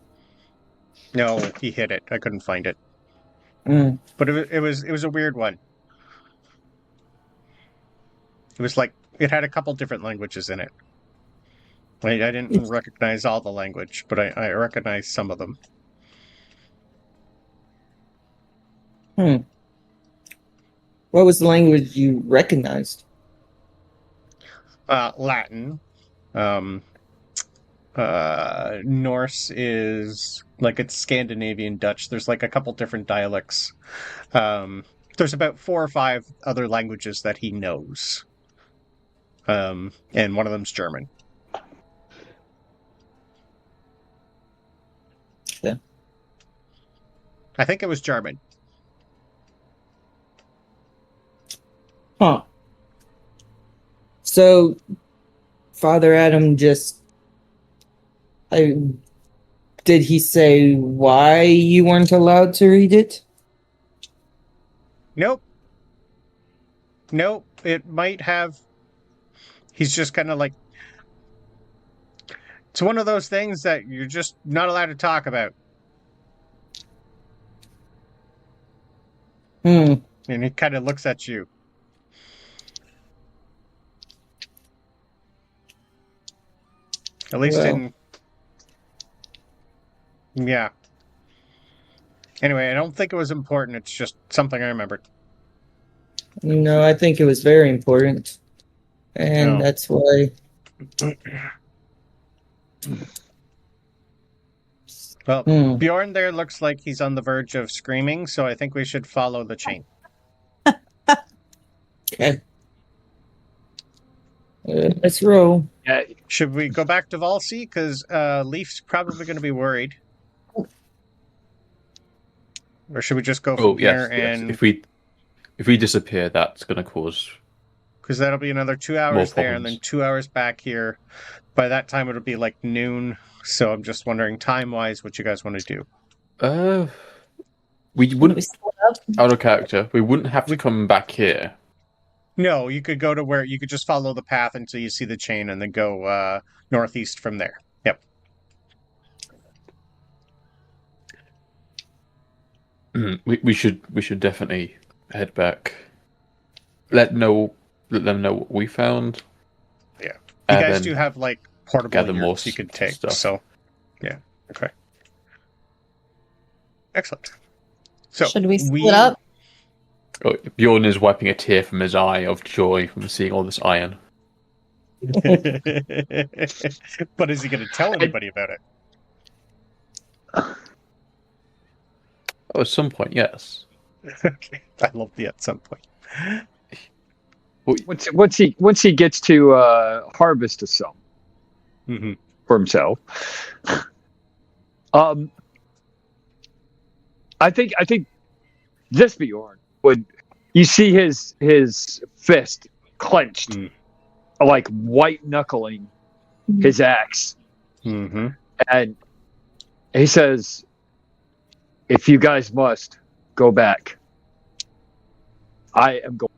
No, he hid it. I couldn't find it. Mm. But it was a weird one. It was like it had a couple different languages in it. I didn't recognize all the language, but I recognized some of them. What was the language you recognized? Latin. Norse is like it's Scandinavian Dutch. There's like a couple different dialects. There's about 4 or 5 other languages that he knows. And one of them's German. Yeah. I think it was German. Huh. So, Father Adam just... did he say why you weren't allowed to read it? Nope. It might have... He's just kind of like... It's one of those things that you're just not allowed to talk about. And he kind of looks at you. At least in... Yeah. Anyway, I don't think it was important. It's just something I remembered. No, I think it was very important. And that's why... Well, Bjorn there looks like he's on the verge of screaming, so I think we should follow the chain. Okay. Let's roll. Should we go back to Valsey? Because Leif's probably going to be worried. Or should we just go from here and... If we disappear, that's going to cause... Because that'll be another 2 hours there, and then 2 hours back here. By that time, it'll be like noon. So I'm just wondering, time-wise, what you guys want to do. We wouldn't... Out of character, we wouldn't have to come back here. No, you could go to where... You could just follow the path until you see the chain, and then go northeast from there. Yep. We should definitely head back. Let them know what we found. Yeah, you guys do have like portable yurts you could take. stuff. So, yeah, okay, excellent. So should we split up? Oh, Bjorn is wiping a tear from his eye of joy from seeing all this iron. But is he going to tell anybody about it? Oh, at some point, yes. Okay. I love the at some point. Once he gets to harvest some for himself, I think this Bjorn would. You see his fist clenched, like white knuckling his axe, and he says, "If you guys must go back, I am going."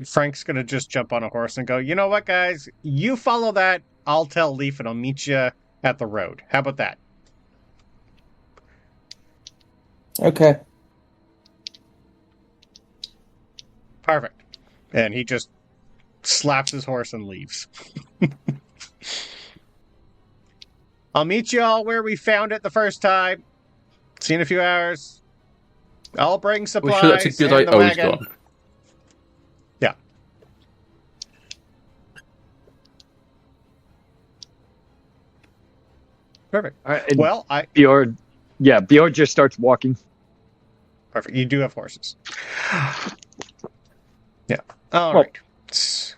Frank's going to just jump on a horse and go, you know what, guys? You follow that. I'll tell Leif and I'll meet you at the road. How about that? Okay. Perfect. And he just slaps his horse and leaves. I'll meet you all where we found it the first time. See you in a few hours. I'll bring supplies and the wagon. Gone. Yeah. Perfect. All right, well, Bjorn just starts walking Perfect. You do have horses. Yeah. All Well- right.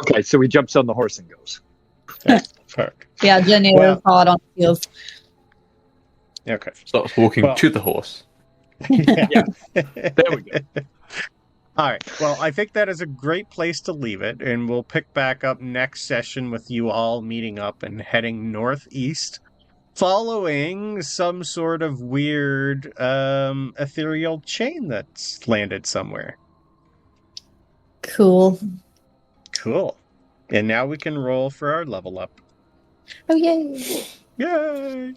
Okay, so he jumps on the horse and goes. Perfect. Yeah, Genya Well- saw it on the heels. Okay. Starts walking Well- to the horse. Yeah. There we go. All right. Well, I think that is a great place to leave it, and we'll pick back up next session with you all meeting up and heading northeast, following some sort of weird ethereal chain that's landed somewhere. Cool. Cool. And now we can roll for our level up. Oh, yay. Yay!